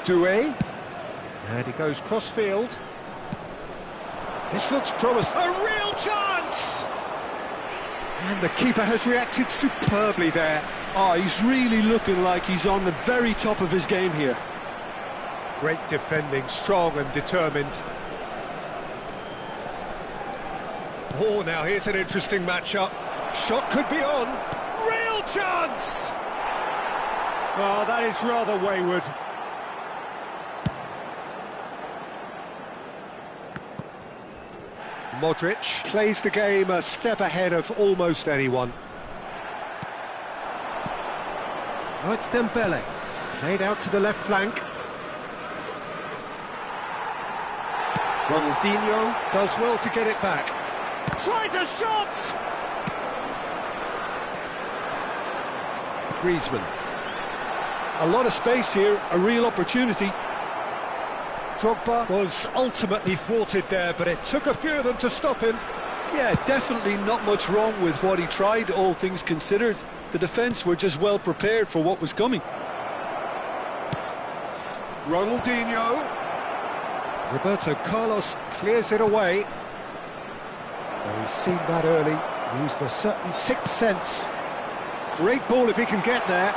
Doué. And he goes cross-field. This looks promising. A real chance! And the keeper has reacted superbly there. Oh, he's really looking like he's on the very top of his game here. Great defending, strong and determined. Oh, now here's an interesting matchup. Shot could be on. Real chance! Oh, that is rather wayward. Modric plays the game a step ahead of almost anyone. Oh, it's Dembele. Played out to the left flank. Ronaldinho does well to get it back. Tries a shot! Griezmann. A lot of space here, a real opportunity. Drogba was ultimately thwarted there, but it took a few of them to stop him. Yeah, definitely not much wrong with what he tried, all things considered. The defence were just well prepared for what was coming. Ronaldinho. Roberto Carlos clears it away. Well, he's seen that early, used a certain sixth sense. Great ball if he can get there.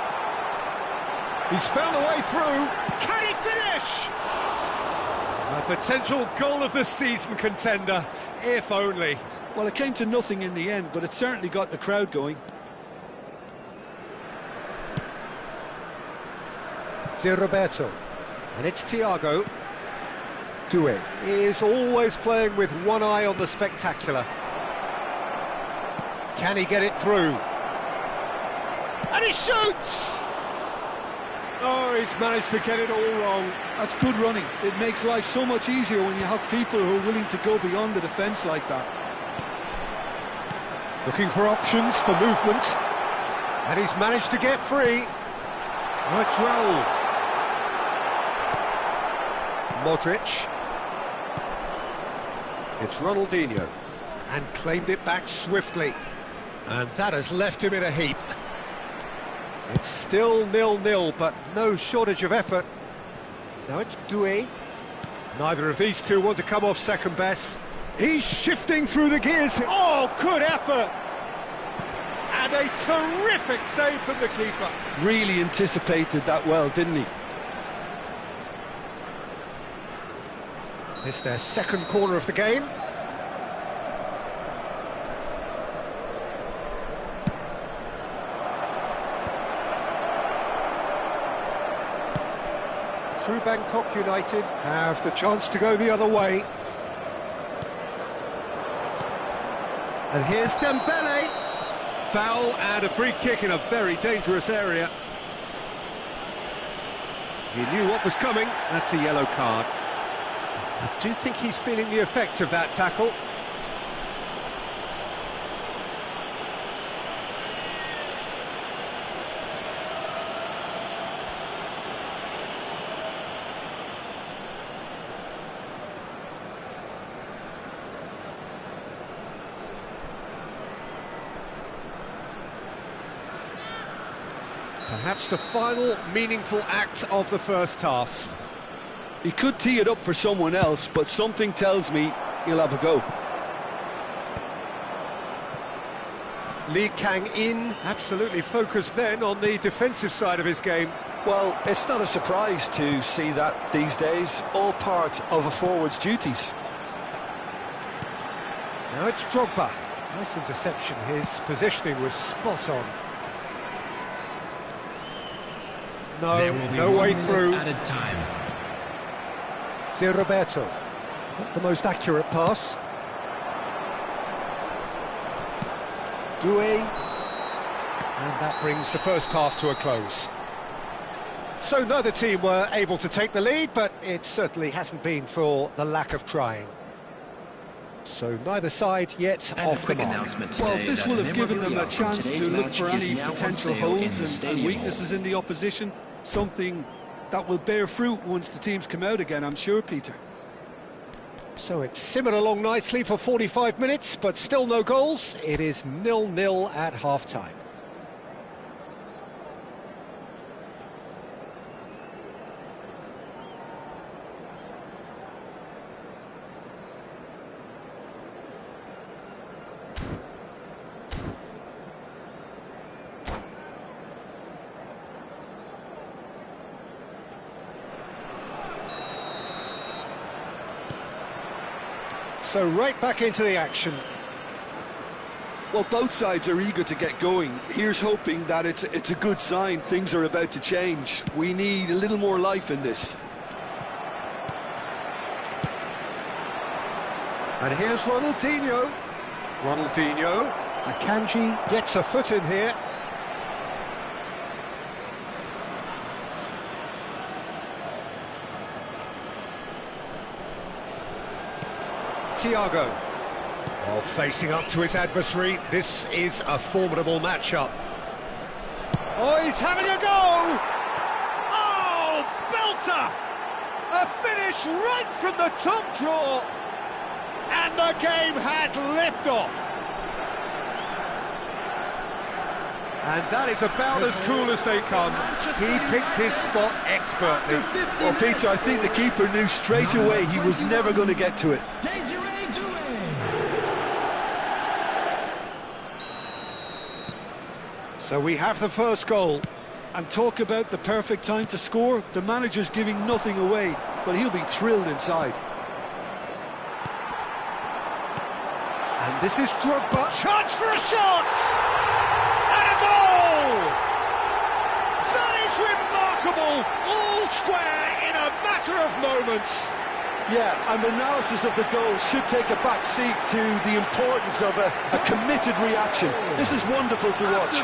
He's found a way through. Can he finish? A potential goal of the season contender, if only. Well, it came to nothing in the end, but it certainly got the crowd going. It's Roberto. And it's Thiago. Doué is always playing with one eye on the spectacular. Can he get it through? And he shoots! Oh, he's managed to get it all wrong. That's good running. It makes life so much easier when you have people who are willing to go beyond the defence like that. Looking for options for movement. And he's managed to get free. Oh, it's Raul. Modric. It's Ronaldinho. And claimed it back swiftly. And that has left him in a heap. It's still 0-0, but no shortage of effort. Now it's Doué. Neither of these two want to come off second best. He's shifting through the gears. Oh, good effort! And a terrific save from the keeper. Really anticipated that well, didn't he? It's their second corner of the game. True Bangkok United have the chance to go the other way. And here's Dembele. Foul and a free kick in a very dangerous area. He knew what was coming. That's a yellow card. I do think he's feeling the effects of that tackle. Perhaps the final meaningful act of the first half. He could tee it up for someone else, but something tells me he'll have a go. Lee Kang-in absolutely focused then on the defensive side of his game. Well, it's not a surprise to see that these days, all part of a forward's duties. Now it's Drogba. Nice interception, his positioning was spot on. No way through. Added time. Zé Roberto. Not the most accurate pass. Doué. And that brings the first half to a close. So neither team were able to take the lead, but it certainly hasn't been for the lack of trying. So neither side yet off the mark. Well, this will have given them a chance to look for any potential holes and weaknesses in the opposition. Something that will bear fruit once the teams come out again, I'm sure, Peter. So it's simmered along nicely for 45 minutes, but still no goals. It is 0-0 at half-time. So right back into the action. Well, both sides are eager to get going. Here's hoping that it's a good sign. Things are about to change. We need a little more life in this. And here's Ronaldinho. Akanji gets a foot in here. Thiago. Oh, facing up to his adversary. This is a formidable matchup. Oh, he's having a go! Oh, belter! A finish right from the top draw. And the game has liftoff. And that is about as cool as they come. He picked his spot expertly. Well, Peter, I think the keeper knew straight away he was never going to get to it. So we have the first goal. And talk about the perfect time to score. The manager's giving nothing away, but he'll be thrilled inside. And this is Drogba. Chance for a shot! And a goal! That is remarkable! All square in a matter of moments. Yeah, and analysis of the goal should take a back seat to the importance of a committed reaction. This is wonderful to watch.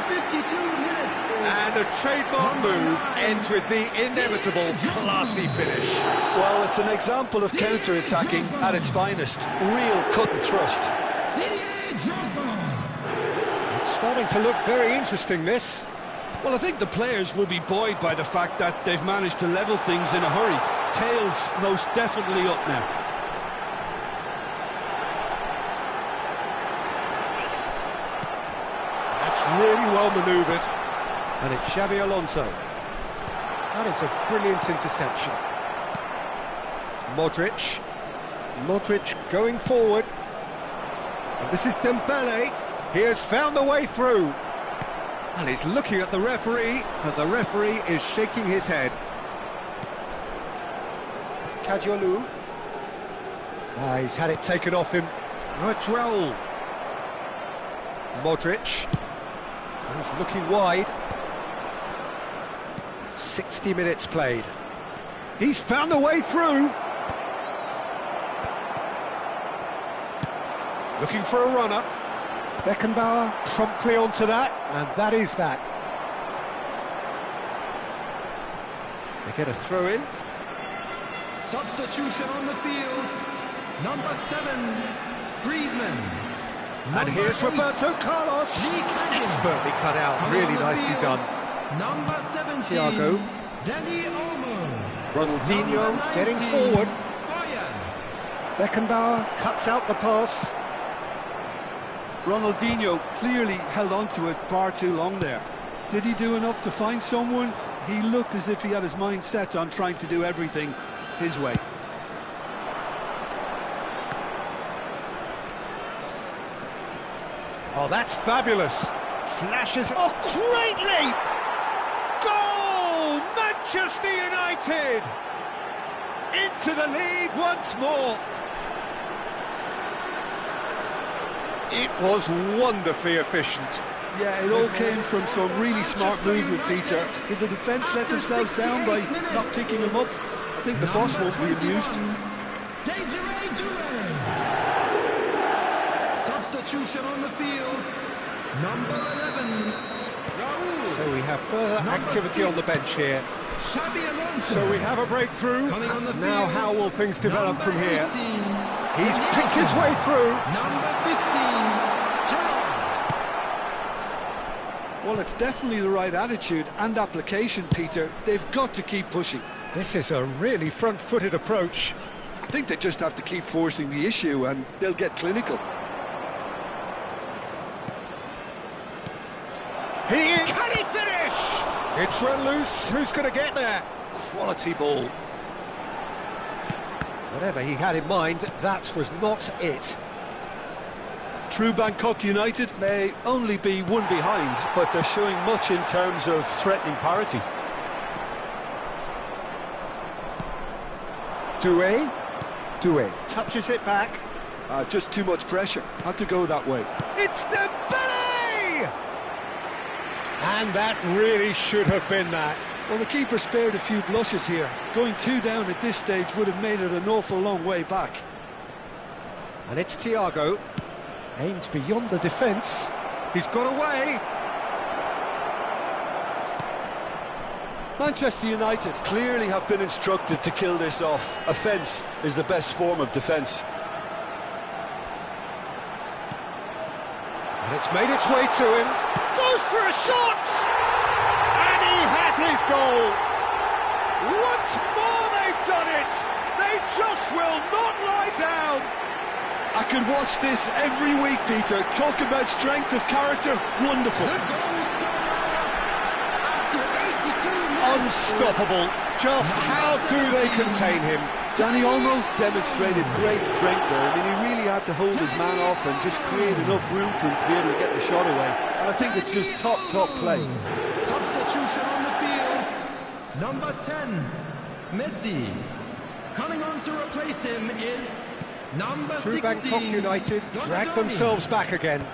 And a trademark move ends with the inevitable classy finish. Well, it's an example of counter-attacking at its finest. Real cut and thrust. It's starting to look very interesting, this. Well, I think the players will be buoyed by the fact that they've managed to level things in a hurry. Tails most definitely up now. really well manoeuvred. And it's Xabi Alonso. That is a brilliant interception. Modric. Modric going forward. And this is Dembele. He has found the way through. And he's looking at the referee, and the referee is shaking his head. Kadiolu. He's had it taken off him. Now it's Raul. Modric. He's looking wide. 60 minutes played. He's found a way through. Looking for a runner. Beckenbauer promptly onto that, and that is that. They get a throw in. Substitution on the field. Number 7, Griezmann. And here's Roberto Carlos. Expertly cut out, really nicely done. Number 17, Thiago. Danny Olmo. Ronaldinho getting forward. Bayern. Beckenbauer cuts out the pass. Ronaldinho clearly held on to it far too long there. Did he do enough to find someone? He looked as if he had his mind set on trying to do everything his way. Oh, that's fabulous. Flashes. Oh, great leap! Goal! Manchester United! Into the lead once more. It was wonderfully efficient. Yeah, it all came from some really smart movement, Peter. Did the defence let themselves down by not picking him up? I think the boss won't be amused. Desiree Doué. Substitution on the field. Number 11, Raul. So we have further activity on the bench here. Xabi Alonso. So we have a breakthrough. Coming on the Now field. how will things develop from Number here? 18, He's picked his way through. Number 15, Gerrard. Well, it's definitely the right attitude and application, Peter. They've got to keep pushing. This is a really front-footed approach. I think they just have to keep forcing the issue and they'll get clinical. Can he finish? It's run loose. Who's going to get there? Quality ball. Whatever he had in mind, that was not it. True Bangkok United may only be one behind, but they're showing much in terms of threatening parity. Doué touches it back. Just too much pressure. Had to go that way. It's Dembele! And that really should have been that. Well, the keeper spared a few blushes here. Going 2 down at this stage would have made it an awful long way back. And it's Thiago. Aimed beyond the defence. He's got away. Manchester United clearly have been instructed to kill this off. Offence is the best form of defence. And it's made its way to him. Goes for a shot! And he has his goal! Once more they've done it! They just will not lie down! I could watch this every week, Peter. Talk about strength of character. Wonderful. The goal scorer after 82 minutes. Unstoppable. Just how do they contain him? Danny Olmo demonstrated great strength there. I mean, he really had to hold his man off and just create enough room for him to be able to get the shot away. And I think it's just top play. Substitution on the field. Number 10, Messi. Coming on to replace him is number True 16, Bangkok United drag Donadoni. themselves back again.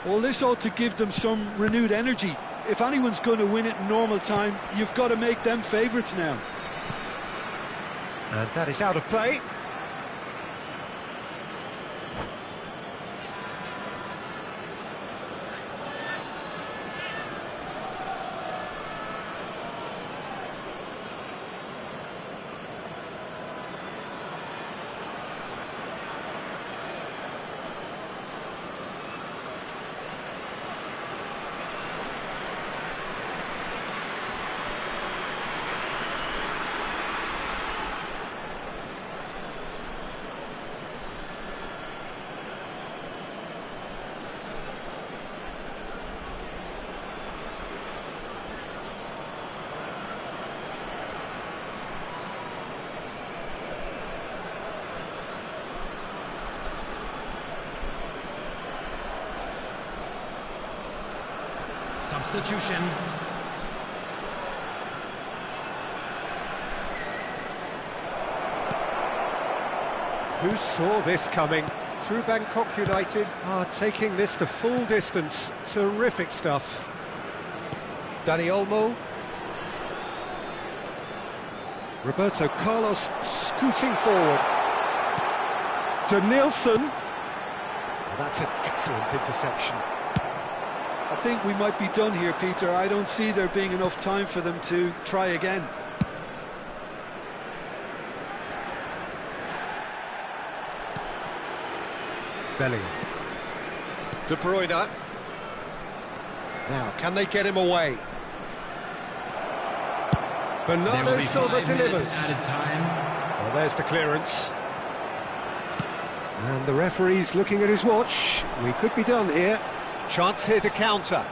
Well, this ought to give them some renewed energy. If anyone's going to win it in normal time, you've got to make them favourites now. And that is out of play. Substitution. Who saw this coming? True Bangkok United are taking this to full distance. Terrific stuff. Dani Olmo. Roberto Carlos scooting forward. Denilson. Oh, that's an excellent interception. I think we might be done here, Peter. I don't see there being enough time for them to try again. Bellingham. De Bruyne. Now, can they get him away? Bernardo Silva delivers. Added time. Well, there's the clearance. And the referee's looking at his watch. We could be done here. Chance here to counter.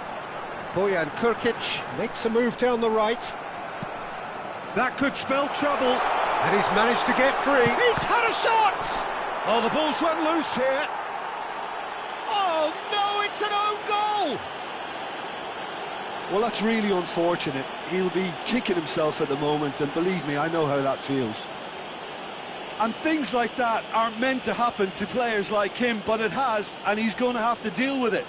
Bojan Kurkic makes a move down the right. That could spell trouble. And he's managed to get free. He's had a shot! Oh, the ball's run loose here. Oh, no, it's an own goal! Well, that's really unfortunate. He'll be kicking himself at the moment, and believe me, I know how that feels. And things like that aren't meant to happen to players like him, but it has, and he's going to have to deal with it.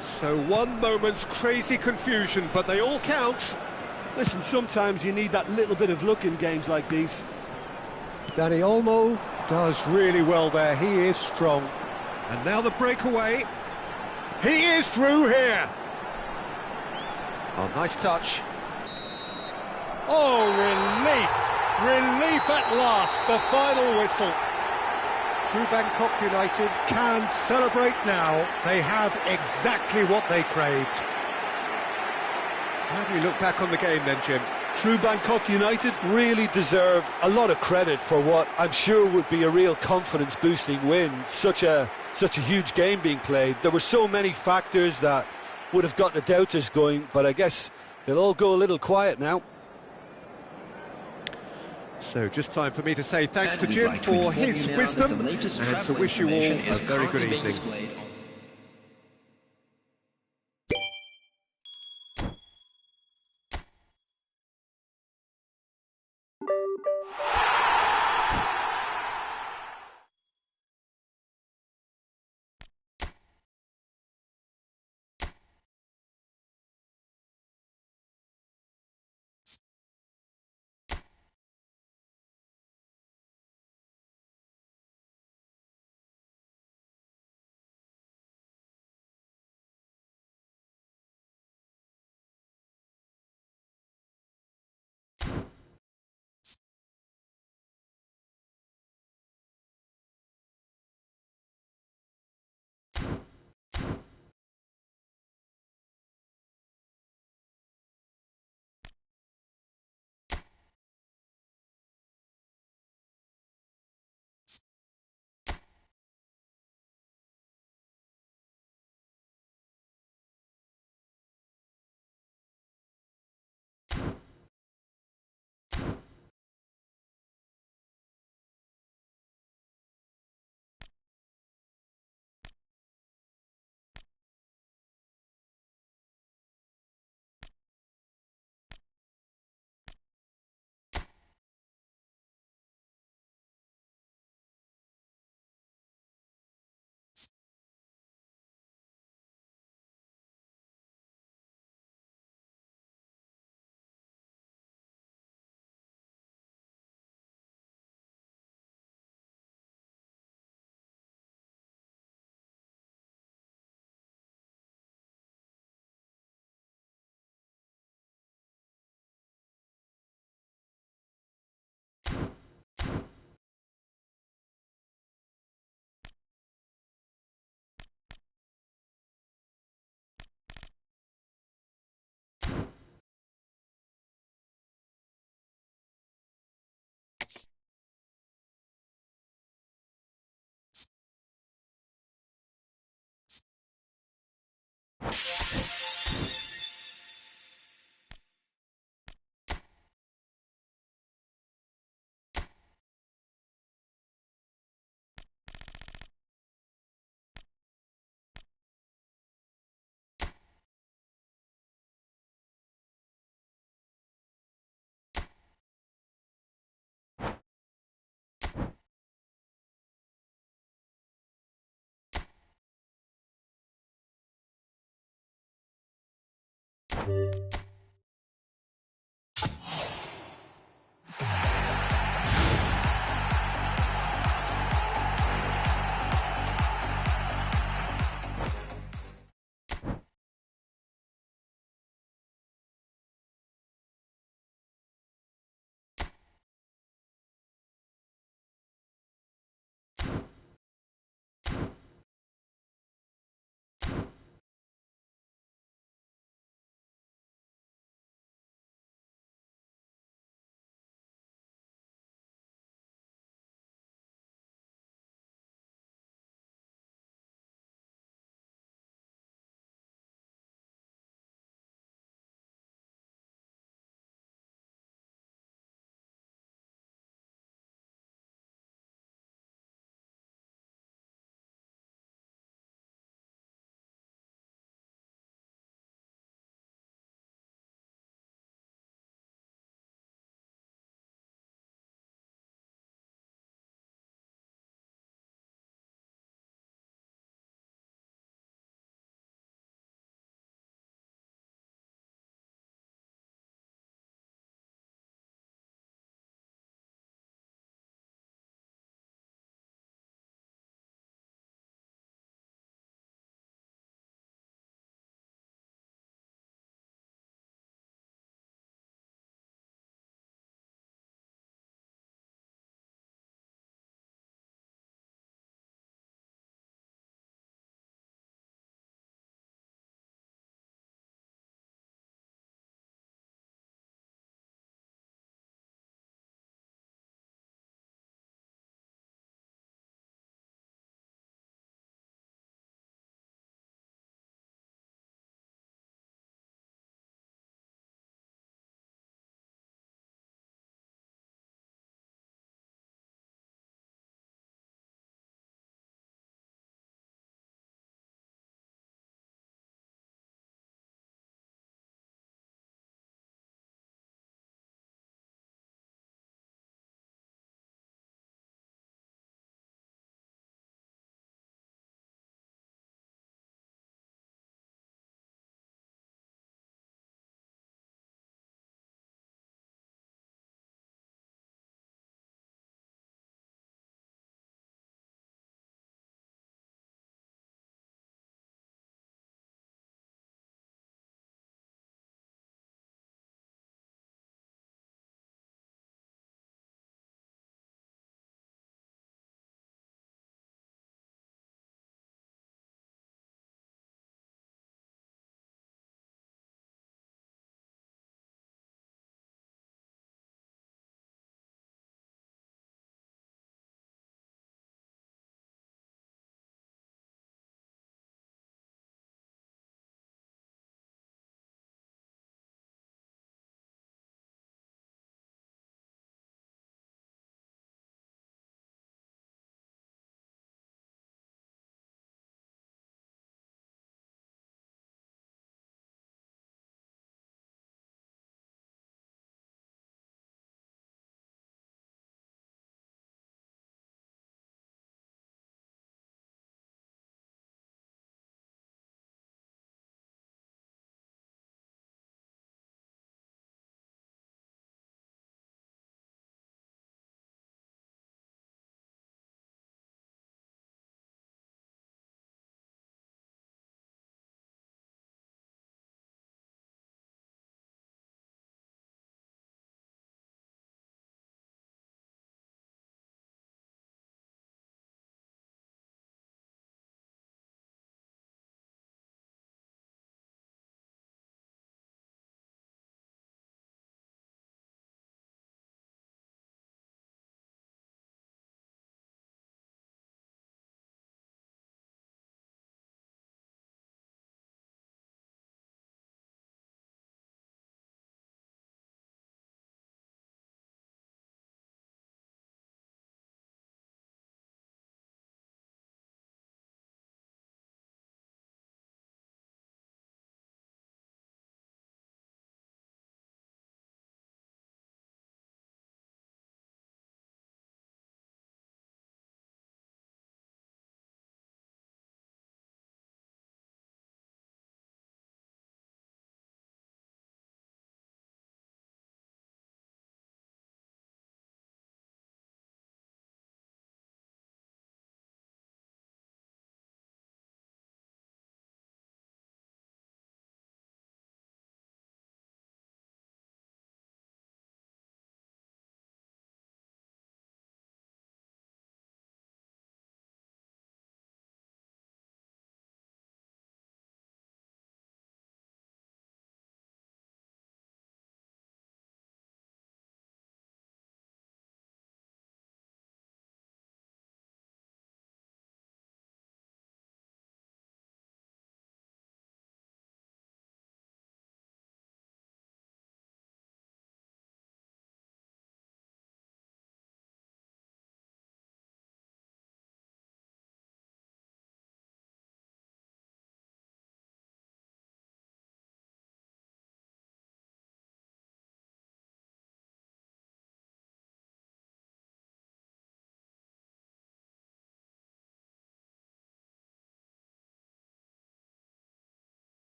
So one moment's crazy confusion, but they all count. Listen, sometimes you need that little bit of luck in games like these. Dani Olmo does really well there. He is strong. And now the breakaway. He is through here. Oh, nice touch. Oh, relief. Relief at last. The final whistle. True Bangkok United can celebrate now. They have exactly what they craved. How do you look back on the game then, Jim? True Bangkok United really deserve a lot of credit for what I'm sure would be a real confidence-boosting win. Such a huge game being played. There were so many factors that would have got the doubters going, but I guess they'll all go a little quiet now. So just time for me to say thanks to Jim for his wisdom and to wish you all a very good evening.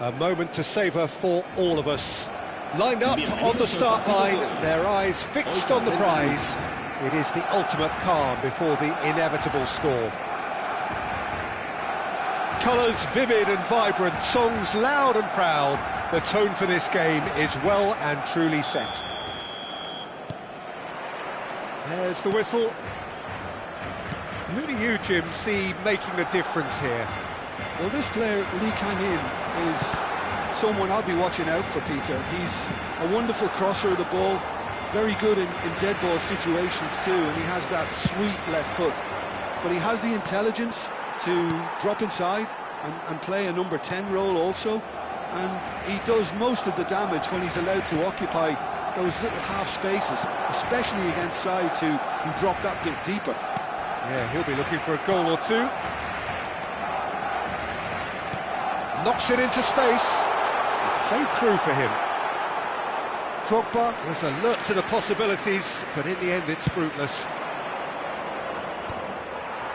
A moment to savour for all of us. Lined up on the start line, their eyes fixed on the prize. It is the ultimate calm before the inevitable score. Colours vivid and vibrant, songs loud and proud. The tone for this game is well and truly set. There's the whistle. Who do you, Jim, see making the difference here? Well, this player, Lee Kang-in, is someone I'll be watching out for, Peter. He's a wonderful crosser of the ball, very good in dead ball situations too, and he has that sweet left foot. But he has the intelligence to drop inside and play a number 10 role also. And he does most of the damage when he's allowed to occupy those little half spaces, especially against sides who drop that bit deeper. Yeah, he'll be looking for a goal or two. Knocks it into space. It's played through for him. Drogba was alert to the possibilities, but in the end it's fruitless.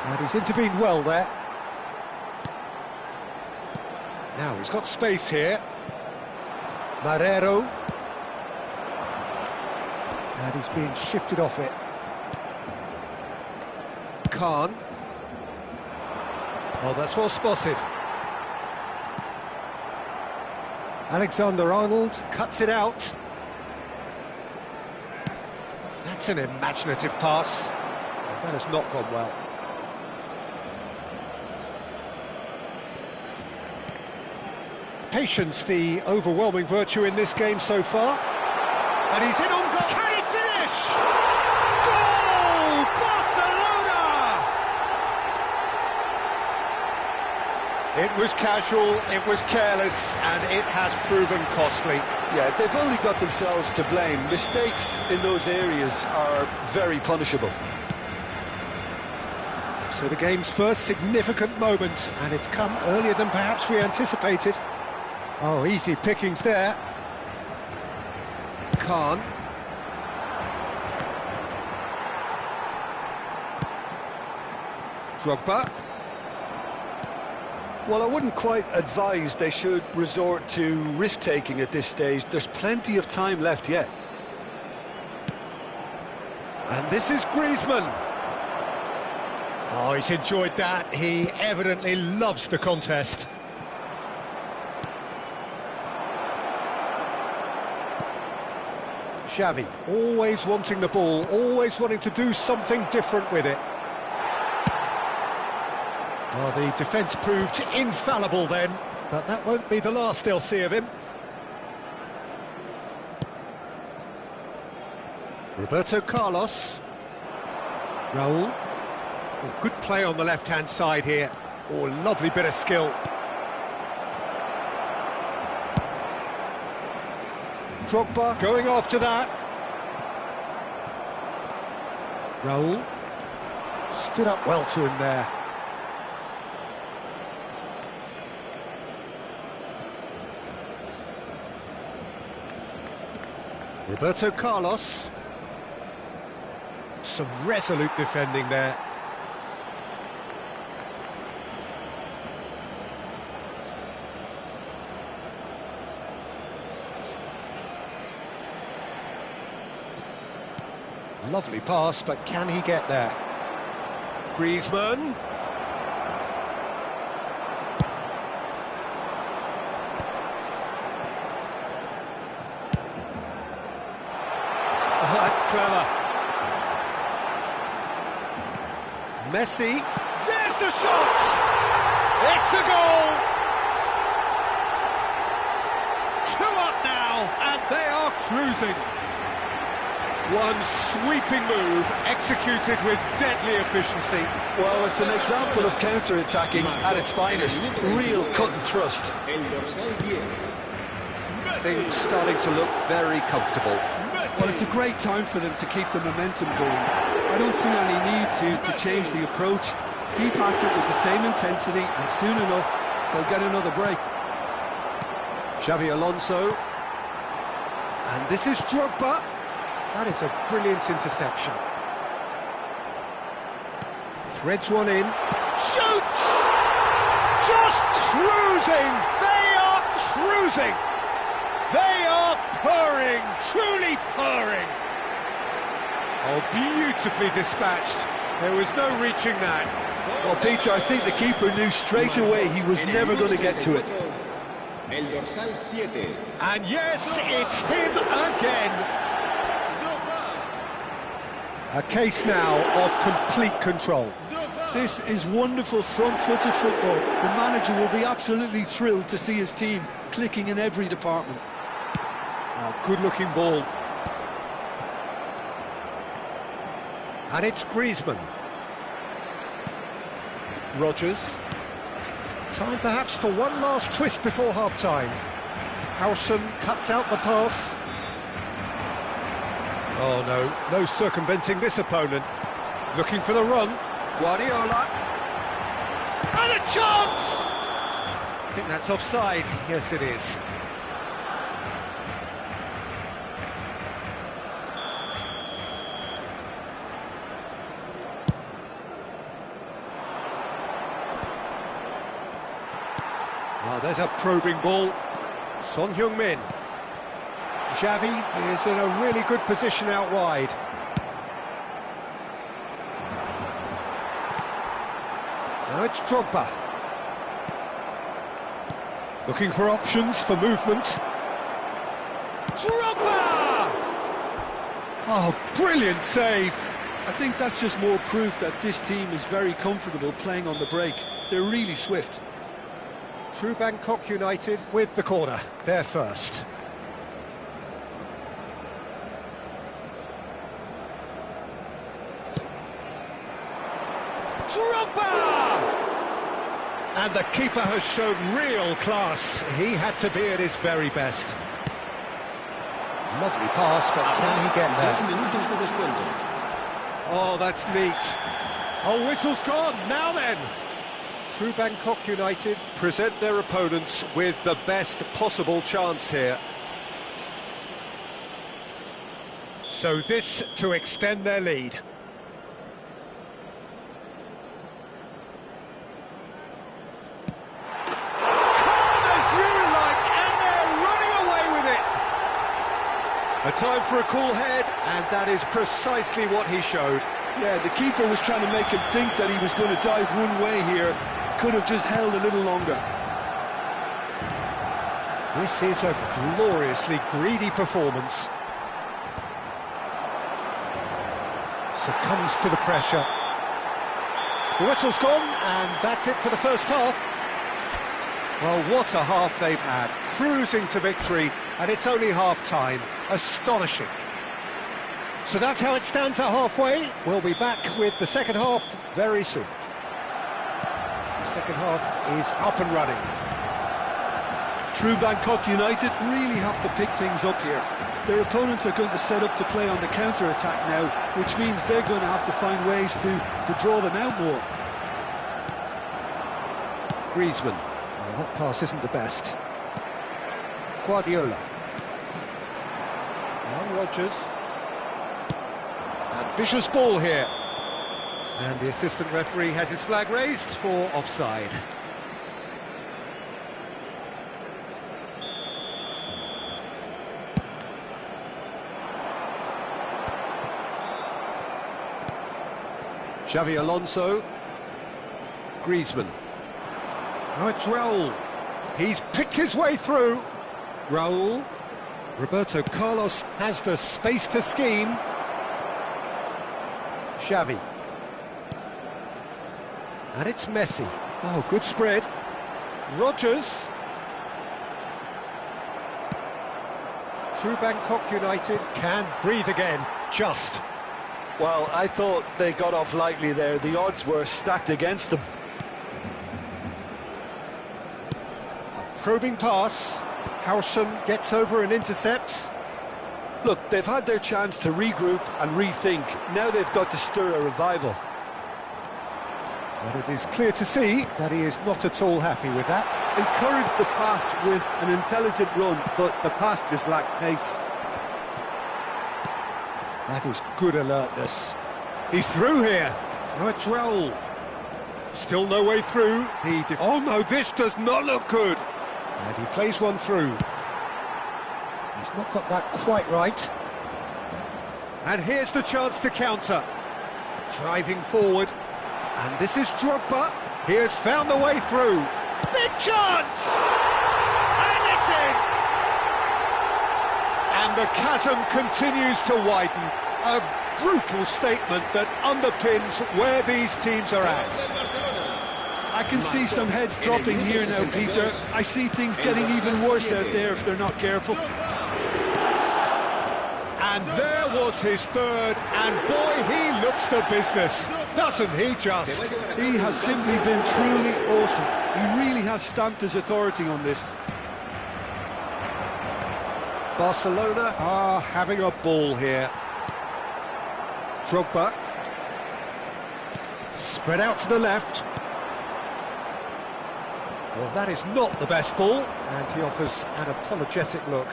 And he's intervened well there. Now he's got space here. Marrero. And he's being shifted off it. Khan. Oh, that's well spotted. Alexander-Arnold cuts it out. That's an imaginative pass. That has not gone well. Patience, the overwhelming virtue in this game so far. And he's in on goal. Can he finish? Goal! Barcelona! It was casual, it was careless, and it has proven costly. Yeah, they've only got themselves to blame. Mistakes in those areas are very punishable. So the game's first significant moment, and it's come earlier than perhaps we anticipated. Oh, easy pickings there. Khan. Drogba. Well, I wouldn't quite advise they should resort to risk-taking at this stage. There's plenty of time left yet. And this is Griezmann. Oh, he's enjoyed that. He evidently loves the contest. Xavi, always wanting the ball, always wanting to do something different with it. Well, the defence proved infallible then, but that won't be the last they'll see of him. Roberto Carlos. Raul. Oh, good play on the left-hand side here. Oh, lovely bit of skill. Drogba going after that. Raul stood up well to him there. Roberto Carlos. Some resolute defending there. Lovely pass, but can he get there? Griezmann. Oh, that's clever. Messi. There's the shot! It's a goal! 2 up now, and they are cruising. One sweeping move, executed with deadly efficiency. Well, it's an example of counter-attacking at its finest. Real cut and thrust. Things starting to look very comfortable. Well, it's a great time for them to keep the momentum going. I don't see any need to change the approach. Keep at it with the same intensity, and soon enough, they'll get another break. Xavi Alonso. And this is Drogba. That is a brilliant interception. Threads one in. Shoots! Just cruising! They are cruising! They are purring, truly purring. Oh, beautifully dispatched. There was no reaching that. Well, Peter, I think the keeper knew straight away he was never going to get to it. And yes, it's him again. A case now of complete control. This is wonderful front-footed football. The manager will be absolutely thrilled to see his team clicking in every department. Oh, good-looking ball. And it's Griezmann. Rodgers. Time perhaps for one last twist before half-time. Howson cuts out the pass. Oh no, no circumventing this opponent. Looking for the run. Guardiola. And a chance! I think that's offside. Yes, it is. Oh, there's a probing ball. Son Heung-min. Xavi is in a really good position out wide. Now it's Drogba. Looking for options for movement. Drogba! Oh, brilliant save. I think that's just more proof that this team is very comfortable playing on the break. They're really swift. True Bangkok United with the corner. They're first. Drogba! And the keeper has shown real class. He had to be at his very best. Lovely pass, but can he get 2 there? minutos de descuento. Oh, that's neat. Oh, whistle's gone. Now then. True Bangkok United present their opponents with the best possible chance here. So this to extend their lead. Calm as you like, and they're running away with it. A time for a cool head, and that is precisely what he showed. Yeah, the keeper was trying to make him think that he was going to dive one way here. Could have just held a little longer. This is a gloriously greedy performance. Succumbs to the pressure. The whistle's gone, and that's it for the first half. Well, what a half they've had. Cruising to victory, and it's only half-time. Astonishing. So that's how it stands at halfway. We'll be back with the second half very soon. The second half is up and running. True Bangkok United really have to pick things up here. Their opponents are going to set up to play on the counter-attack now, which means they're going to have to find ways to draw them out more. Griezmann. Well, that pass isn't the best. Guardiola. Now Rodgers. Ambitious ball here. And the assistant referee has his flag raised for offside. Xavi Alonso. Griezmann. Now it's Raul. He's picked his way through. Raul. Roberto Carlos has the space to scheme. Xavi. And it's Messi. Oh, good spread. Rodgers. True Bangkok United can breathe again, just. Well, I thought they got off lightly there. The odds were stacked against them. A probing pass. Howson gets over and intercepts. Look, they've had their chance to regroup and rethink. Now they've got to stir a revival. But it is clear to see that he is not at all happy with that. Encouraged the pass with an intelligent run, but the pass just lacked pace. That is good alertness. He's through here. Now it's Raul. Still no way through. Oh no, this does not look good. And he plays one through. He's not got that quite right. And here's the chance to counter. Driving forward. And this is Drogba. He has found the way through. Big chance! And it's in! And the chasm continues to widen. A brutal statement that underpins where these teams are at. I can see some heads dropping here now, Peter. I see things getting even worse out there if they're not careful. And And there was his third, and boy, he looks the business, doesn't he just? He has simply been truly awesome. He really has stamped his authority on this. Barcelona are having a ball here. Drogba. Spread out to the left. Well, that is not the best ball, and he offers an apologetic look.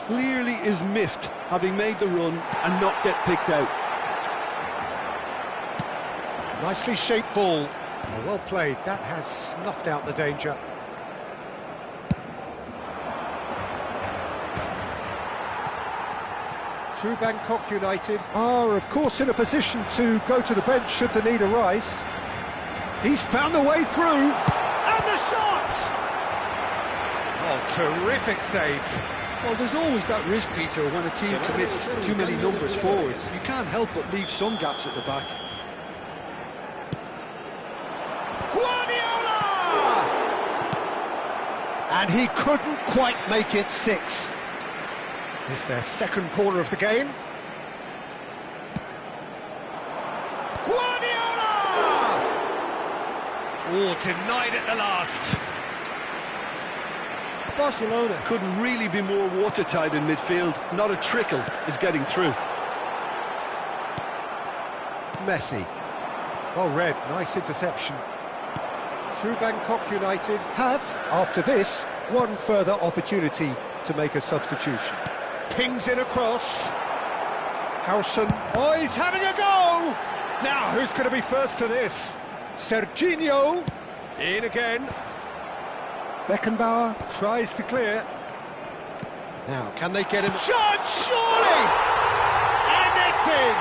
Clearly is miffed, having made the run and not get picked out. Nicely shaped ball. Well played, that has snuffed out the danger. True Bangkok United are, of course, in a position to go to the bench should the need arise. He's found the way through, and the shot! Oh, terrific save. Well, there's always that risk, Peter, when a team commits too many numbers forward. You can't help but leave some gaps at the back. Guardiola! And he couldn't quite make it 6. It's their second corner of the game. Guardiola! Oh, denied at the last. Barcelona couldn't really be more watertight in midfield. Not a trickle is getting through. Messi. Well read, nice interception. True Bangkok United have, after this, one further opportunity to make a substitution. Pings in across. Howson. Oh, he's having a go! Now, who's going to be first to this? Serginho. In again. Beckenbauer tries to clear. Now, can they get him? Shot, surely! And it's in!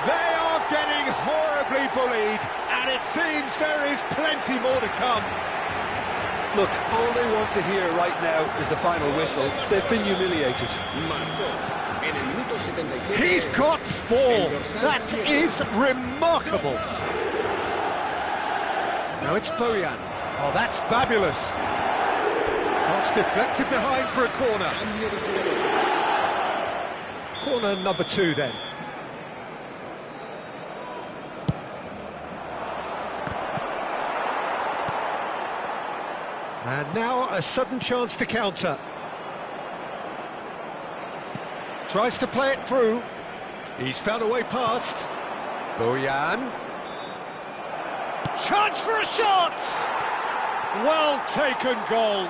They are getting horribly bullied, and it seems there is plenty more to come. Look, all they want to hear right now is the final whistle. They've been humiliated. He's got 4. That is remarkable. Now it's Bojan. Oh, that's fabulous. Cross deflected behind for a corner. Corner number 2 then. And now a sudden chance to counter. Tries to play it through. He's found a way past. Bojan. Chance for a shot! Well taken goal.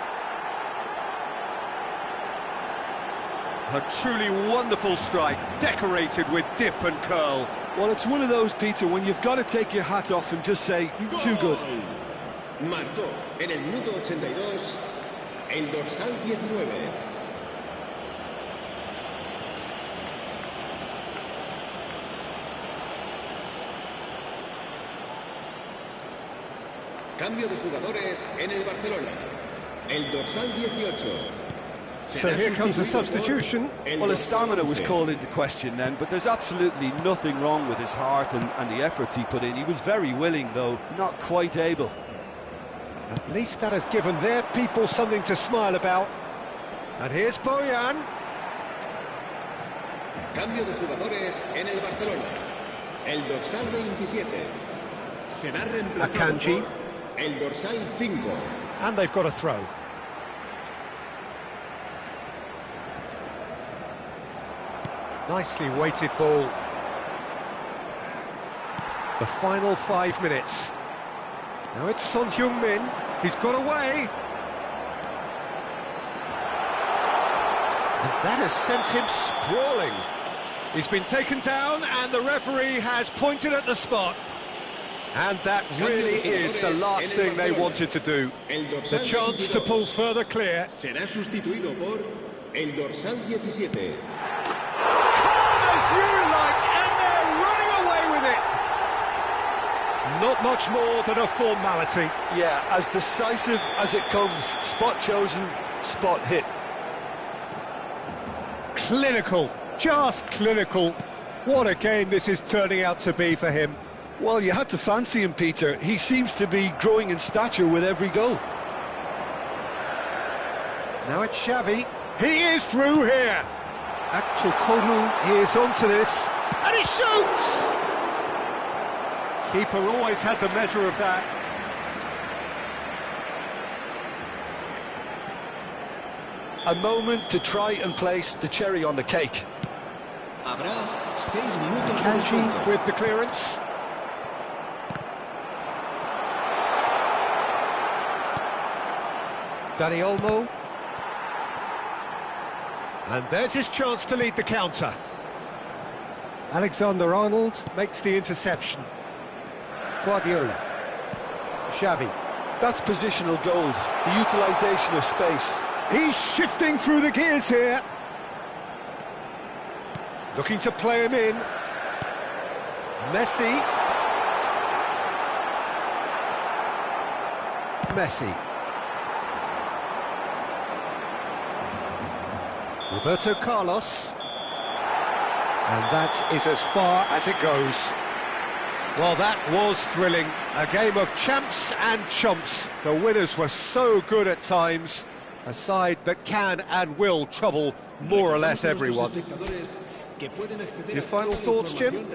A truly wonderful strike, decorated with dip and curl. Well, it's one of those, Peter, when you've got to take your hat off and just say, too good. Marcó en el minuto 82 el dorsal 19. Cambio de jugadores en el Barcelona. El dorsal 18. So here comes the substitution. Well, his stamina was called into question then, but there's absolutely nothing wrong with his heart and the efforts he put in. He was very willing, though, not quite able. At least that has given their people something to smile about. And here's Bojan. Cambio de jugadores en el Barcelona. El dorsal 27 será reemplazado Akanji. por el dorsal 5. And they've got a throw. Nicely weighted ball. The final 5 minutes. Now it's Son Heung-min. He's got away. And that has sent him sprawling. He's been taken down and the referee has pointed at the spot. And that really is the last thing they wanted to do. The chance to pull further clear. Será sustituido por el dorsal 17. Calm as you like, and they're running away with it. Not much more than a formality. Yeah, as decisive as it comes. Spot chosen, spot hit. Clinical, just clinical. What a game this is turning out to be for him. Well, you had to fancy him, Peter. He seems to be growing in stature with every goal. Now it's Xavi. He is through here. Aktukonu is onto this, and he shoots! Keeper always had the measure of that. A moment to try and place the cherry on the cake. Habrá 6 minutos de Kanji descuento. with the clearance. Dani Olmo. And there's his chance to lead the counter. Alexander-Arnold makes the interception. Guardiola. Xavi. That's positional gold, the utilisation of space. He's shifting through the gears here. Looking to play him in. Messi. Roberto Carlos. And that is as far as it goes. Well, that was thrilling. A game of champs and chumps. The winners were so good at times. A side that can and will trouble more or less everyone. Your final thoughts, Jim?